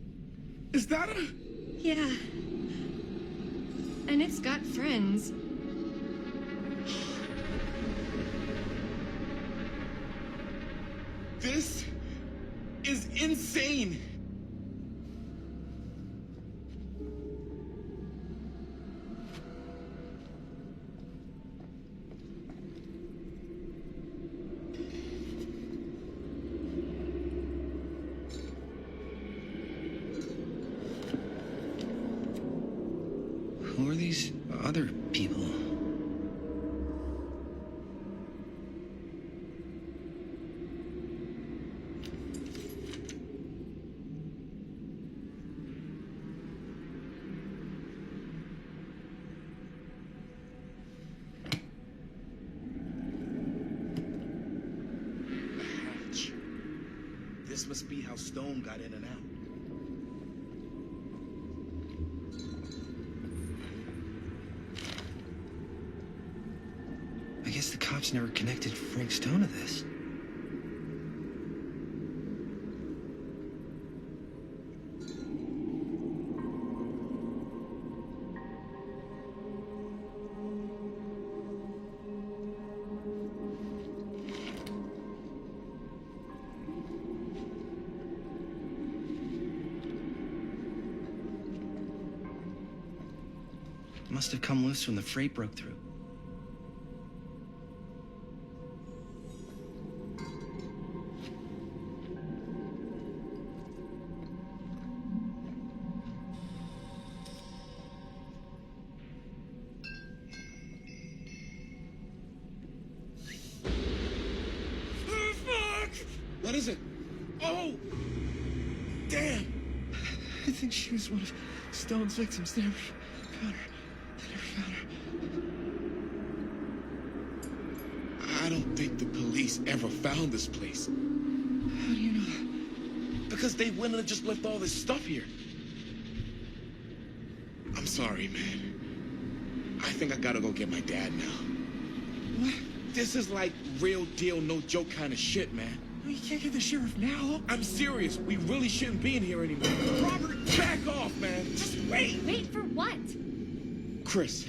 that a... Yeah. And it's got friends. This is insane. Who are these other people? This must be how Stone got in and out. I guess the cops never connected Frank Stone to this. Must have come loose when the freight broke through. What is it? Oh! Damn! I think she was one of Stone's victims. They never found her. They never found her. I don't think the police ever found this place. How do you know that? Because they wouldn't have just left all this stuff here. I'm sorry, man. I think I gotta go get my dad now. What? This is like real deal, no joke kind of shit, man. No, you can't get the sheriff now. I'm serious. We really shouldn't be in here anymore. Robert, back off, man. Just wait. Wait for what? Chris,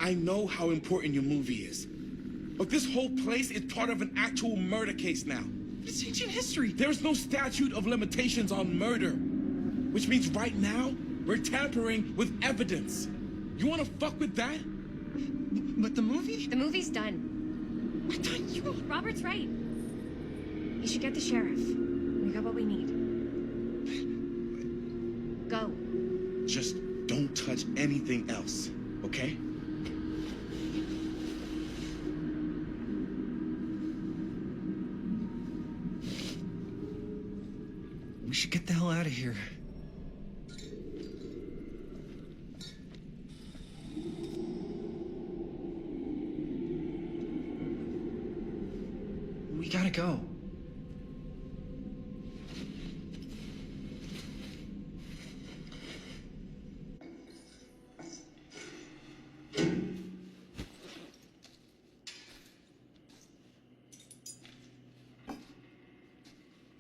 I know how important your movie is. But this whole place is part of an actual murder case now. It's ancient history. There's no statute of limitations on murder. Which means right now, we're tampering with evidence. You want to fuck with that? But the movie? The movie's done. I thought you... Robert's right. You should get the sheriff. We got what we need. Go. Just don't touch anything else, okay? We should get the hell out of here. We gotta go.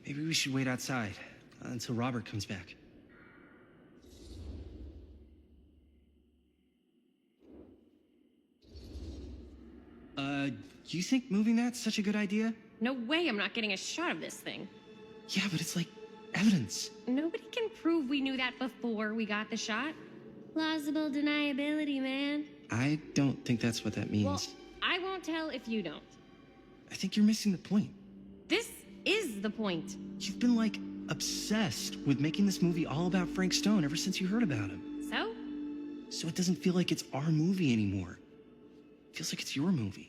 Maybe we should wait outside until Robert comes back. Do you think moving that's such a good idea? No way I'm not getting a shot of this thing. Yeah, but it's like evidence. Nobody can prove we knew that before we got the shot. Plausible deniability, man. I don't think that's what that means. Well, I won't tell if you don't. I think you're missing the point. This is the point. You've been, like, obsessed with making this movie all about Frank Stone ever since you heard about him. So? So it doesn't feel like it's our movie anymore. It feels like it's your movie.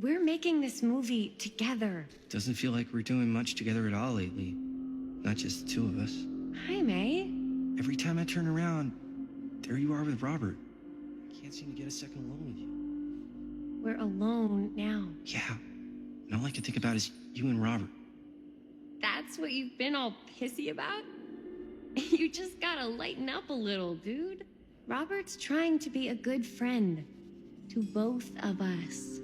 We're making this movie together. Doesn't feel like we're doing much together at all lately. Not just the two of us. Hi, May. Every time I turn around, there you are with Robert. I can't seem to get a second alone with you. We're alone now. Yeah. And all I can think about is you and Robert. That's what you've been all pissy about? You just gotta lighten up a little, dude. Robert's trying to be a good friend to both of us.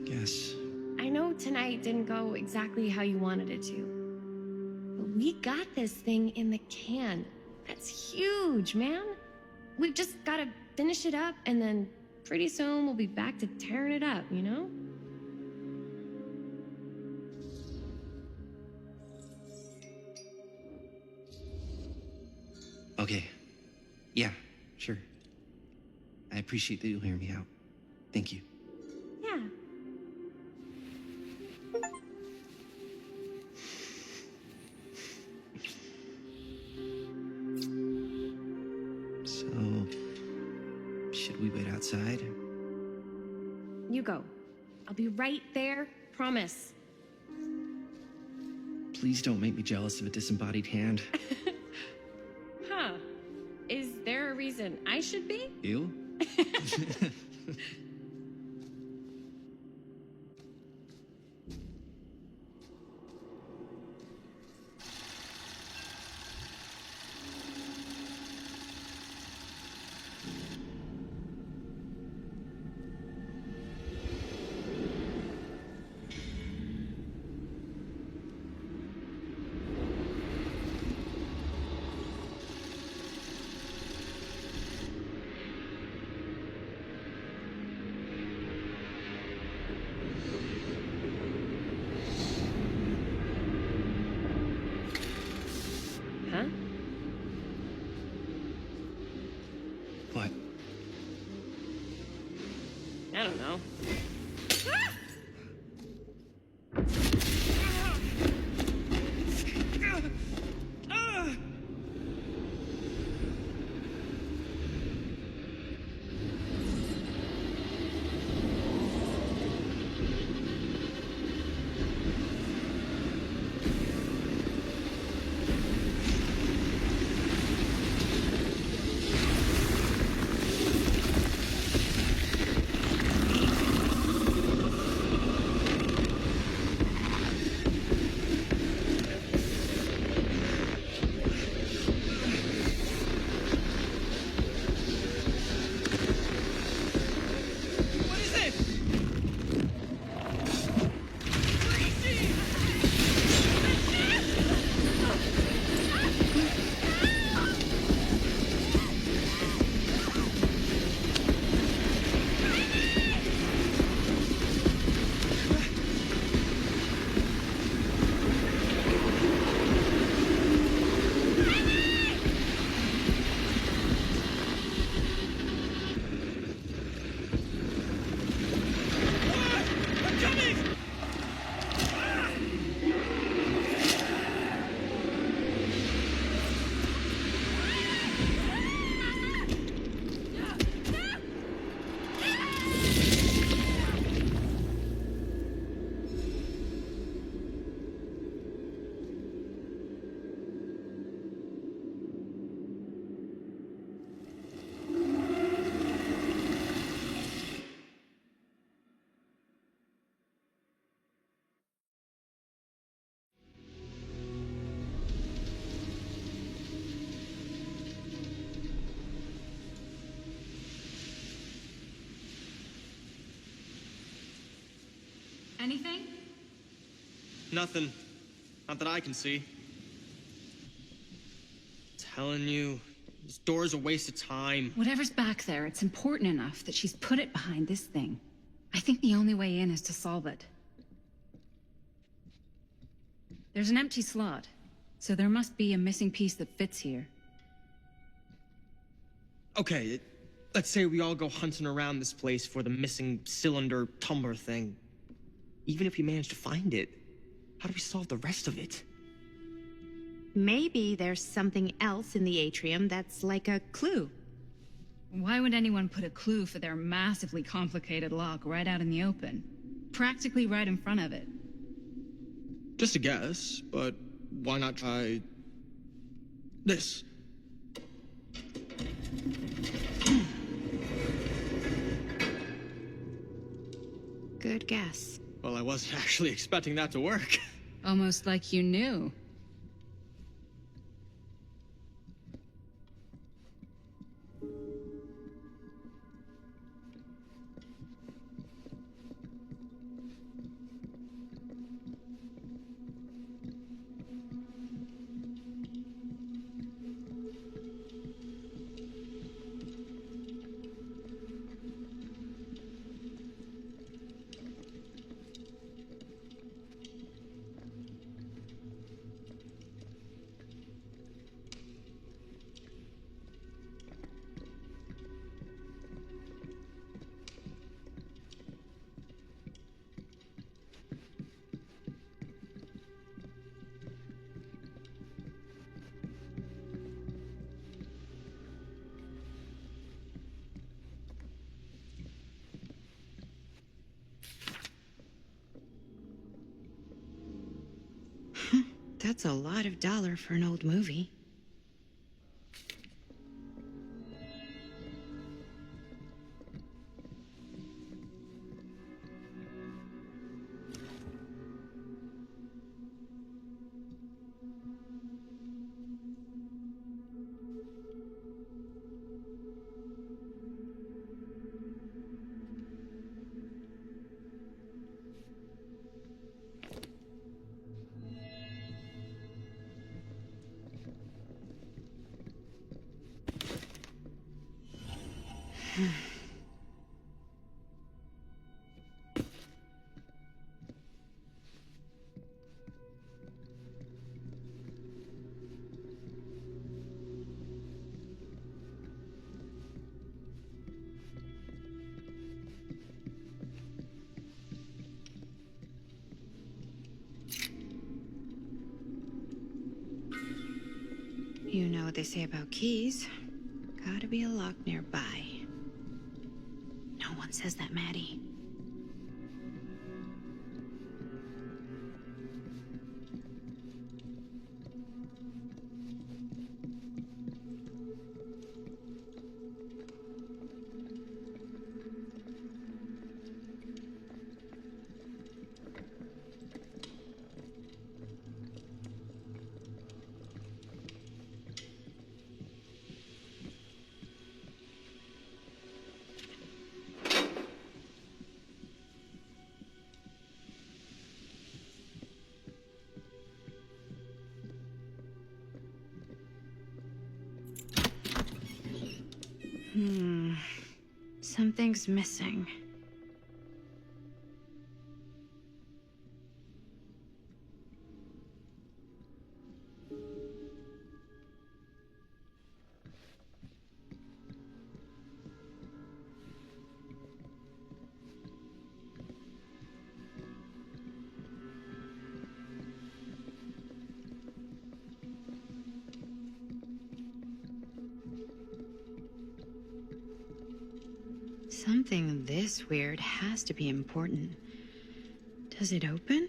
Guess. I know tonight didn't go exactly how you wanted it to. But we got this thing in the can. That's huge, man. We've just gotta finish it up, and then pretty soon we'll be back to tearing it up, you know? Okay. Yeah, sure. I appreciate that you'll hear me out. Thank you. Yeah. So, should we wait outside? You go. I'll be right there, promise. Please don't make me jealous of a disembodied hand. Huh. Is there a reason I should be? You? Huh? What? I don't know. Anything? Nothing. Not that I can see. Telling you, this door's a waste of time. Whatever's back there, it's important enough that she's put it behind this thing. I think the only way in is to solve it. There's an empty slot, so there must be a missing piece that fits here. Okay, let's say we all go hunting around this place for the missing cylinder tumbler thing. Even if we manage to find it, how do we solve the rest of it? Maybe there's something else in the atrium that's like a clue. Why would anyone put a clue for their massively complicated lock right out in the open? Practically right in front of it. Just a guess, but why not try this? Good guess. Well, I wasn't actually expecting that to work. Almost like you knew. That's a lot of dollar for an old movie. You know what they say about keys. Gotta be a lock nearby. No one says that, Maddie. Something's missing. Something this weird has to be important. Does it open?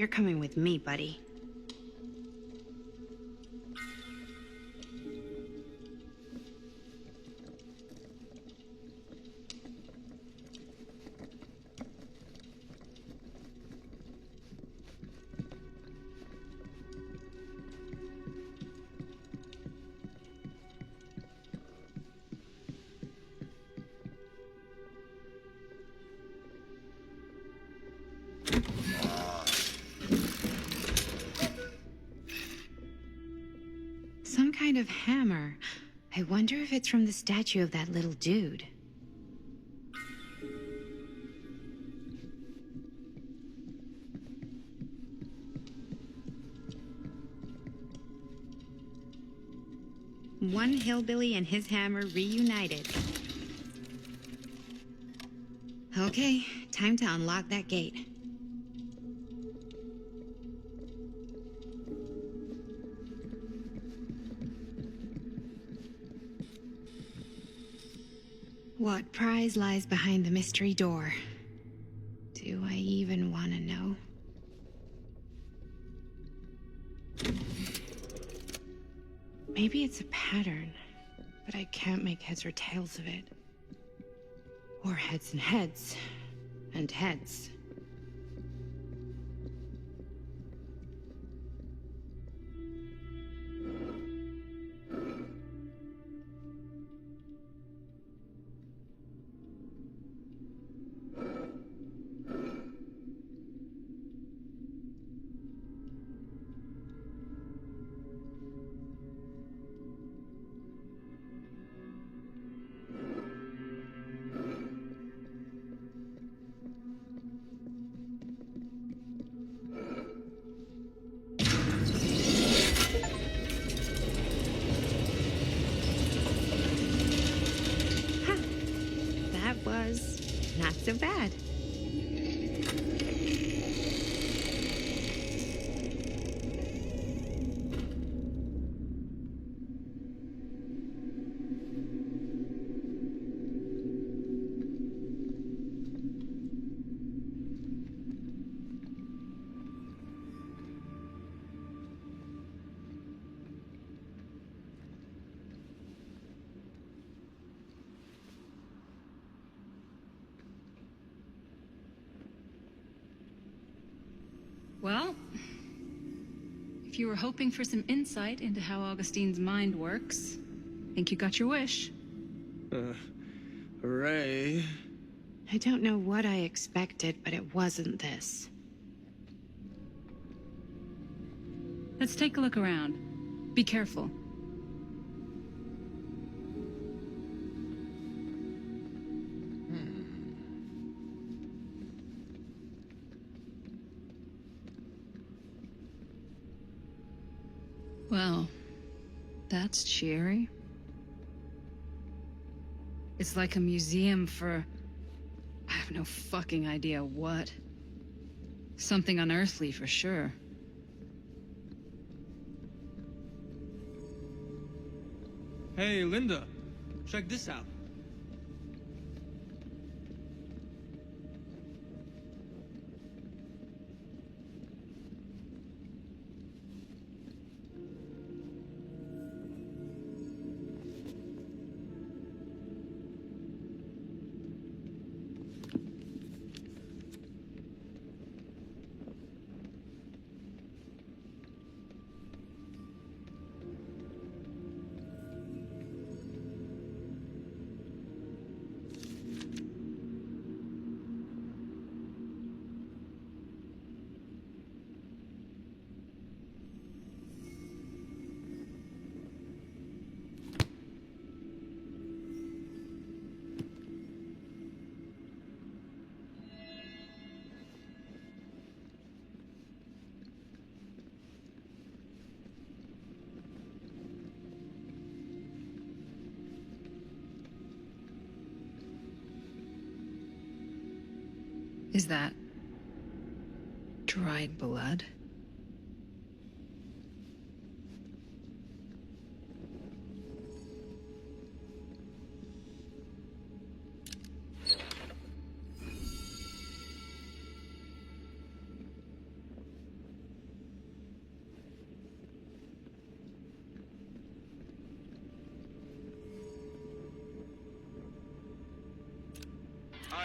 You're coming with me, buddy. Some kind of hammer. I wonder if it's from the statue of that little dude. One hillbilly and his hammer reunited. Okay, time to unlock that gate. What prize lies behind the mystery door? Do I even want to know? Maybe it's a pattern, but I can't make heads or tails of it. Or heads and heads, and heads. That was not so bad. Well, if you were hoping for some insight into how Augustine's mind works, I think you got your wish. Hooray. I don't know what I expected, but it wasn't this. Let's take a look around. Be careful. Well, that's cheery. It's like a museum for... I have no fucking idea what. Something unearthly for sure. Hey, Linda, check this out. Is that... dried blood?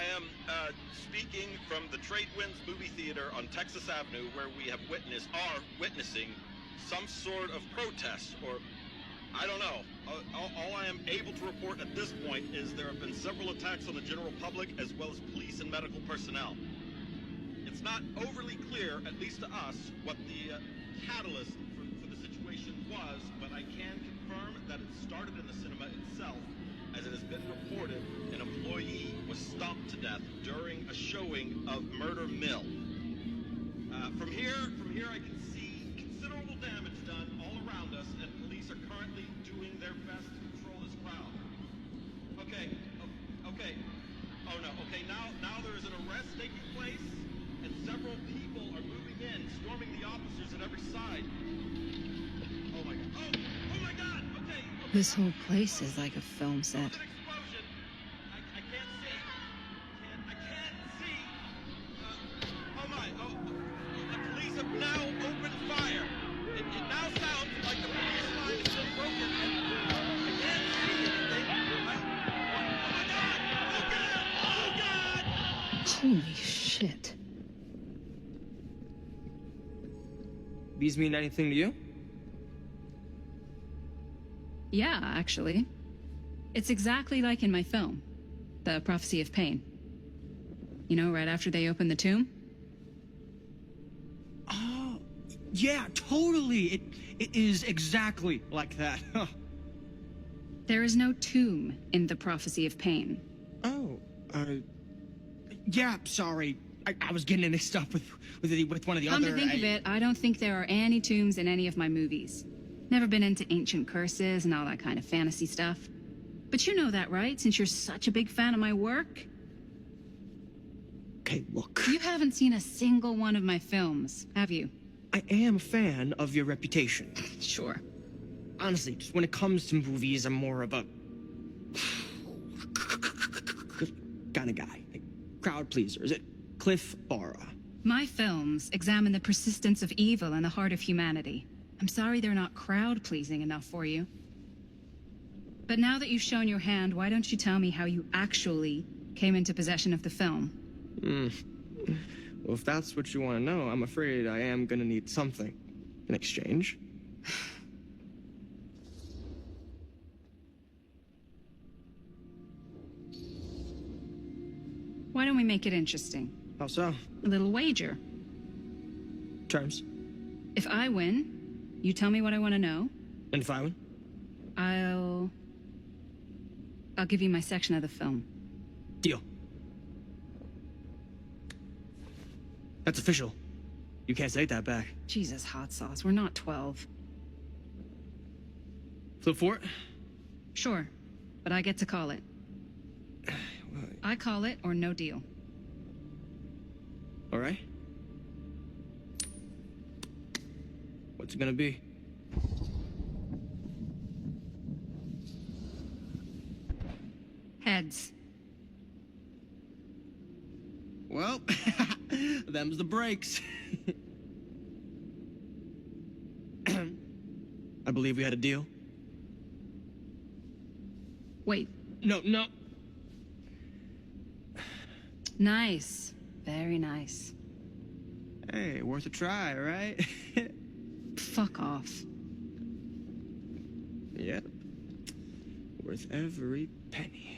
I am speaking from the Trade Winds Movie Theater on Texas Avenue, where we are witnessing some sort of protest, or I don't know. All I am able to report at this point is there have been several attacks on the general public as well as police and medical personnel. It's not overly clear, at least to us, what the catalyst for the situation was, but I can confirm that it started in the cinema itself. As it has been reported, an employee was stomped to death during a showing of Murder Mill. From here I can see considerable damage done all around us, and police are currently doing their best to control this crowd. Okay. Oh no. Okay, now there is an arrest taking place, and several people are moving in, storming the officers at every side. Oh my god. Oh my god! Okay. This whole place is like a film set. I can't see. Oh my. Oh, the police have now opened fire. It now sounds like the police line has been broken, and I can't see anything. Oh my god! Oh god! Holy shit. These mean anything to you? Yeah, actually. It's exactly like in my film, The Prophecy of Pain. You know, right after they open the tomb? Oh, yeah, totally. It is exactly like that. Huh. There is no tomb in The Prophecy of Pain. Oh, yeah, sorry. I was getting mixed up with one of the Come other... to think of it, I don't think there are any tombs in any of my movies. Never been into ancient curses and all that kind of fantasy stuff. But you know that, right? Since you're such a big fan of my work. Okay, look. You haven't seen a single one of my films, have you? I am a fan of your reputation. Sure. Honestly, just when it comes to movies, I'm more of a... kind of guy. Like, crowd pleaser. Is it Cliff Barra? My films examine the persistence of evil in the heart of humanity. I'm sorry they're not crowd-pleasing enough for you. But now that you've shown your hand, why don't you tell me how you actually came into possession of the film? Well, if that's what you want to know, I'm afraid I am gonna need something in exchange. Why don't we make it interesting? How so? A little wager. Terms. If I win, you tell me what I want to know. And if I win? I'll give you my section of the film. Deal. That's official. You can't take that back. Jesus, hot sauce. We're not 12. Flip for it? Sure, but I get to call it. I call it or no deal. All right. What's it gonna be? Heads. Well, them's the breaks. I believe we had a deal. Wait. No. Nice. Very nice. Hey, worth a try, right? Fuck off. Yep. Worth every penny.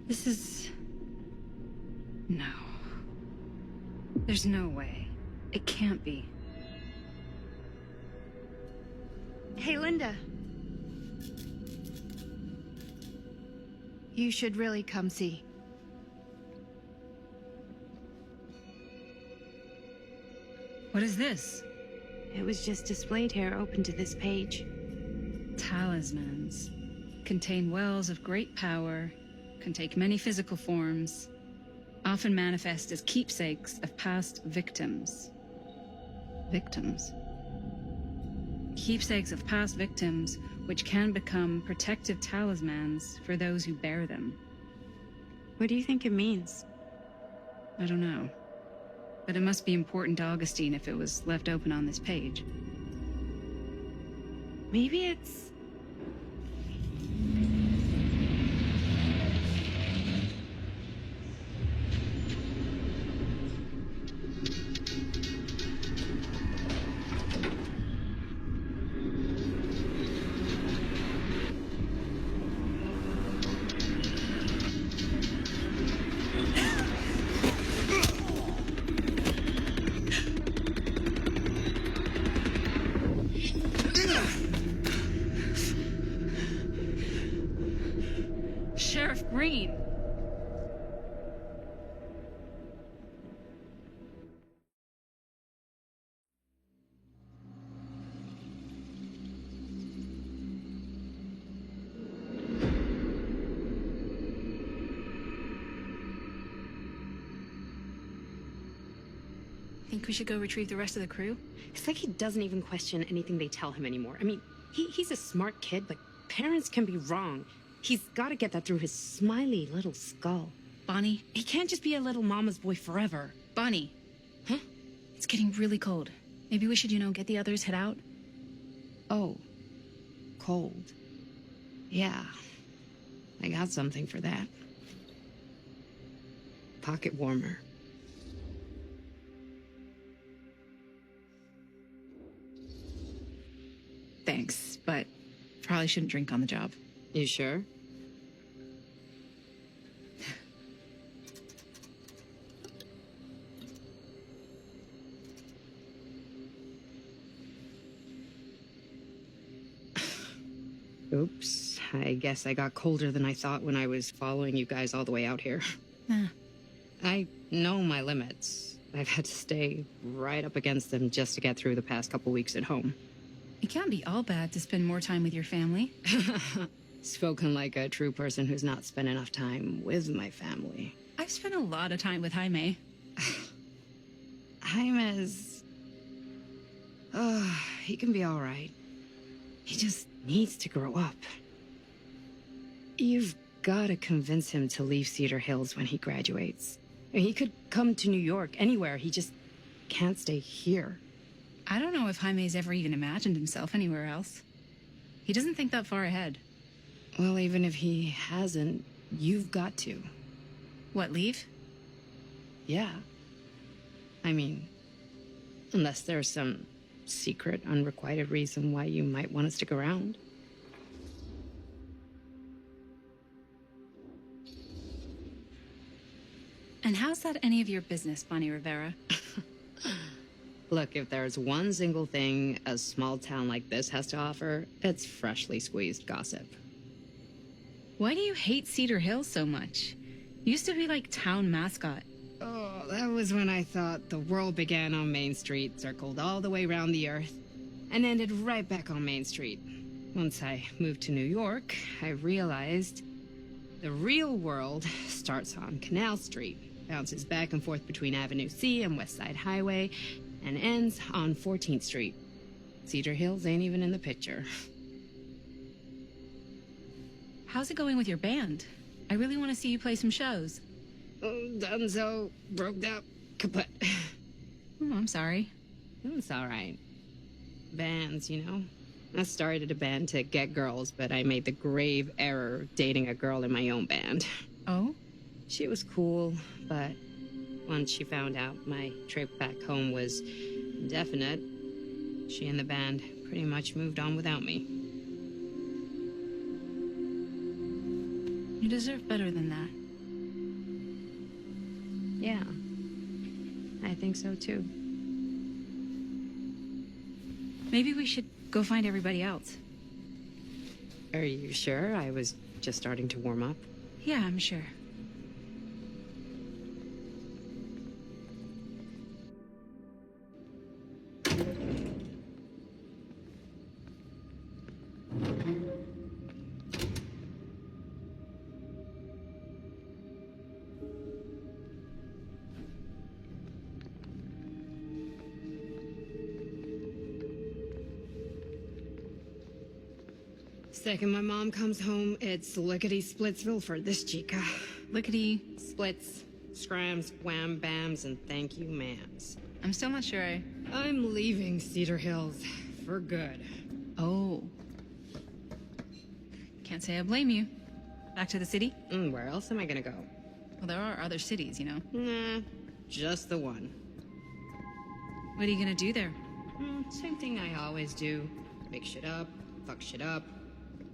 This is... No. There's no way. It can't be. Hey, Linda. You should really come see. What is this? It was just displayed here, open to this page. Talismans. Contain wells of great power. Can take many physical forms. often manifest as keepsakes of past victims. Victims? Keepsakes of past victims, which can become protective talismans for those who bear them. What do you think it means? I don't know. But it must be important to Augustine if it was left open on this page. Maybe it's... Sheriff Green! Think we should go retrieve the rest of the crew? It's like he doesn't even question anything they tell him anymore. I mean, he's a smart kid, but parents can be wrong. He's got to get that through his smiley little skull. Bonnie? He can't just be a little mama's boy forever. Bonnie! Huh? It's getting really cold. Maybe we should, get the others, head out? Oh. Cold. Yeah. I got something for that. Pocket warmer. Thanks, but probably shouldn't drink on the job. You sure? Oops. I guess I got colder than I thought when I was following you guys all the way out here. I know my limits. I've had to stay right up against them just to get through the past couple weeks at home. It can't be all bad to spend more time with your family. Spoken like a true person who's not spent enough time with my family. I've spent a lot of time with Jaime. Jaime's... he can be all right. He just needs to grow up. You've got to convince him to leave Cedar Hills when he graduates. He could come to New York, anywhere. He just can't stay here. I don't know if Jaime's ever even imagined himself anywhere else. He doesn't think that far ahead. Well, even if he hasn't, you've got to. What, leave? Yeah. I mean, unless there's some secret, unrequited reason why you might want to stick around. And how's that any of your business, Bonnie Rivera? Look, if there's one single thing a small town like this has to offer, it's freshly squeezed gossip. Why do you hate Cedar Hills so much? Used to be like town mascot. Oh, that was when I thought the world began on Main Street, circled all the way around the earth, and ended right back on Main Street. Once I moved to New York, I realized the real world starts on Canal Street, bounces back and forth between Avenue C and West Side Highway, and ends on 14th Street. Cedar Hills ain't even in the picture. How's it going with your band? I really want to see you play some shows. Dunzo, broke up, kaput. Oh, I'm sorry. It's all right. Bands, you know? I started a band to get girls, but I made the grave error of dating a girl in my own band. Oh? She was cool, but once she found out my trip back home was indefinite, she and the band pretty much moved on without me. You deserve better than that. Yeah, I think so too. Maybe we should go find everybody else. Are you sure? I was just starting to warm up. Yeah, I'm sure. Second my mom comes home, it's lickety-splitsville for this chica. Lickety. Splits, scrams, wham bams, and thank you ma'ams. I'm still not sure I'm leaving Cedar Hills for good. Oh. Can't say I blame you. Back to the city? Where else am I gonna go? Well, there are other cities, you know. Nah, just the one. What are you gonna do there? Same thing I always do. Make shit up, fuck shit up.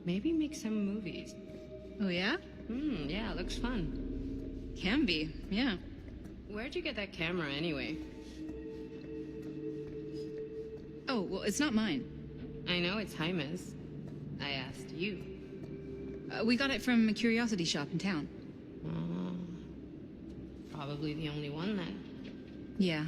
Maybe make some movies. Oh, yeah? Yeah, looks fun. Can be, yeah. Where'd you get that camera anyway? Oh, well, it's not mine. I know it's Jaime's. I asked you. We got it from a curiosity shop in town. Probably the only one then. Yeah.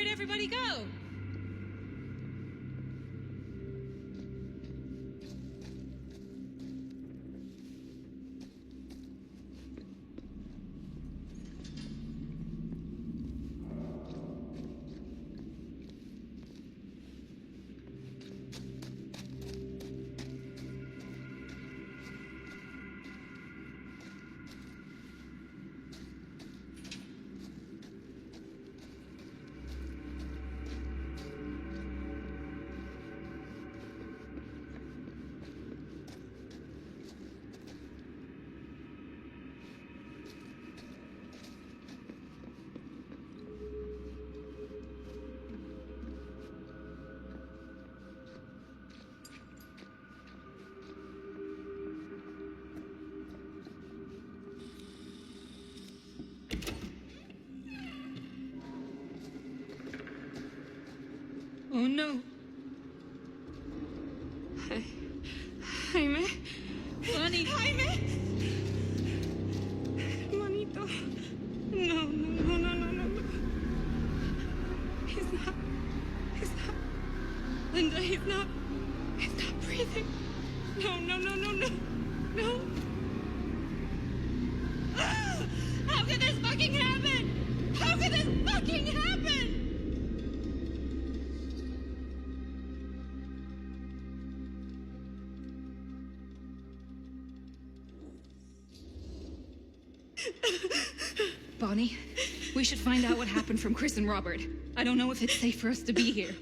Everybody go! Oh no. Jaime. Bonnie. Jaime. Manito. No, no, no, no, no, no, no. He's not. Linda, he's not breathing. No, no, no, no, no. No. Ah! How could this fucking happen? How could this fucking happen? Bonnie, we should find out what happened from Chris and Robert. I don't know if it's safe for us to be here.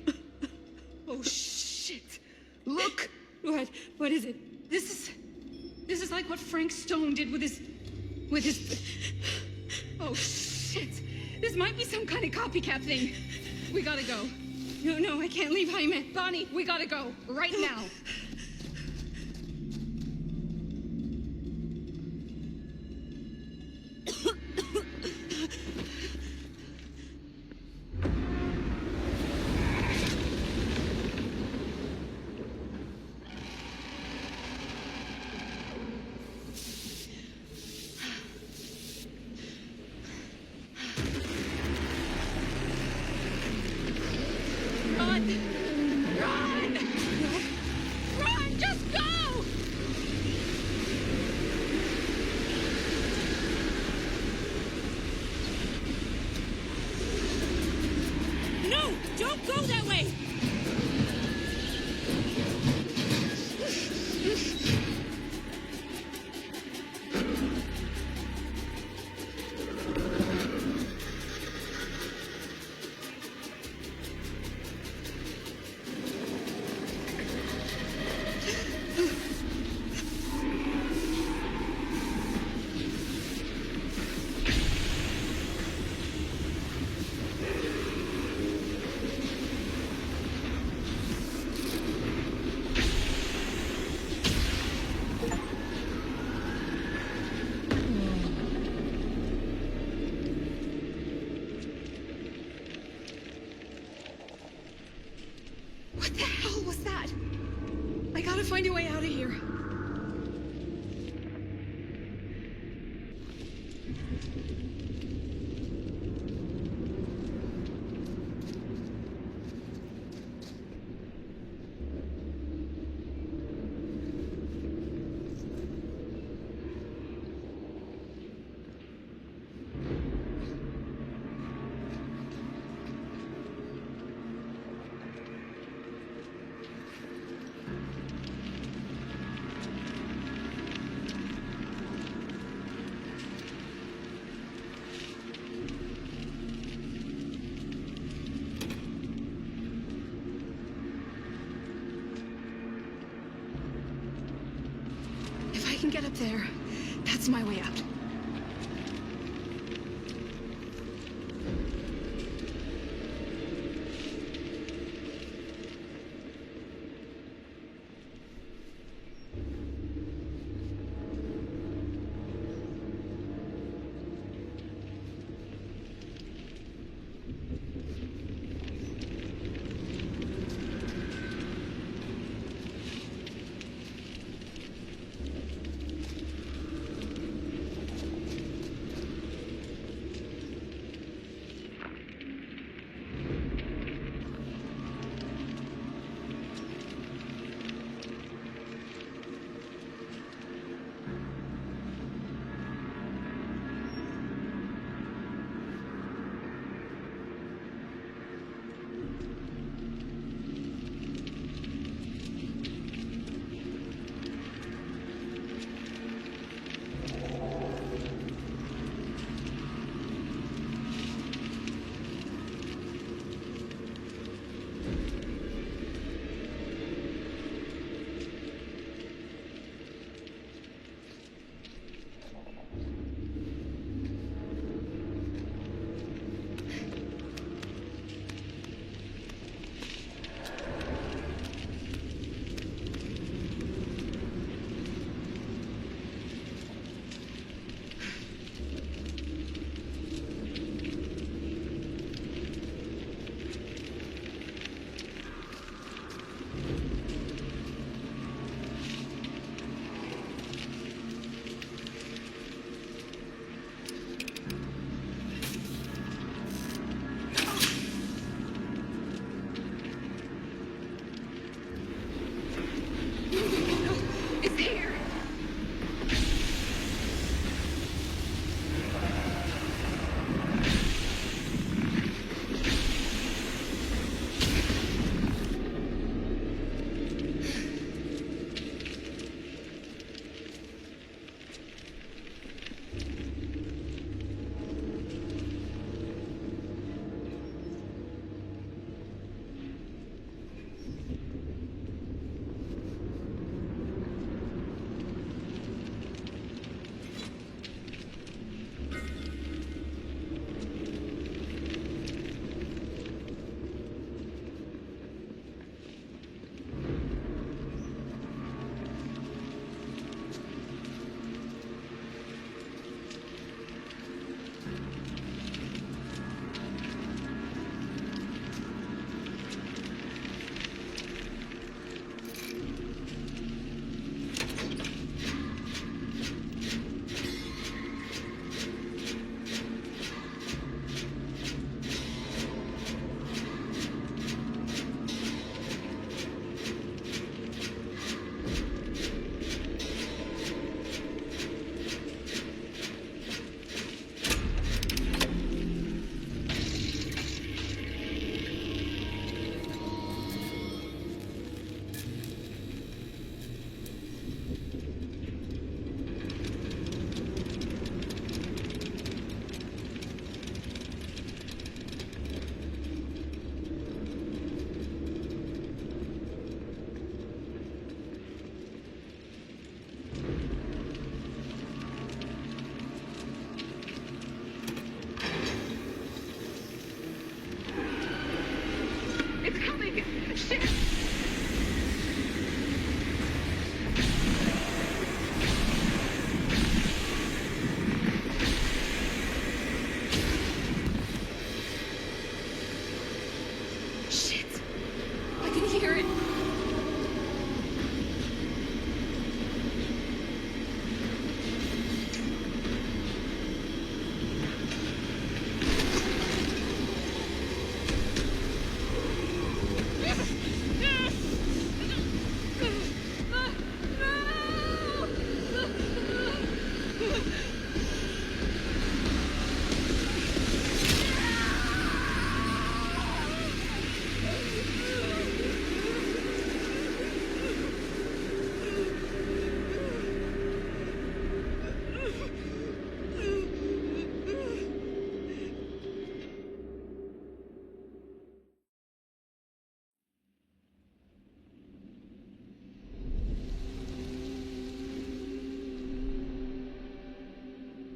Oh, shit. Look! What is it? This is like what Frank Stone did with his... Oh, shit. This might be some kind of copycat thing. We gotta go. No, I can't leave Jaime. Bonnie, we gotta go. Right now. was that? I gotta find a way out of here. If I can get up there, that's my way out.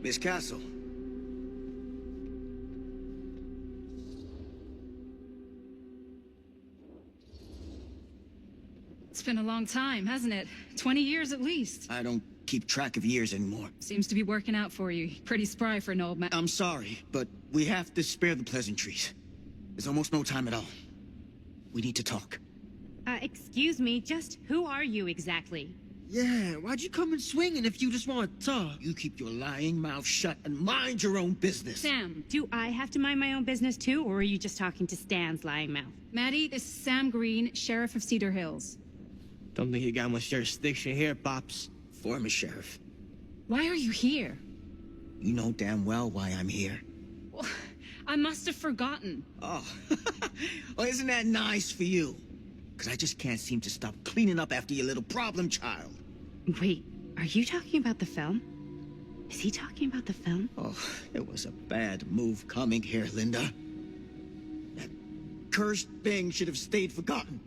Miss Castle. It's been a long time, hasn't it? 20 years at least. I don't keep track of years anymore. Seems to be working out for you. Pretty spry for an old man. I'm sorry, but we have to spare the pleasantries. There's almost no time at all. We need to talk. Excuse me, just who are you exactly? Yeah, why'd you come in swinging if you just want to talk? You keep your lying mouth shut and mind your own business. Sam. Do I have to mind my own business too, or are you just talking to Stan's lying mouth? Maddie, this is Sam Green, Sheriff of Cedar Hills. Don't think you got much jurisdiction here, Pops. Former sheriff. Why are you here? You know damn well why I'm here. Well, I must have forgotten. Oh, well, isn't that nice for you? Because I just can't seem to stop cleaning up after your little problem child. Wait, are you talking about the film? Is he talking about the film? Oh, it was a bad move coming here, Linda. That cursed thing should have stayed forgotten.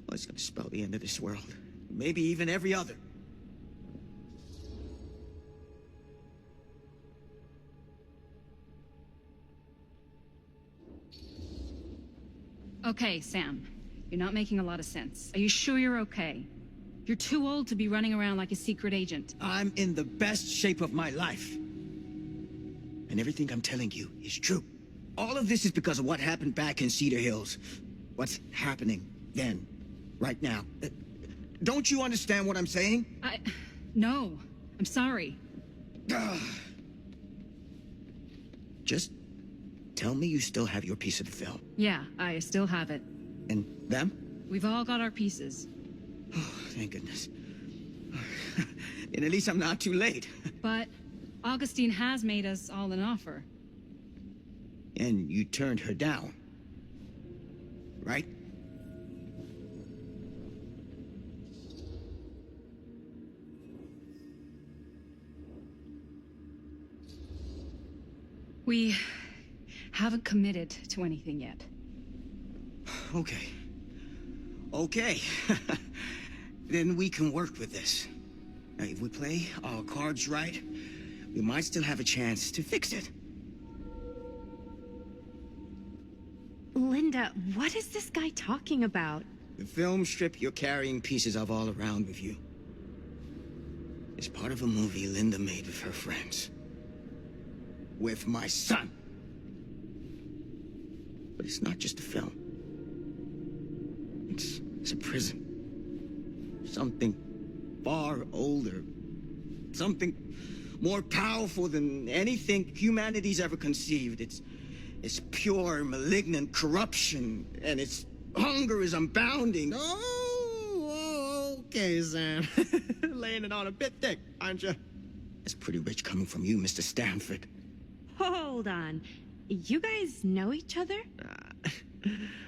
Well, it's gonna spell the end of this world. Maybe even every other. Okay, Sam. You're not making a lot of sense. Are you sure you're okay? You're too old to be running around like a secret agent. I'm in the best shape of my life. And everything I'm telling you is true. All of this is because of what happened back in Cedar Hills. What's happening then, right now. Don't you understand what I'm saying? No. I'm sorry. Just tell me you still have your piece of the film. Yeah, I still have it. And them? We've all got our pieces. Oh, thank goodness. And at least I'm not too late. But Augustine has made us all an offer. And you turned her down, right? We haven't committed to anything yet. Okay. Okay. Then we can work with this. Now, if we play our cards right, we might still have a chance to fix it. Linda, what is this guy talking about? The film strip you're carrying pieces of all around with you is part of a movie Linda made with her friends. With my son. But it's not just a film. It's a prison. Something far older. Something more powerful than anything humanity's ever conceived. It's pure, malignant corruption, and its hunger is unbounding. Oh, okay, Sam. Laying it on a bit thick, aren't you? That's pretty rich coming from you, Mr. Stanford. Hold on. You guys know each other?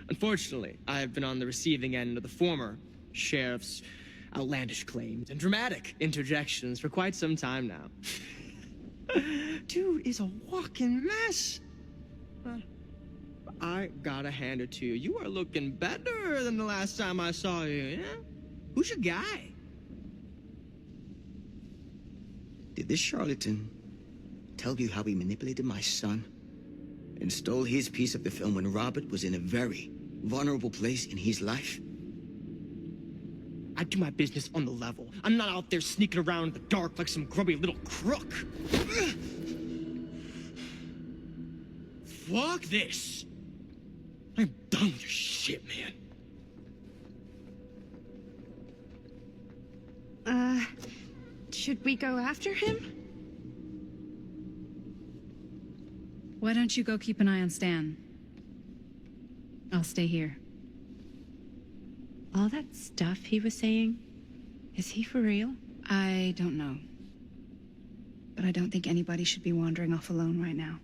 Unfortunately, I have been on the receiving end of the former sheriff's outlandish claims and dramatic interjections for quite some time now. Dude is a walking mess. I gotta hand it to you. You are looking better than the last time I saw you, yeah? Who's your guy? Did this charlatan tell you how he manipulated my son and stole his piece of the film when Robert was in a very vulnerable place in his life? I do my business on the level. I'm not out there sneaking around in the dark like some grubby little crook. Fuck this. I'm done with your shit, man. Should we go after him? Why don't you go keep an eye on Stan? I'll stay here. All that stuff he was saying, is he for real? I don't know. But I don't think anybody should be wandering off alone right now.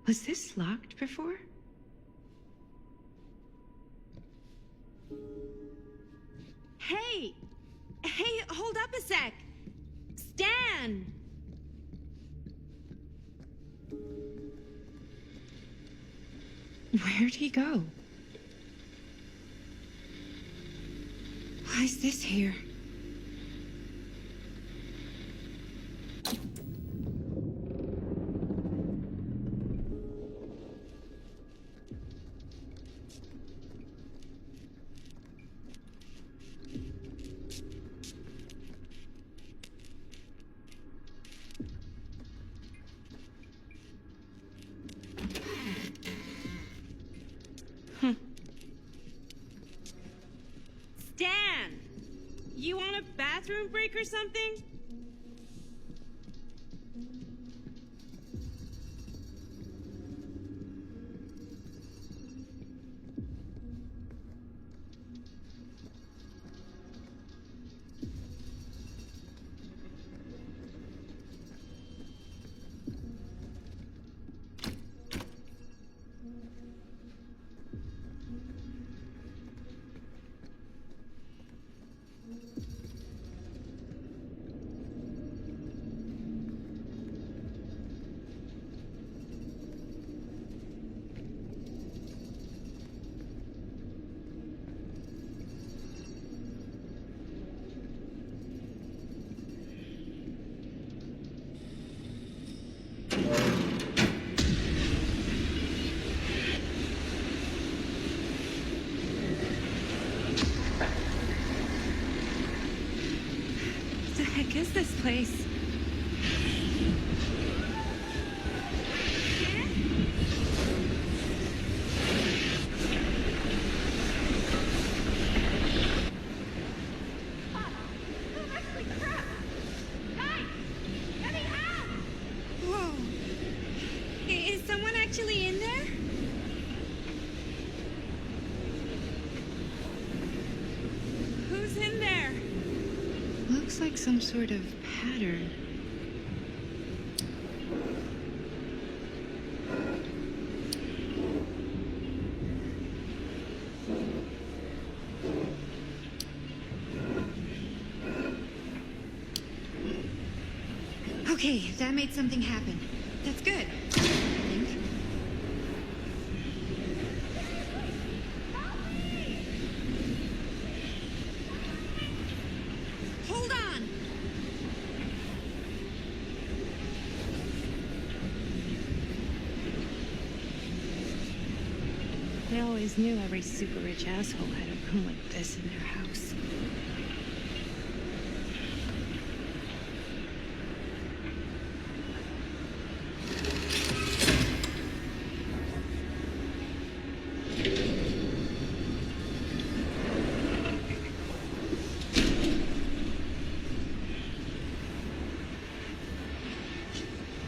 Was this locked before? Hey! Hey, hold up a sec! Stan! Where'd he go? Why is this here? Stan! You want a bathroom break or something? What the heck is this place? Whoa. Is someone actually in there? Who's in there? Looks like some sort of pattern. Okay, that made something happen. That's good. I think. Hold on! They always knew every super rich asshole had a room like this in their house.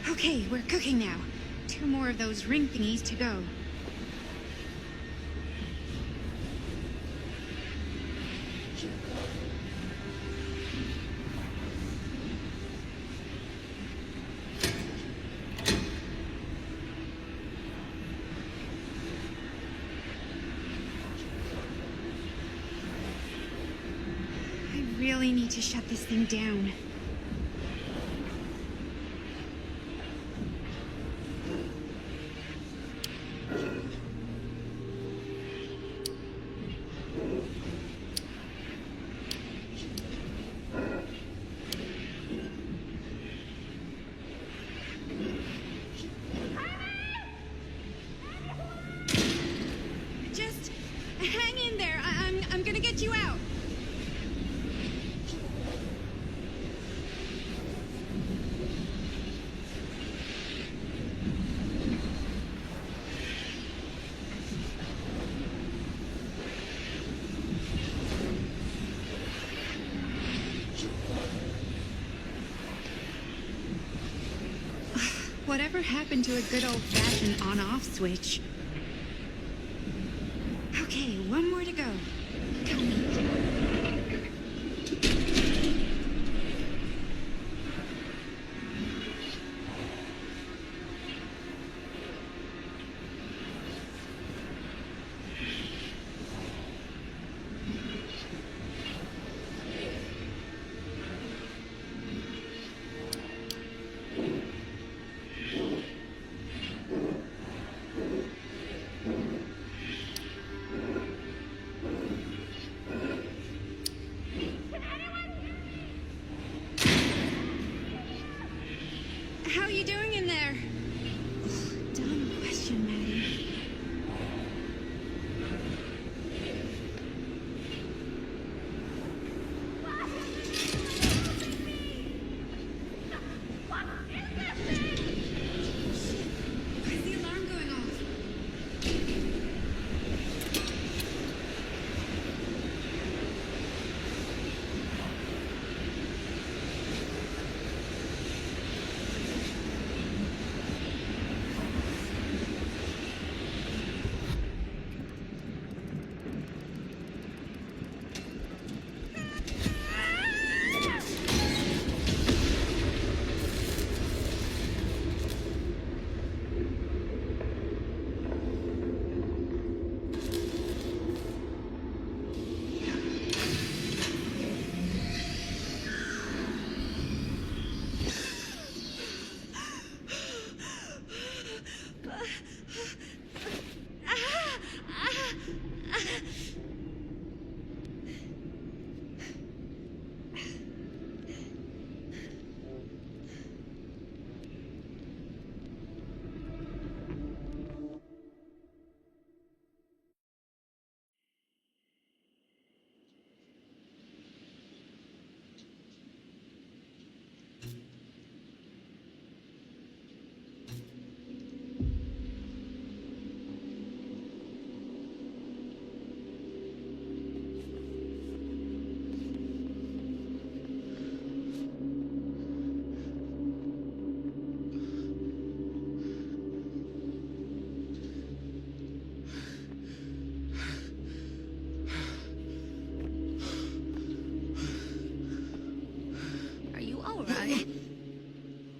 Okay, we're cooking now. 2 more of those ring thingies to go. I really need to shut this thing down. Just hang in there. I'm gonna get you out. Whatever happened to a good old-fashioned on-off switch? Okay, 1 more to go. Come on.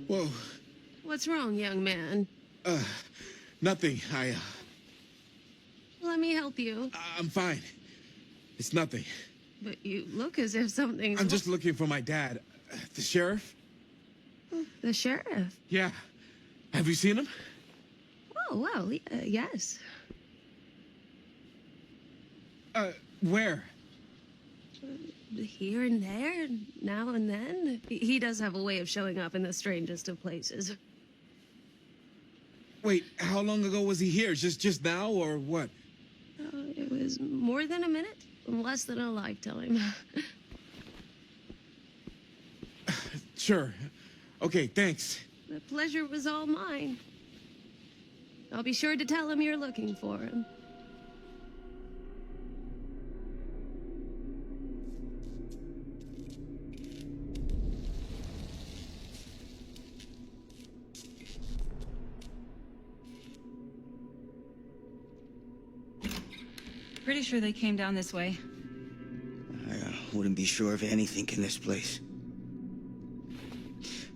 Whoa. What's wrong, young man? Nothing. Let me help you. I'm fine. It's nothing. But you look as if something's... I'm just looking for my dad. The sheriff? The sheriff? Yeah. Have you seen him? Oh, well, yes. Where? Here and there, now and then. He does have a way of showing up in the strangest of places. Wait, how long ago was he here? Just now, or what? It was more than a minute, less than a lifetime. Sure. Okay, thanks. The pleasure was all mine. I'll be sure to tell him you're looking for him. Pretty sure they came down this way. I wouldn't be sure of anything in this place.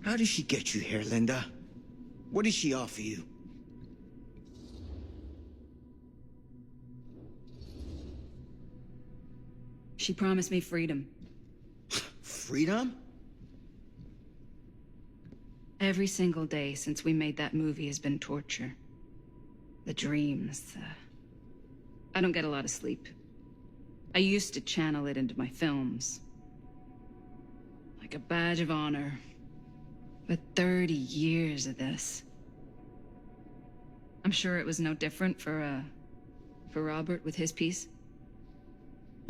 How did she get you here, Linda? What did she offer you? She promised me freedom. Freedom? Every single day since we made that movie has been torture. The dreams, I don't get a lot of sleep. I used to channel it into my films. Like a badge of honor. But 30 years of this. I'm sure it was no different for Robert with his piece.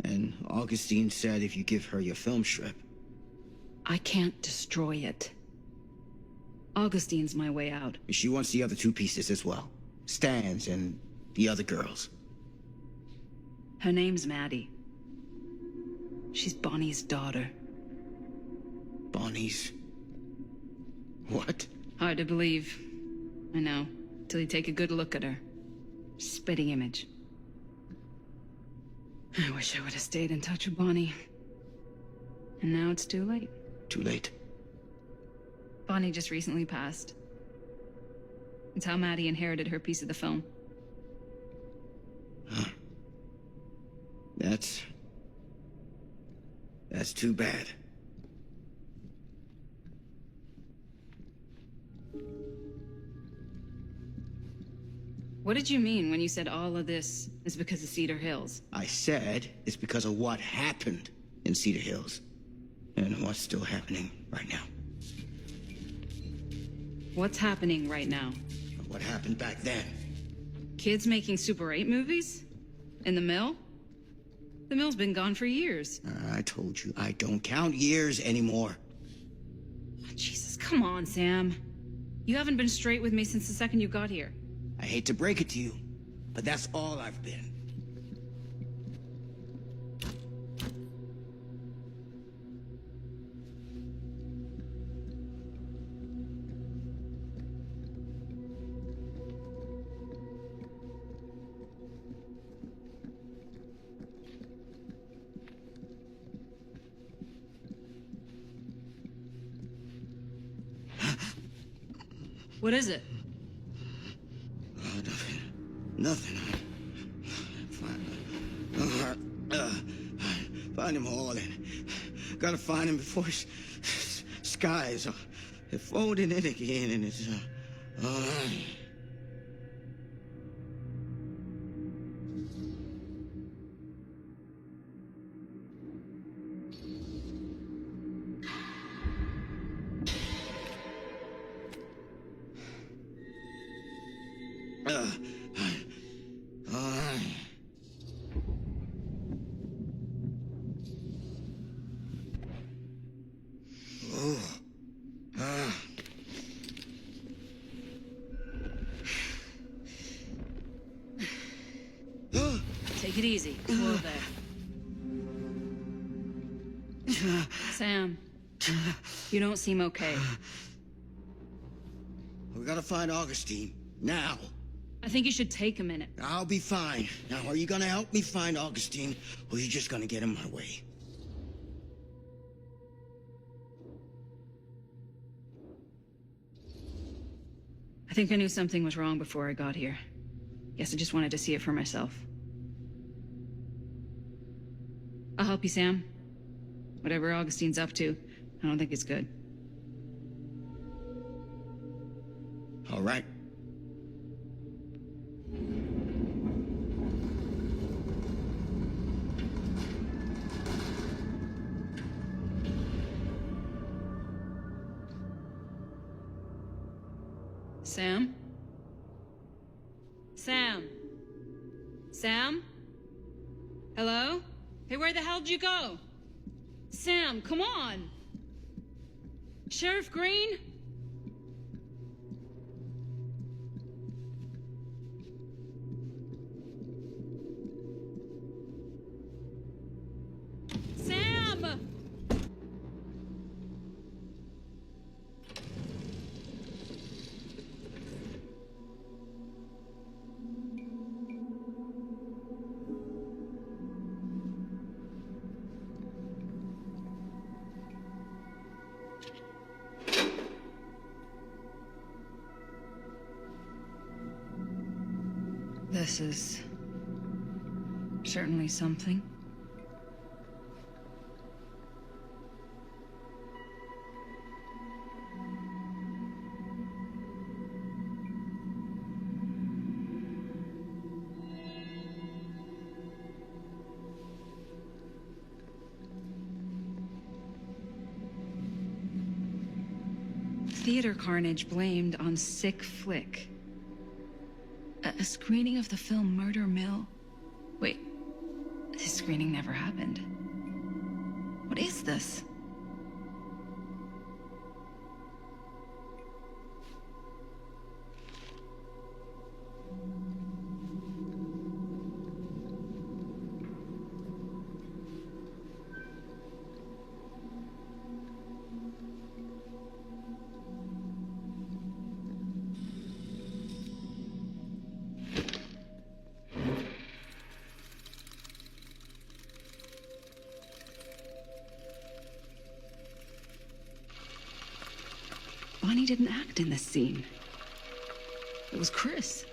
And Augustine said if you give her your film strip. I can't destroy it. Augustine's my way out. She wants the other two pieces as well. Stan's and the other girls. Her name's Maddie. She's Bonnie's daughter. Bonnie's... what? Hard to believe. I know. Till you take a good look at her. Spitting image. I wish I would have stayed in touch with Bonnie. And now it's too late. Too late. Bonnie just recently passed. It's how Maddie inherited her piece of the film. Huh. That's too bad. What did you mean when you said all of this is because of Cedar Hills? I said it's because of what happened in Cedar Hills. And what's still happening right now. What's happening right now? What happened back then? Kids making Super 8 movies? In the mill? The mill's been gone for years. I told you, I don't count years anymore. Jesus, come on, Sam. You haven't been straight with me since the second you got here. I hate to break it to you, but that's all I've been. What is it? Nothing. Find him all in. Gotta find him before his skies are folding in again, and it's Take it easy. Whoa there. Sam, you don't seem okay. We gotta find Augustine now. I think you should take a minute. I'll be fine. Now, are you gonna help me find Augustine, or are you just gonna get in my way? think I knew something was wrong before I got here. Guess I just wanted to see it for myself. I'll help you, Sam. Whatever Augustine's up to, I don't think it's good. All right. Sam? Sam? Sam? Hello? Hey, where the hell did you go? Sam, come on! Sheriff Green? Sam! This is certainly something. Theater carnage blamed on sick flick. A screening of the film Murder Mill? Wait, this screening never happened. What is this? Bonnie didn't act in this scene. It was Chris.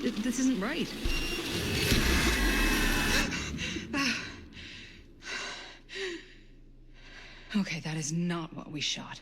This isn't right. Okay, that is not what we shot.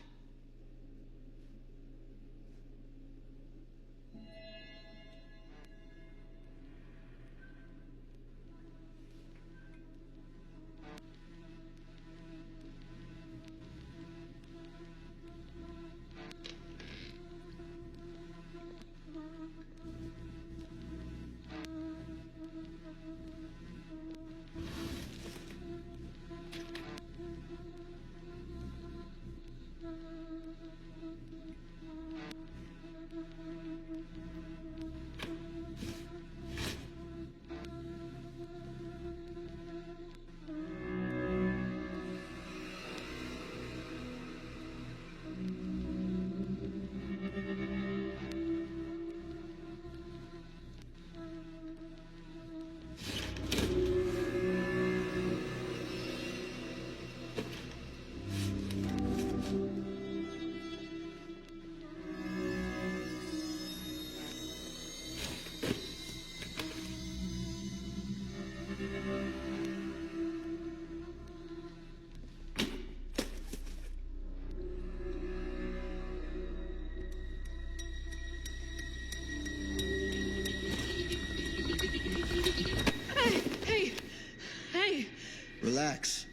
Relax.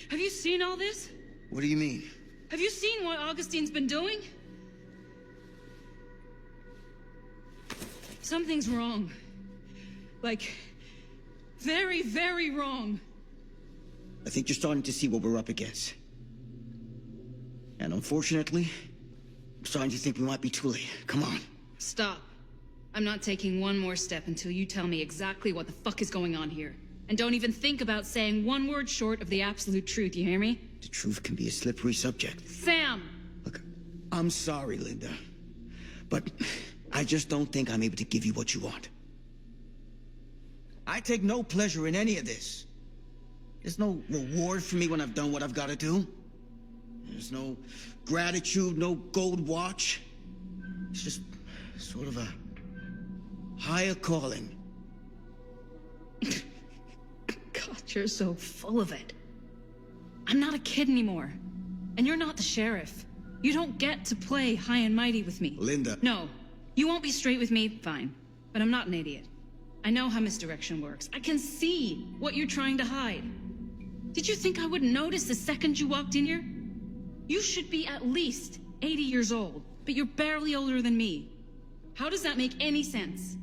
Have you seen all this? What do you mean? Have you seen what Augustine's been doing? Something's wrong. Like, very, very wrong. I think you're starting to see what we're up against. And unfortunately, I'm starting to think we might be too late. Come on. Stop. I'm not taking one more step until you tell me exactly what the fuck is going on here. And don't even think about saying one word short of the absolute truth, you hear me? The truth can be a slippery subject. Sam! Look, I'm sorry, Linda. But I just don't think I'm able to give you what you want. I take no pleasure in any of this. There's no reward for me when I've done what I've got to do. There's no gratitude, no gold watch. It's just sort of a higher calling. God, you're so full of it. I'm not a kid anymore. And you're not the sheriff. You don't get to play high and mighty with me. Linda. No. You won't be straight with me, fine. But I'm not an idiot. I know how misdirection works. I can see what you're trying to hide. Did you think I would notice the second you walked in here? You should be at least 80 years old, but you're barely older than me. How does that make any sense?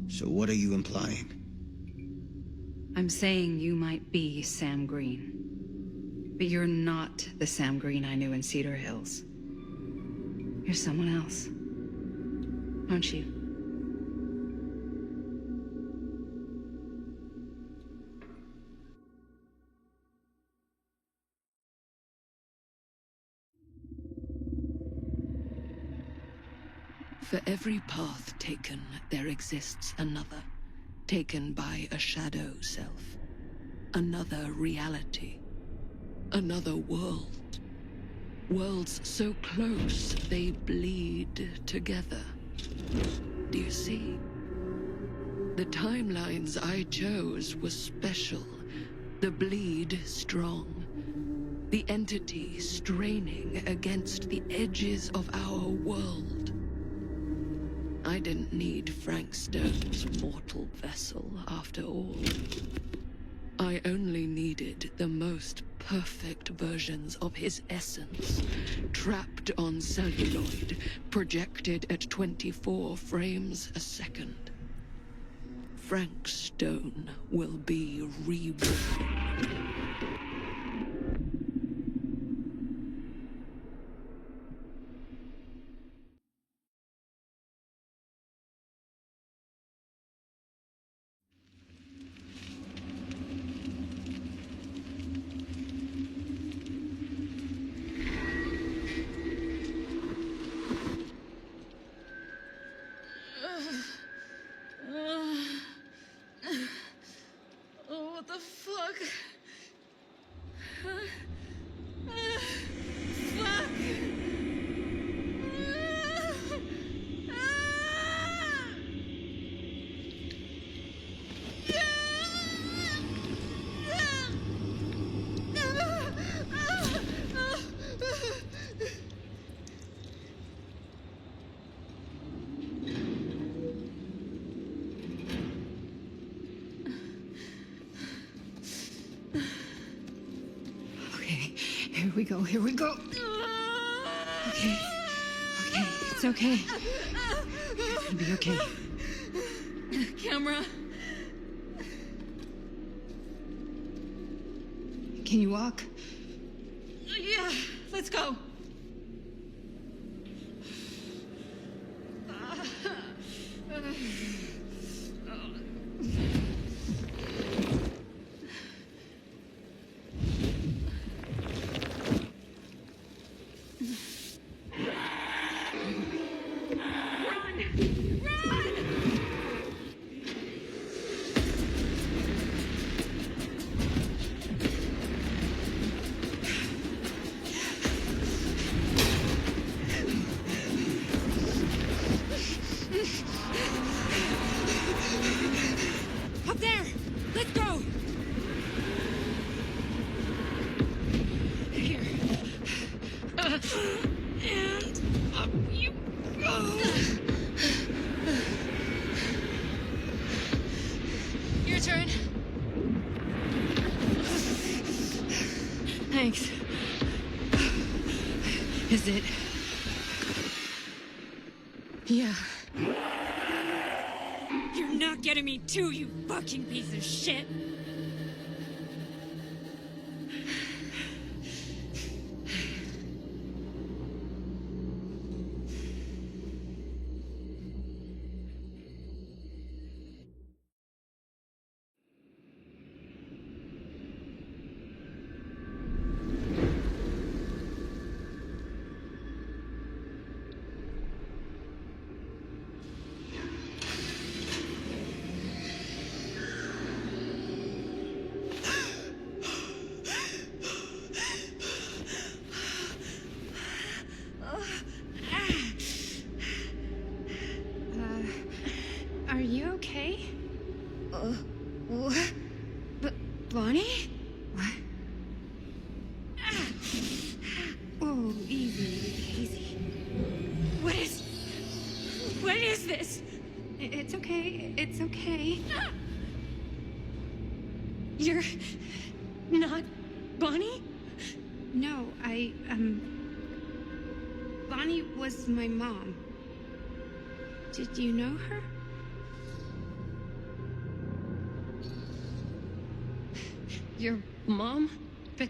So what are you implying? I'm saying you might be Sam Green. But you're not the Sam Green I knew in Cedar Hills. You're someone else. Aren't you? For every path taken, there exists another, taken by a shadow self. Another reality. Another world. Worlds so close, they bleed together. Do you see? The timelines I chose were special. The bleed strong. The entity straining against the edges of our world. I didn't need Frank Stone's mortal vessel, after all. I only needed the most perfect versions of his essence, trapped on celluloid, projected at 24 frames a second. Frank Stone will be reborn. Oh, what the fuck? Fuck! Here we go, here we go. Okay. Okay, it's okay. You're gonna be okay. Camera. Can you walk? Yeah, let's go. Up there! Let's go! Here. And up you go! Your turn. Thanks. Is it? Yeah. You're not getting me too, you fucking piece of shit! What? Bonnie? What? Oh, easy. What is this? It's okay. It's okay. You're not Bonnie? No, Bonnie was my mom. Did you know her? Your mom? But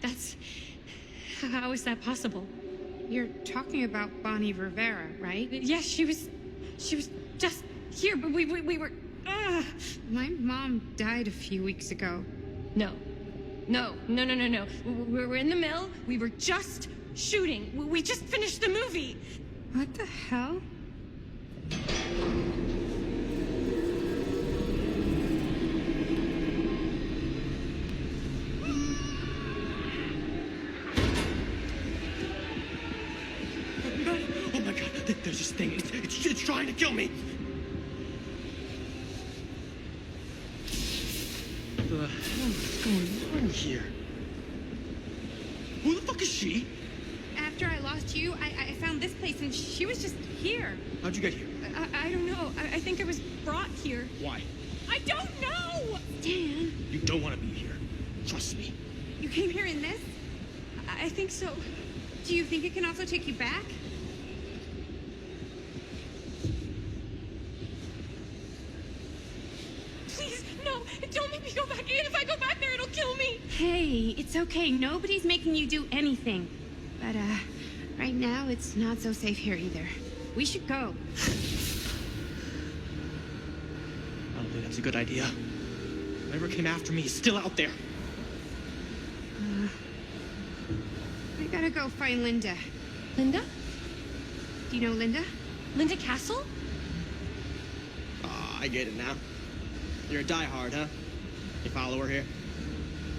how is that possible? You're talking about Bonnie Rivera, right? Yes, she was just here, but we were... My mom died a few weeks ago. No. We were in the mill. We were just shooting. We just finished the movie. What the hell? Oh my god, there's this thing. It's trying to kill me. What the hell is going on here? Who the fuck is she? After I lost you, I found this place and she was just here. How'd you get here? I don't know. I think I was brought here. Why? I don't know! Dan, You don't want to be here. Trust me. you came here in this? I think so. Do you think it can also take you back? Please, no! Don't make me go back in. If I go back there, it'll kill me! Hey, it's okay. Nobody's making you do anything. But, right now, it's not so safe here either. We should go. I don't think that's a good idea. Whoever came after me is still out there. I gotta go find Linda. Linda? Do you know Linda? Linda Castle? I get it now. You're a diehard, huh? You follow her here?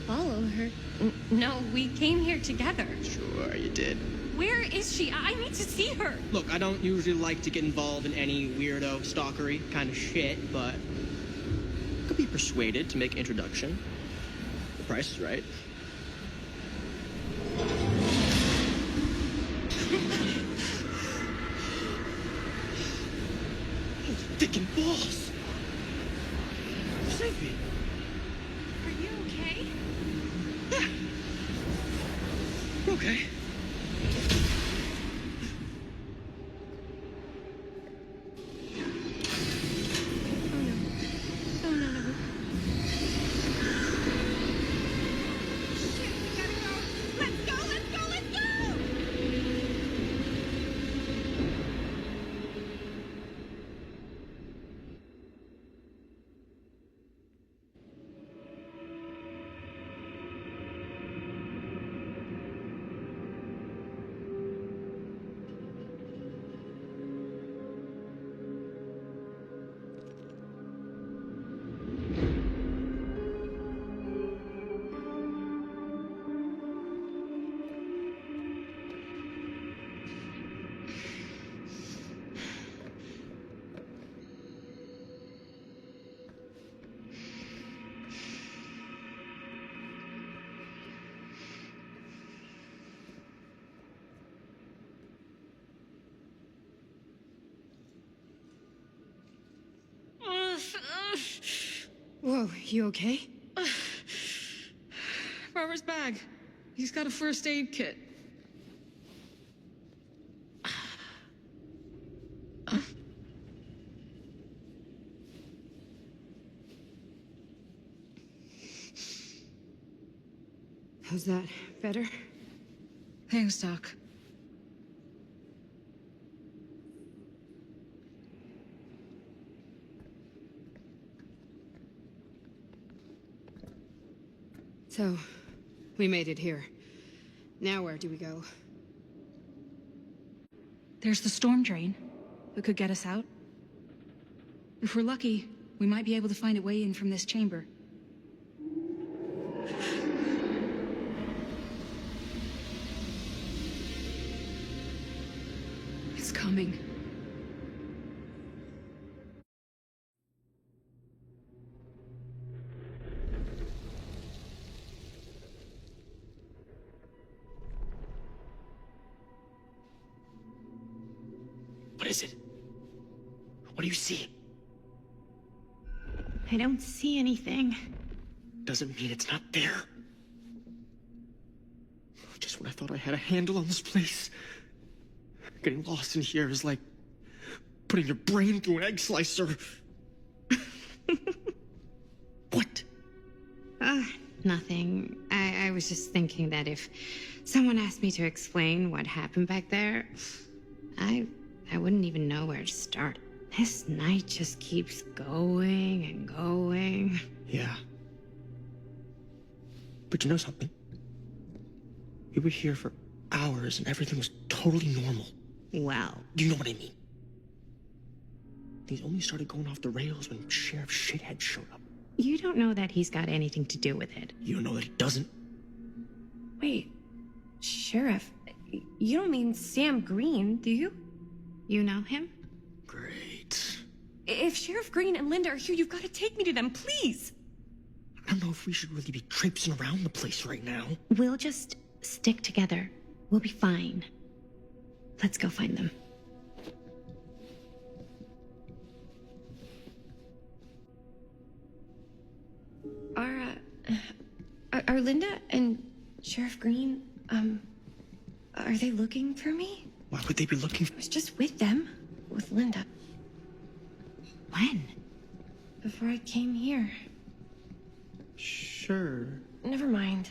Follow her? No, we came here together. Sure, you did. Where is she? I need to see her. Look, I don't usually like to get involved in any weirdo, stalkery kind of shit, but could be persuaded to make introduction. The price is right. Dickin' balls! Save me. Are you okay? Yeah. Okay. Oh no. Shit, we gotta go. Let's go! Whoa, you okay? Robert's bag. He's got a first aid kit. How's that? Better? Thanks, Doc. So, we made it here. Now where do we go? There's the storm drain that could get us out. If we're lucky, we might be able to find a way in from this chamber. It's coming. What is it? What do you see? I don't see anything. Doesn't mean it's not there. Just when I thought I had a handle on this place. Getting lost in here is like putting your brain through an egg slicer. What? Nothing. I was just thinking that if someone asked me to explain what happened back there, I wouldn't even know where to start. This night just keeps going and going. Yeah. But you know something? We were here for hours and everything was totally normal. Well. Do you know what I mean? Things only started going off the rails when Sheriff Shithead showed up. You don't know that he's got anything to do with it. You don't know that he doesn't? Wait, Sheriff, you don't mean Sam Green, do you? You know him? Great. If Sheriff Green and Linda are here, you've got to take me to them, please. I don't know if we should really be traipsing around the place right now. We'll just stick together. We'll be fine. Let's go find them. Are Linda and Sheriff Green, are they looking for me? Why would they be looking for... I was just with them, with Linda. When? Before I came here. Sure. Never mind.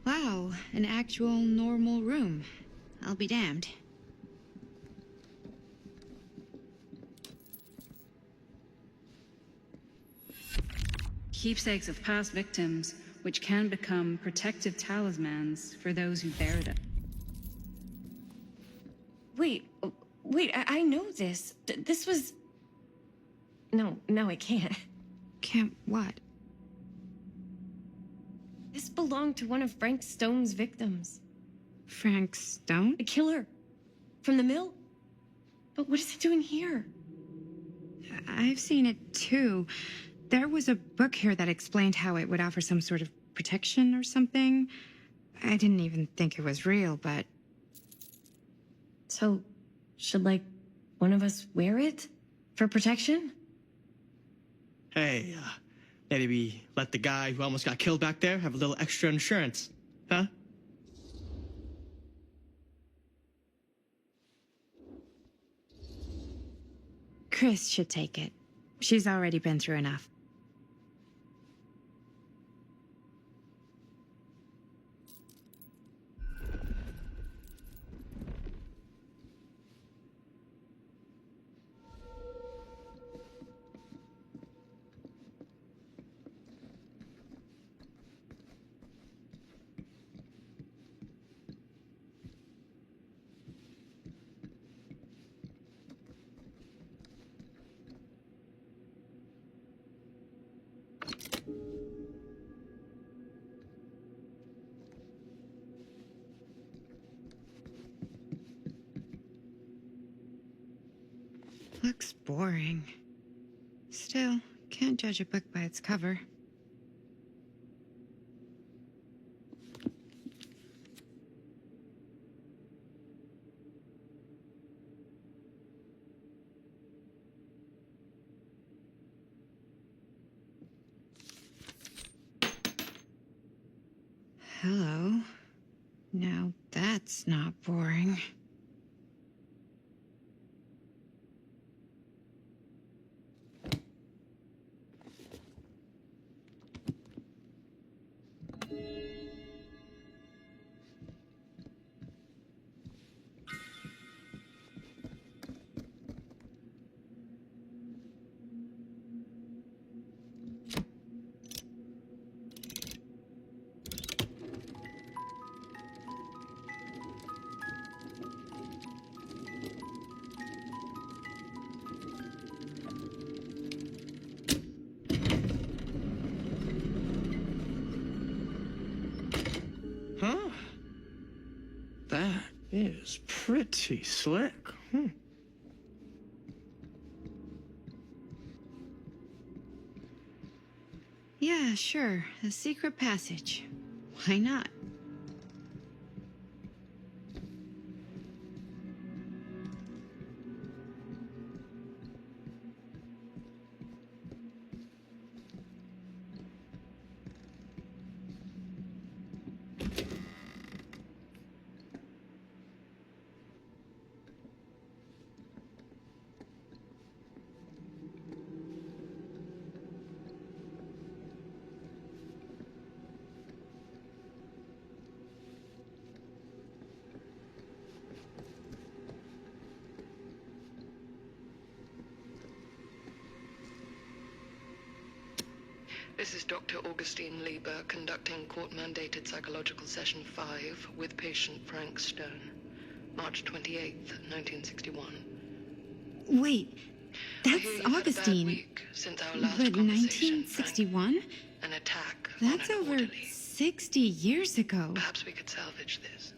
Wow, an actual normal room. I'll be damned. Keepsakes of past victims, which can become protective talismans for those who bear them. Wait, I know this. This was... No, I can't. Can't what? This belonged to one of Frank Stone's victims. Frank Stone? The killer. From the mill. But what is it doing here? I've seen it too. There was a book here that explained how it would offer some sort of protection or something. I didn't even think it was real, but... So, should, one of us wear it? For protection? Hey, maybe we let the guy who almost got killed back there have a little extra insurance, huh? Chris should take it. She's already been through enough. Looks boring. Still, can't judge a book by its cover. Hello. Now that's not boring. Huh? That is pretty slick. Yeah, sure. A secret passage. Why not? This is Dr. Augustine Lieber conducting court-mandated psychological session 5 with patient Frank Stone. March 28th, 1961. Wait, I that's hear you've had a bad Augustine. week since our last But conversation, 1961? An attack That's on an over orderly. 60 years ago. Perhaps we could salvage this.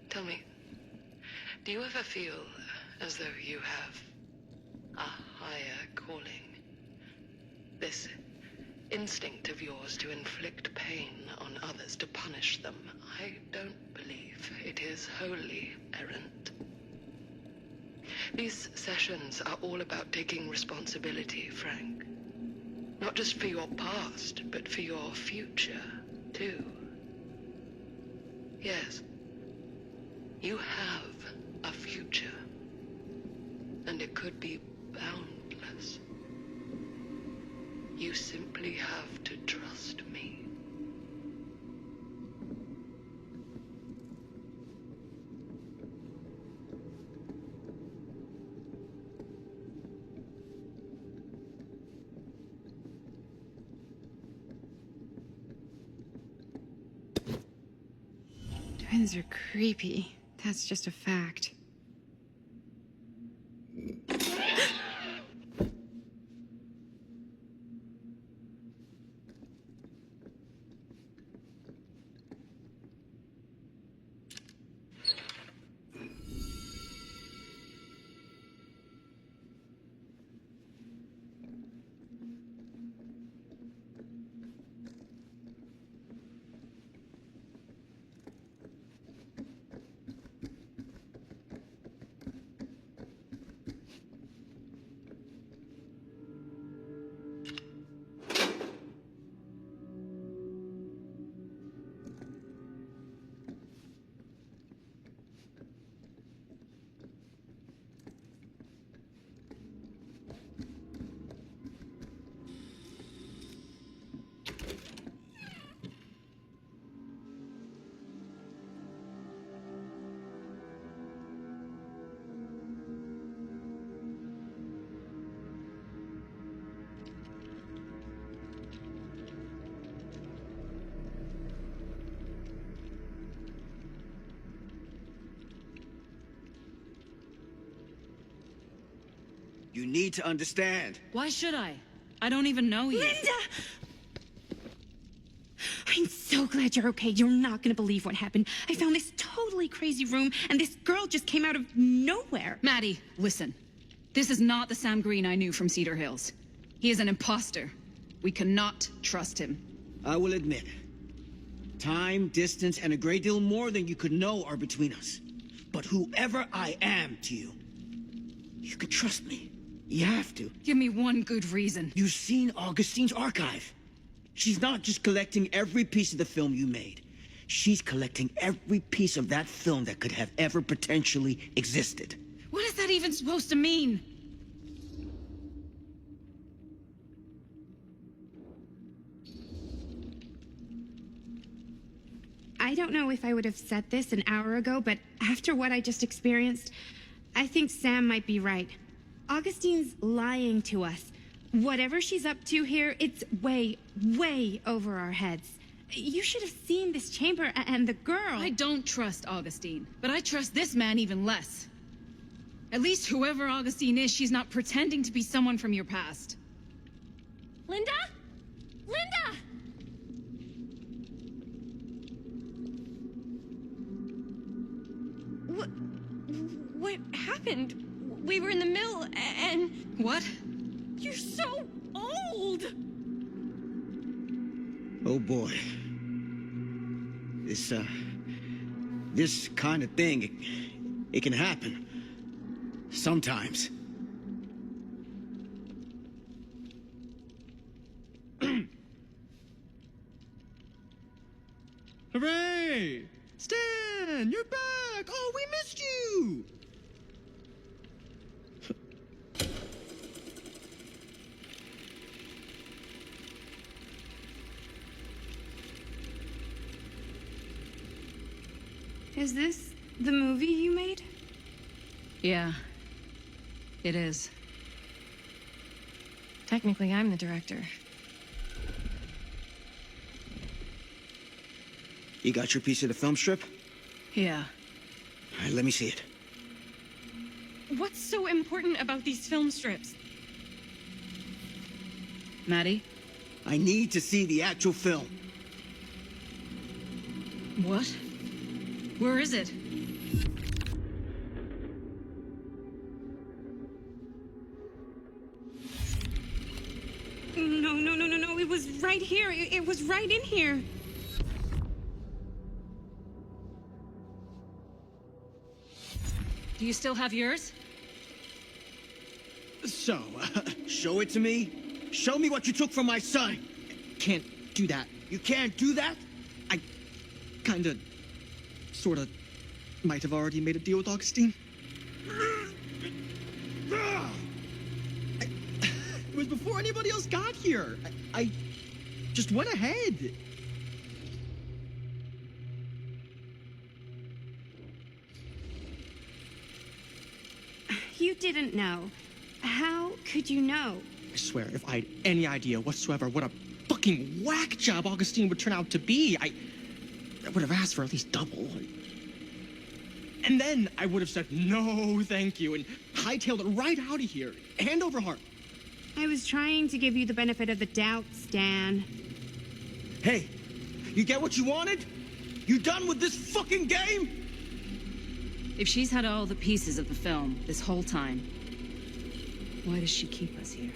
Tell me, do you ever feel as though you have a higher calling? This instinct of yours to inflict pain on others, to punish them, I don't believe it is wholly errant. These sessions are all about taking responsibility, Frank. Not just for your past, but for your future, too. Yes, you have a future, and it could be boundless. You simply have to trust me. Twins are creepy. That's just a fact. You need to understand. Why should I? I don't even know you. Linda! I'm so glad you're okay. You're not gonna believe what happened. I found this totally crazy room, and this girl just came out of nowhere. Maddie, listen. This is not the Sam Green I knew from Cedar Hills. He is an imposter. We cannot trust him. I will admit, time, distance, and a great deal more than you could know are between us. But whoever I am to you, you can trust me. You have to. Give me one good reason. You've seen Augustine's archive. She's not just collecting every piece of the film you made. She's collecting every piece of that film that could have ever potentially existed. What is that even supposed to mean? I don't know if I would have said this an hour ago, but after what I just experienced, I think Sam might be right. Augustine's lying to us. Whatever she's up to here, it's way, way over our heads. You should have seen this chamber and the girl. I don't trust Augustine, but I trust this man even less. At least whoever Augustine is, she's not pretending to be someone from your past. Linda? Linda! What happened? We were in the mill and... What? You're so old! Oh boy. This kind of thing, it can happen. Sometimes. Hooray! Stan, you're back! Oh, we missed you! Is this the movie you made? Yeah, it is. Technically, I'm the director. You got your piece of the film strip? Yeah. All right, let me see it. What's so important about these film strips? Maddie? I need to see the actual film. What? Where is it? No. It was right here. It was right in here. Do you still have yours? So, show it to me. Show me what you took from my son. Can't do that. You can't do that? I kinda, sorta, might have already made a deal with Augustine. It was before anybody else got here. I just went ahead. You didn't know. How could you know? I swear, if I had any idea whatsoever what a fucking whack job Augustine would turn out to be, I would have asked for at least double. And then I would have said no thank you and hightailed it right out of here, hand over heart. I was trying to give you the benefit of the doubt, Stan. Hey, you get what you wanted? You done with this fucking game? If she's had all the pieces of the film this whole time, why does she keep us here?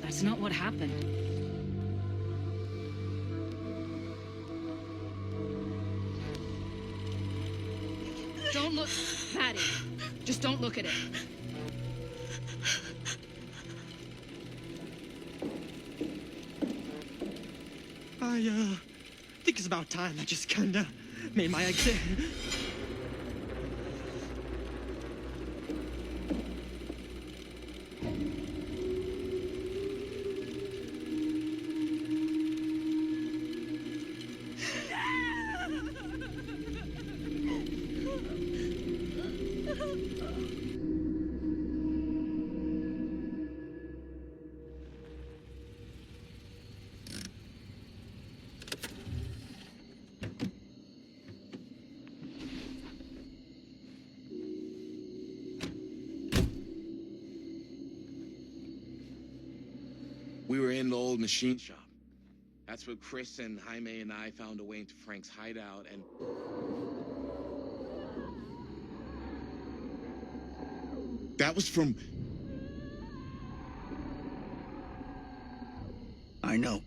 That's not what happened. Don't look, Maddie. Just don't look at it. I think it's about time I just kinda made my exit. We were in the old machine shop. That's where Chris and Jaime and I found a way into Frank's hideout and... That was from... I know.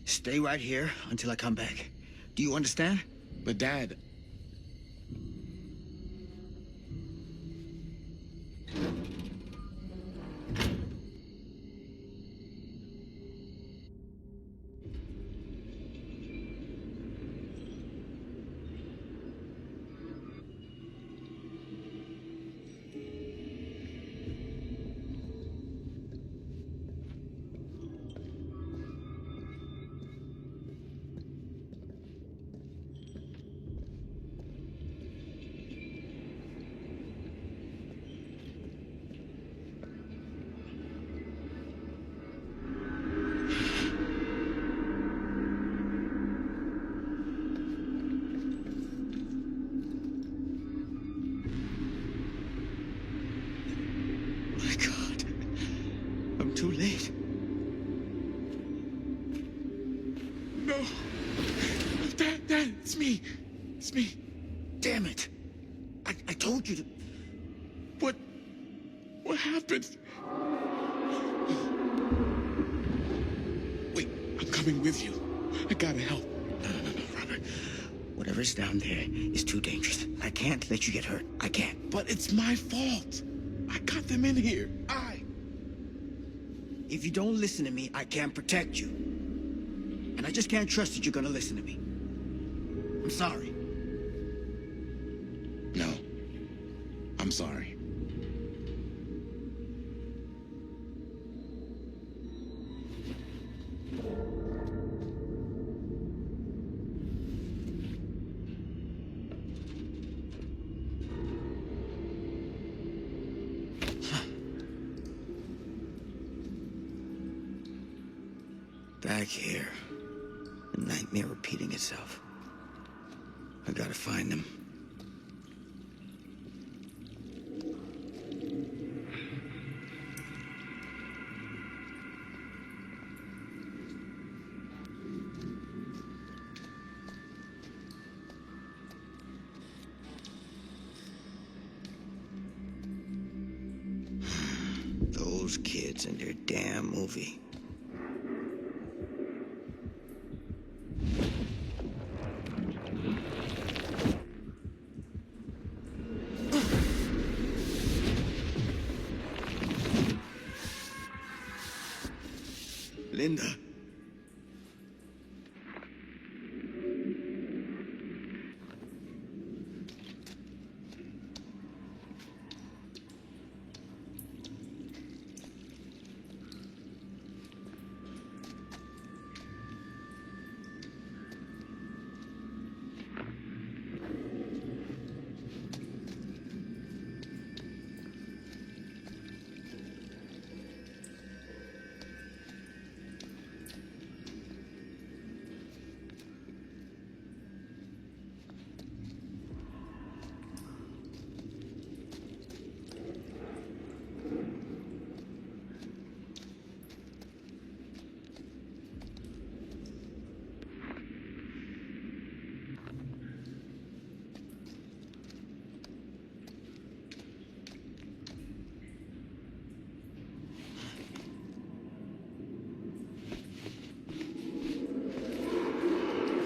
Stay right here until I come back. Do you understand? But Dad... My God. I'm too late. No. Dad, it's me. It's me. Damn it. I told you to... What happened? Wait, I'm coming with you. I gotta help. No, Robert. Whatever's down there is too dangerous. I can't let you get hurt. I can't. But it's my fault. I got them in here. If you don't listen to me, I can't protect you. And I just can't trust that you're gonna listen to me. I'm sorry. No. I'm sorry. Back here. A nightmare repeating itself. I gotta find them. Those kids and their damn movie. Linda.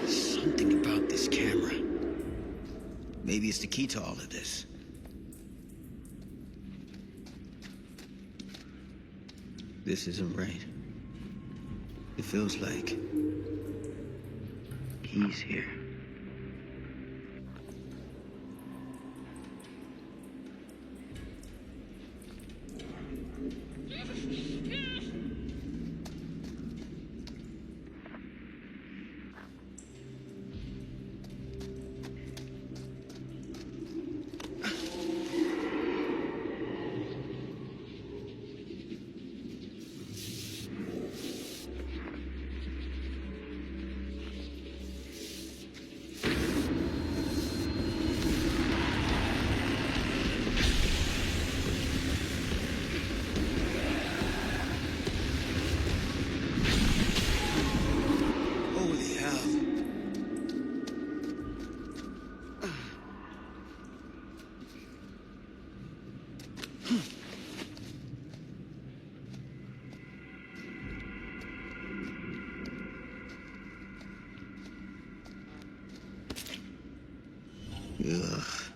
Something about this camera. Maybe it's the key to all of this. This isn't right. It feels like he's here. Ugh.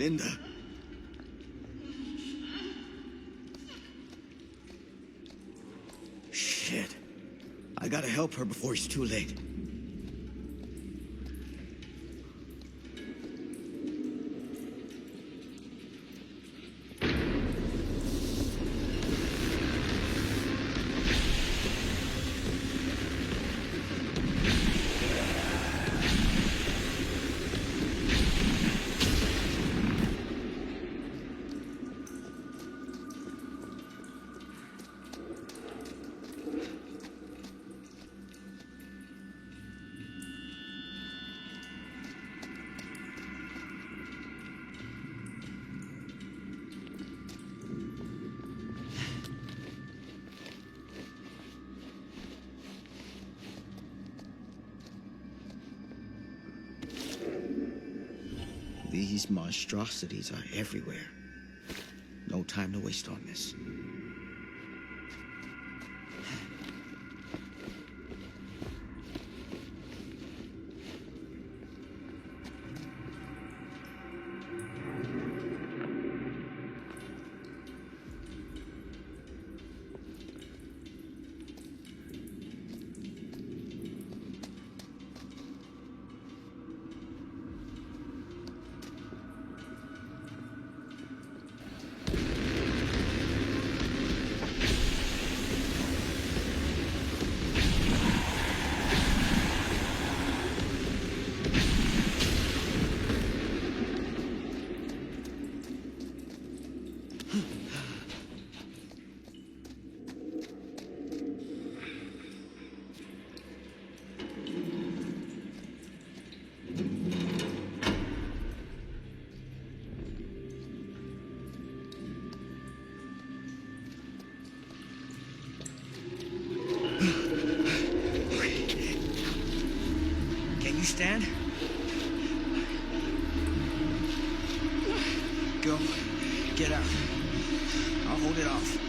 Linda. Shit. I gotta help her before it's too late. These monstrosities are everywhere. No time to waste on this. Can you stand? Go. Get out. I'll hold it off.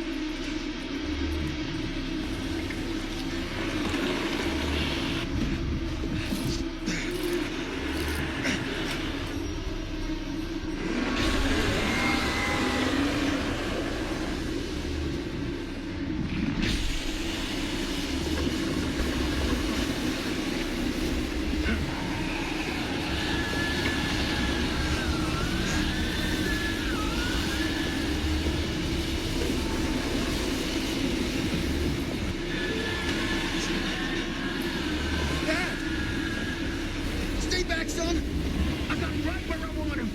Stay back, son! I got him right where I want him!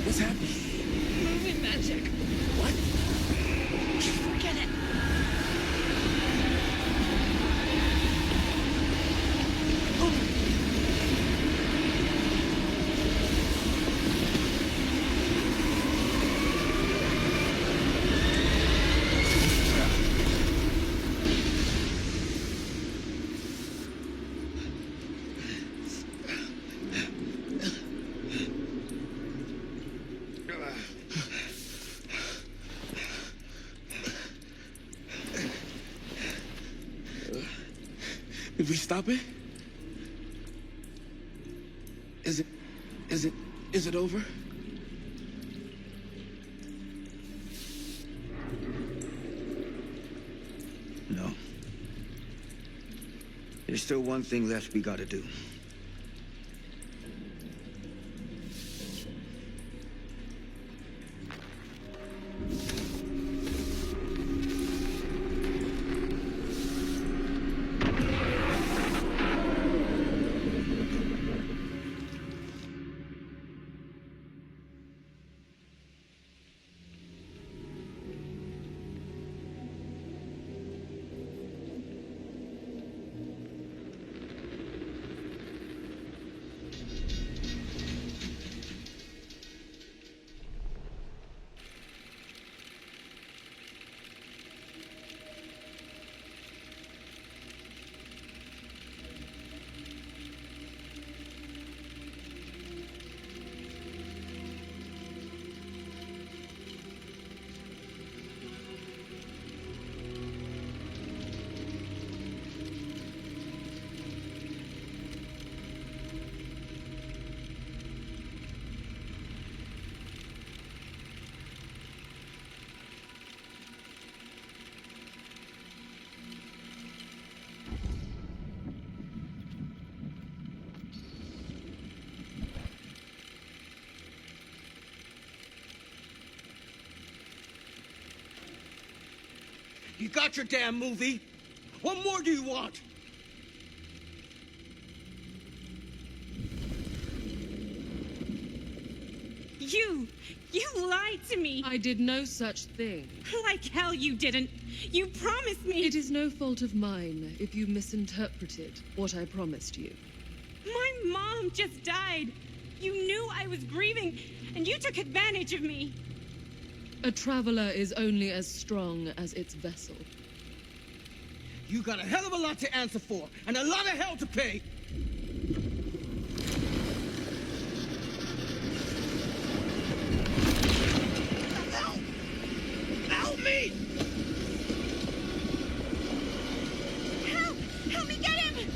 What's happening? Movie magic. What? Forget it. Did we stop it? Is it over? No. There's still one thing left we gotta do. You got your damn movie. What more do you want? You lied to me. I did no such thing. Like hell you didn't. You promised me. It is no fault of mine if you misinterpreted what I promised you. My mom just died. You knew I was grieving, and you took advantage of me. A traveler is only as strong as its vessel. You got a hell of a lot to answer for, and a lot of hell to pay. Help! Help me! Help! Help me get him!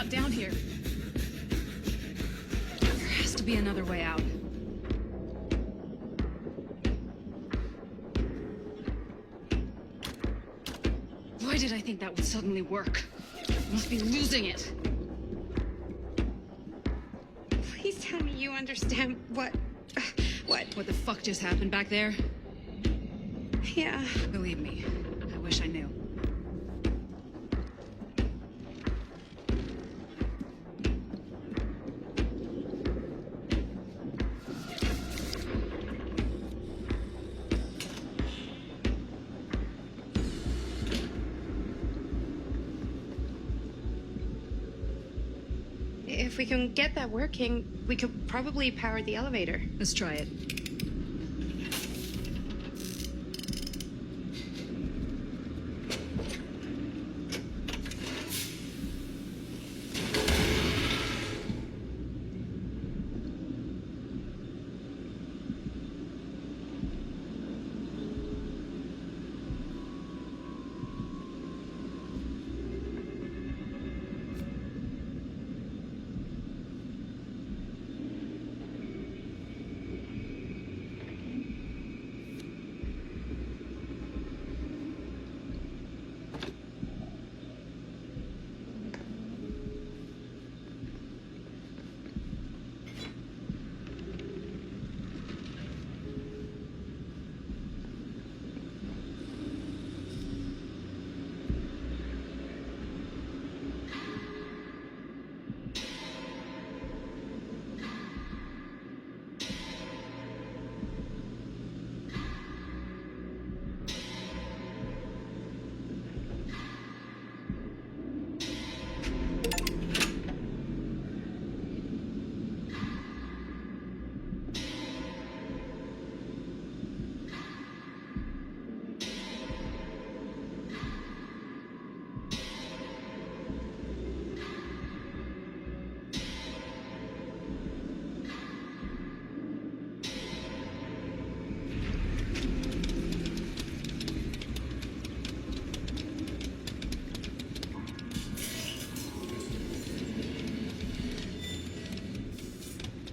got down here? There has to be another way out. Why did I think that would suddenly work? I must be losing it. Please tell me you understand what... What the fuck just happened back there? Yeah. Believe me, I wish I knew. If we can get that working, we could probably power the elevator. Let's try it.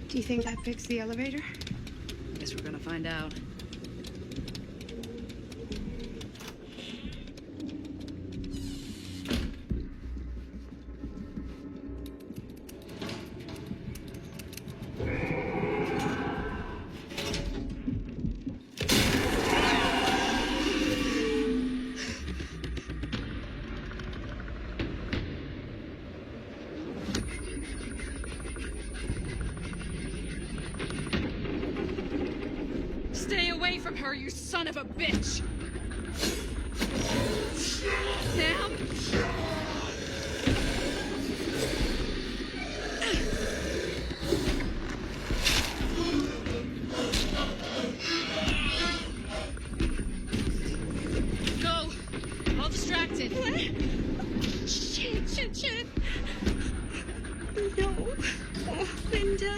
Do you think that fixed the elevator? Guess we're gonna find out. Stay away from her, you son of a bitch! Sam? Go! I'm all distracted. What? Shit. No. Oh, Linda.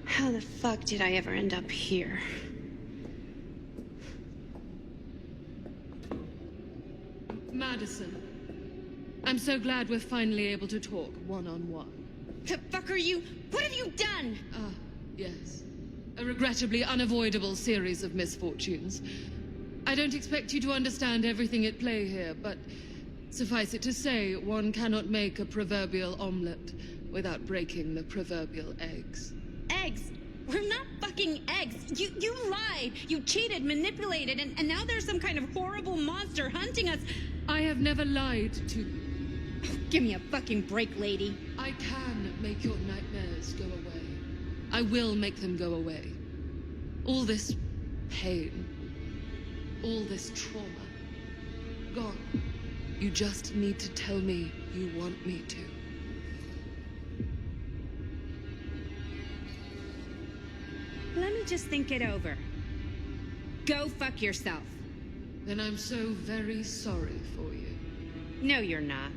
How the fuck did I ever end up here? Madison, I'm so glad we're finally able to talk one-on-one. The fuck are you? What have you done? Ah, yes. A regrettably unavoidable series of misfortunes. I don't expect you to understand everything at play here, but suffice it to say, one cannot make a proverbial omelette without breaking the proverbial eggs. Eggs? We're not fucking eggs. You lied. You cheated, manipulated, and now there's some kind of horrible monster hunting us. I have never lied to you. Give me a fucking break, lady. I can make your nightmares go away. I will make them go away. All this pain, all this trauma, gone. You just need to tell me you want me to. Let me just think it over. Go fuck yourself. Then I'm so very sorry for you. No, you're not.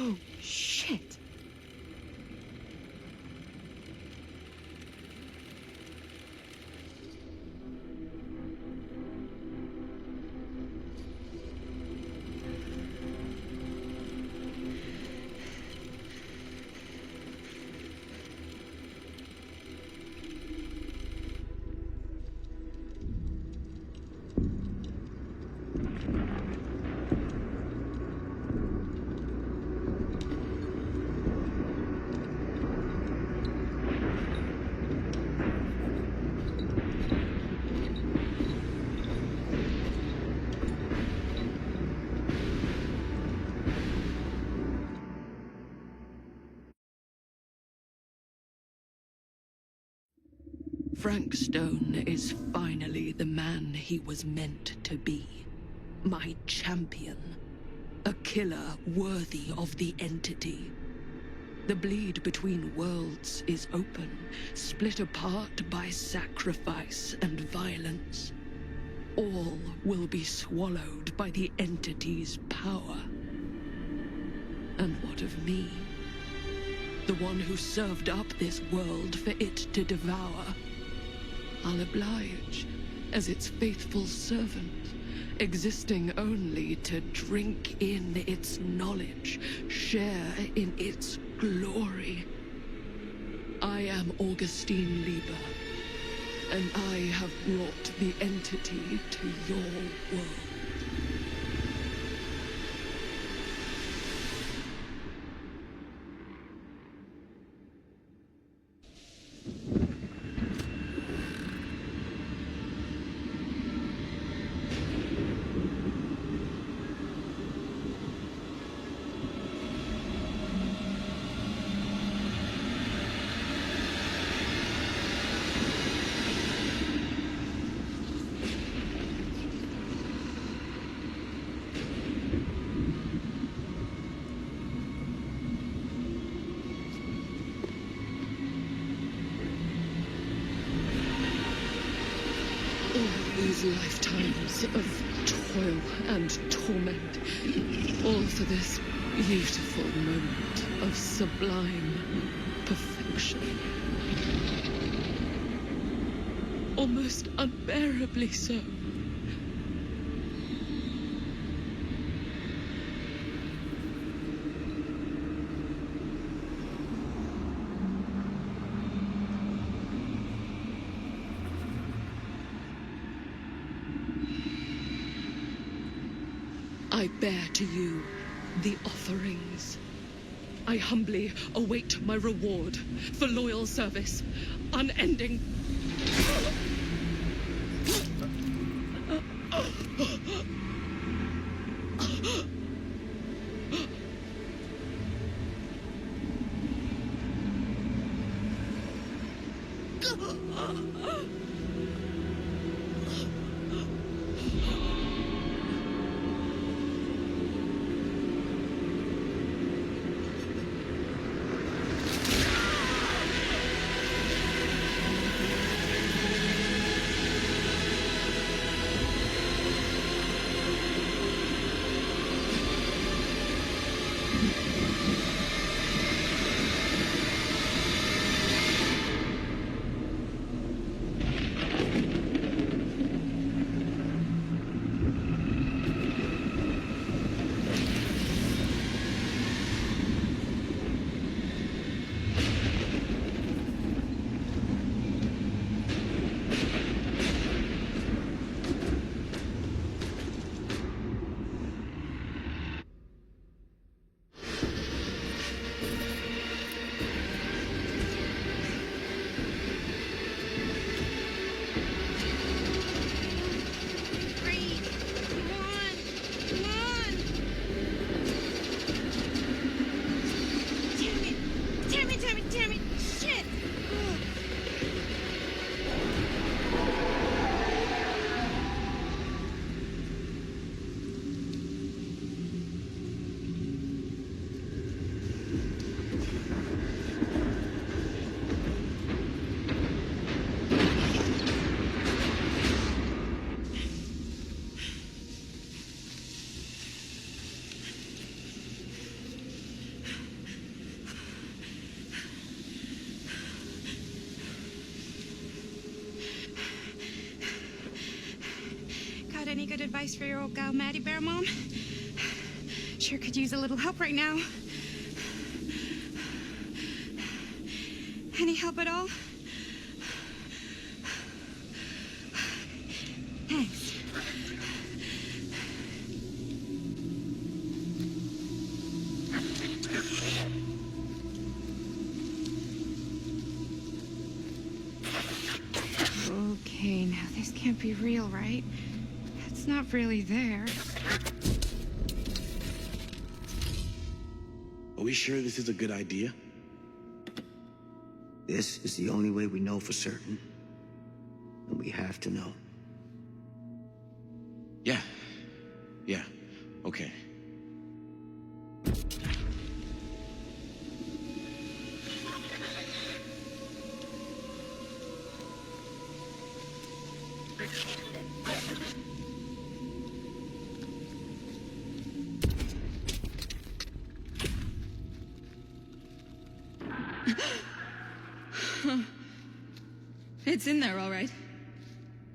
Oh, shit. Frank Stone is finally the man he was meant to be. My champion. A killer worthy of the entity. The bleed between worlds is open, split apart by sacrifice and violence. All will be swallowed by the entity's power. And what of me? The one who served up this world for it to devour. I'll oblige as its faithful servant, existing only to drink in its knowledge, share in its glory. I am Augustine Lieber, and I have brought the entity to your world. These lifetimes of toil and torment, all for this beautiful moment of sublime perfection. almost unbearably so. I bear to you the offerings. I humbly await my reward for loyal service, unending. Any good advice for your old gal Maddie Bear, Mom? Sure could use a little help right now. Any help at all? Thanks. Okay, now this can't be real, right? It's not really there. Are we sure this is a good idea? This is the only way we know for certain. And we have to know. Yeah. Yeah. Okay. It's in there, all right.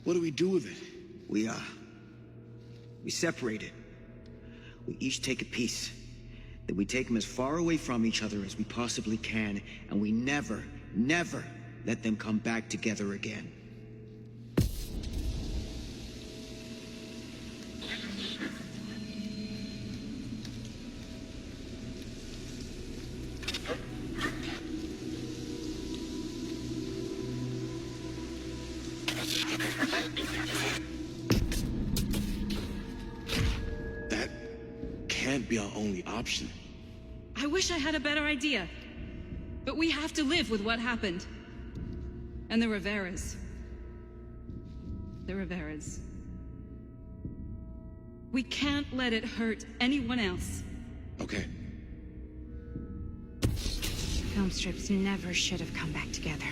What do we do with it? We separate it. We each take a piece. Then we take them as far away from each other as we possibly can, and we never, never let them come back together again. That can't be our only option. I wish I had a better idea. But we have to live with what happened. And the Riveras. The Riveras. We can't let it hurt anyone else. Okay. Film strips never should have come back together.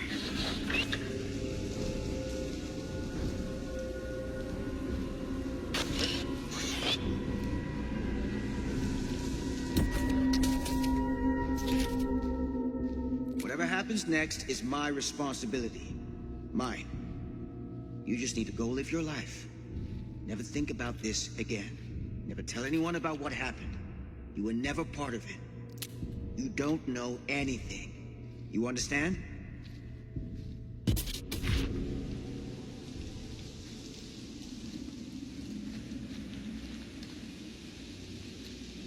Whatever happens next is my responsibility. Mine. You just need to go live your life. Never think about this again. Never tell anyone about what happened. You were never part of it. You don't know anything. You understand?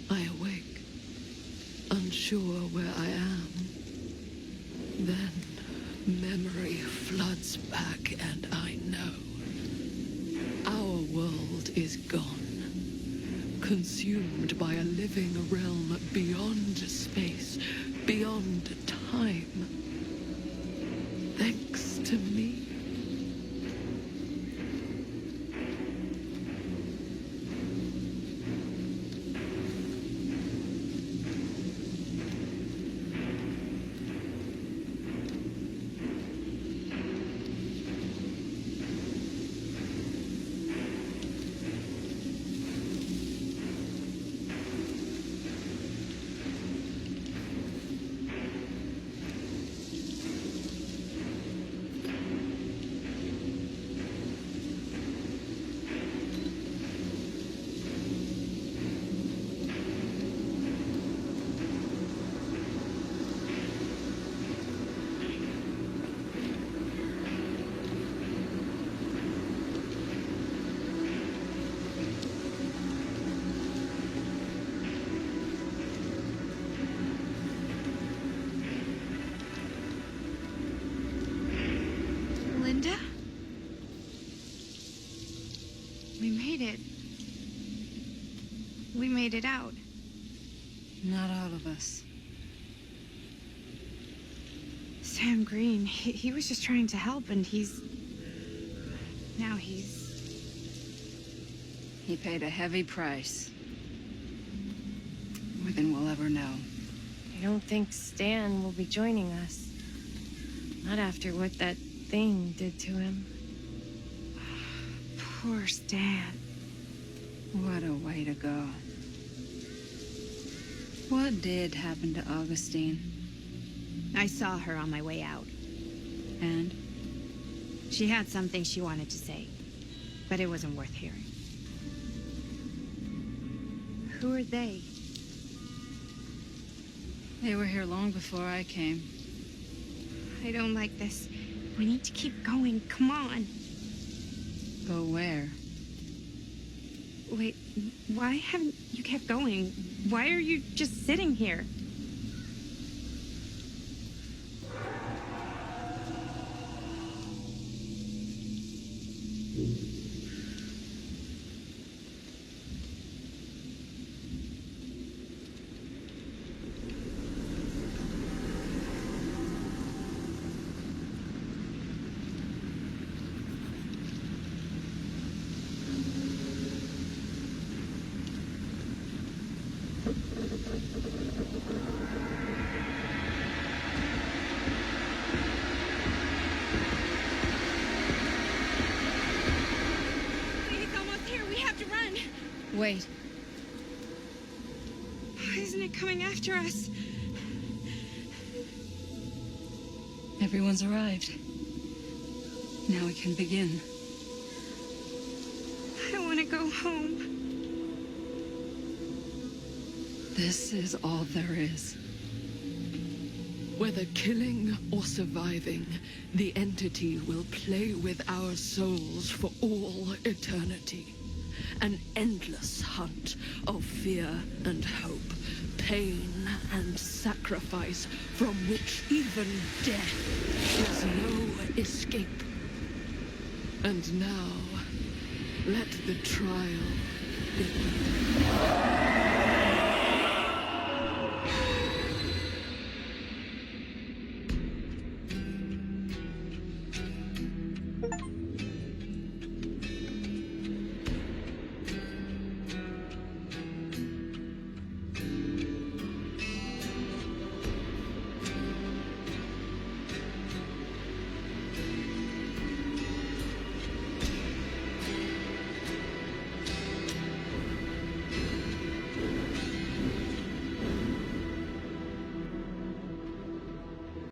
I awake, unsure where I am. Then memory floods back and I know. Our world is gone, consumed by a living realm beyond space, beyond time. Thanks to me. Linda? We made it. We made it out. Not all of us. Sam Green, he was just trying to help, and now he's... He paid a heavy price. More than we'll ever know. I don't think Stan will be joining us. Not after what that thing did to him. Poor Stan. What a way to go. What did happen to Augustine? I saw her on my way out. And? She had something she wanted to say, but it wasn't worth hearing. Who are they? They were here long before I came. I don't like this. We need to keep going. Come on. Go where? Wait, why haven't you kept going? Why are you just sitting here? Wait. Why isn't it coming after us? Everyone's arrived. Now we can begin. I want to go home. This is all there is. Whether killing or surviving, the entity will play with our souls for all eternity. An endless hunt of fear and hope, pain and sacrifice, from which even death is no escape. And now, let the trial begin.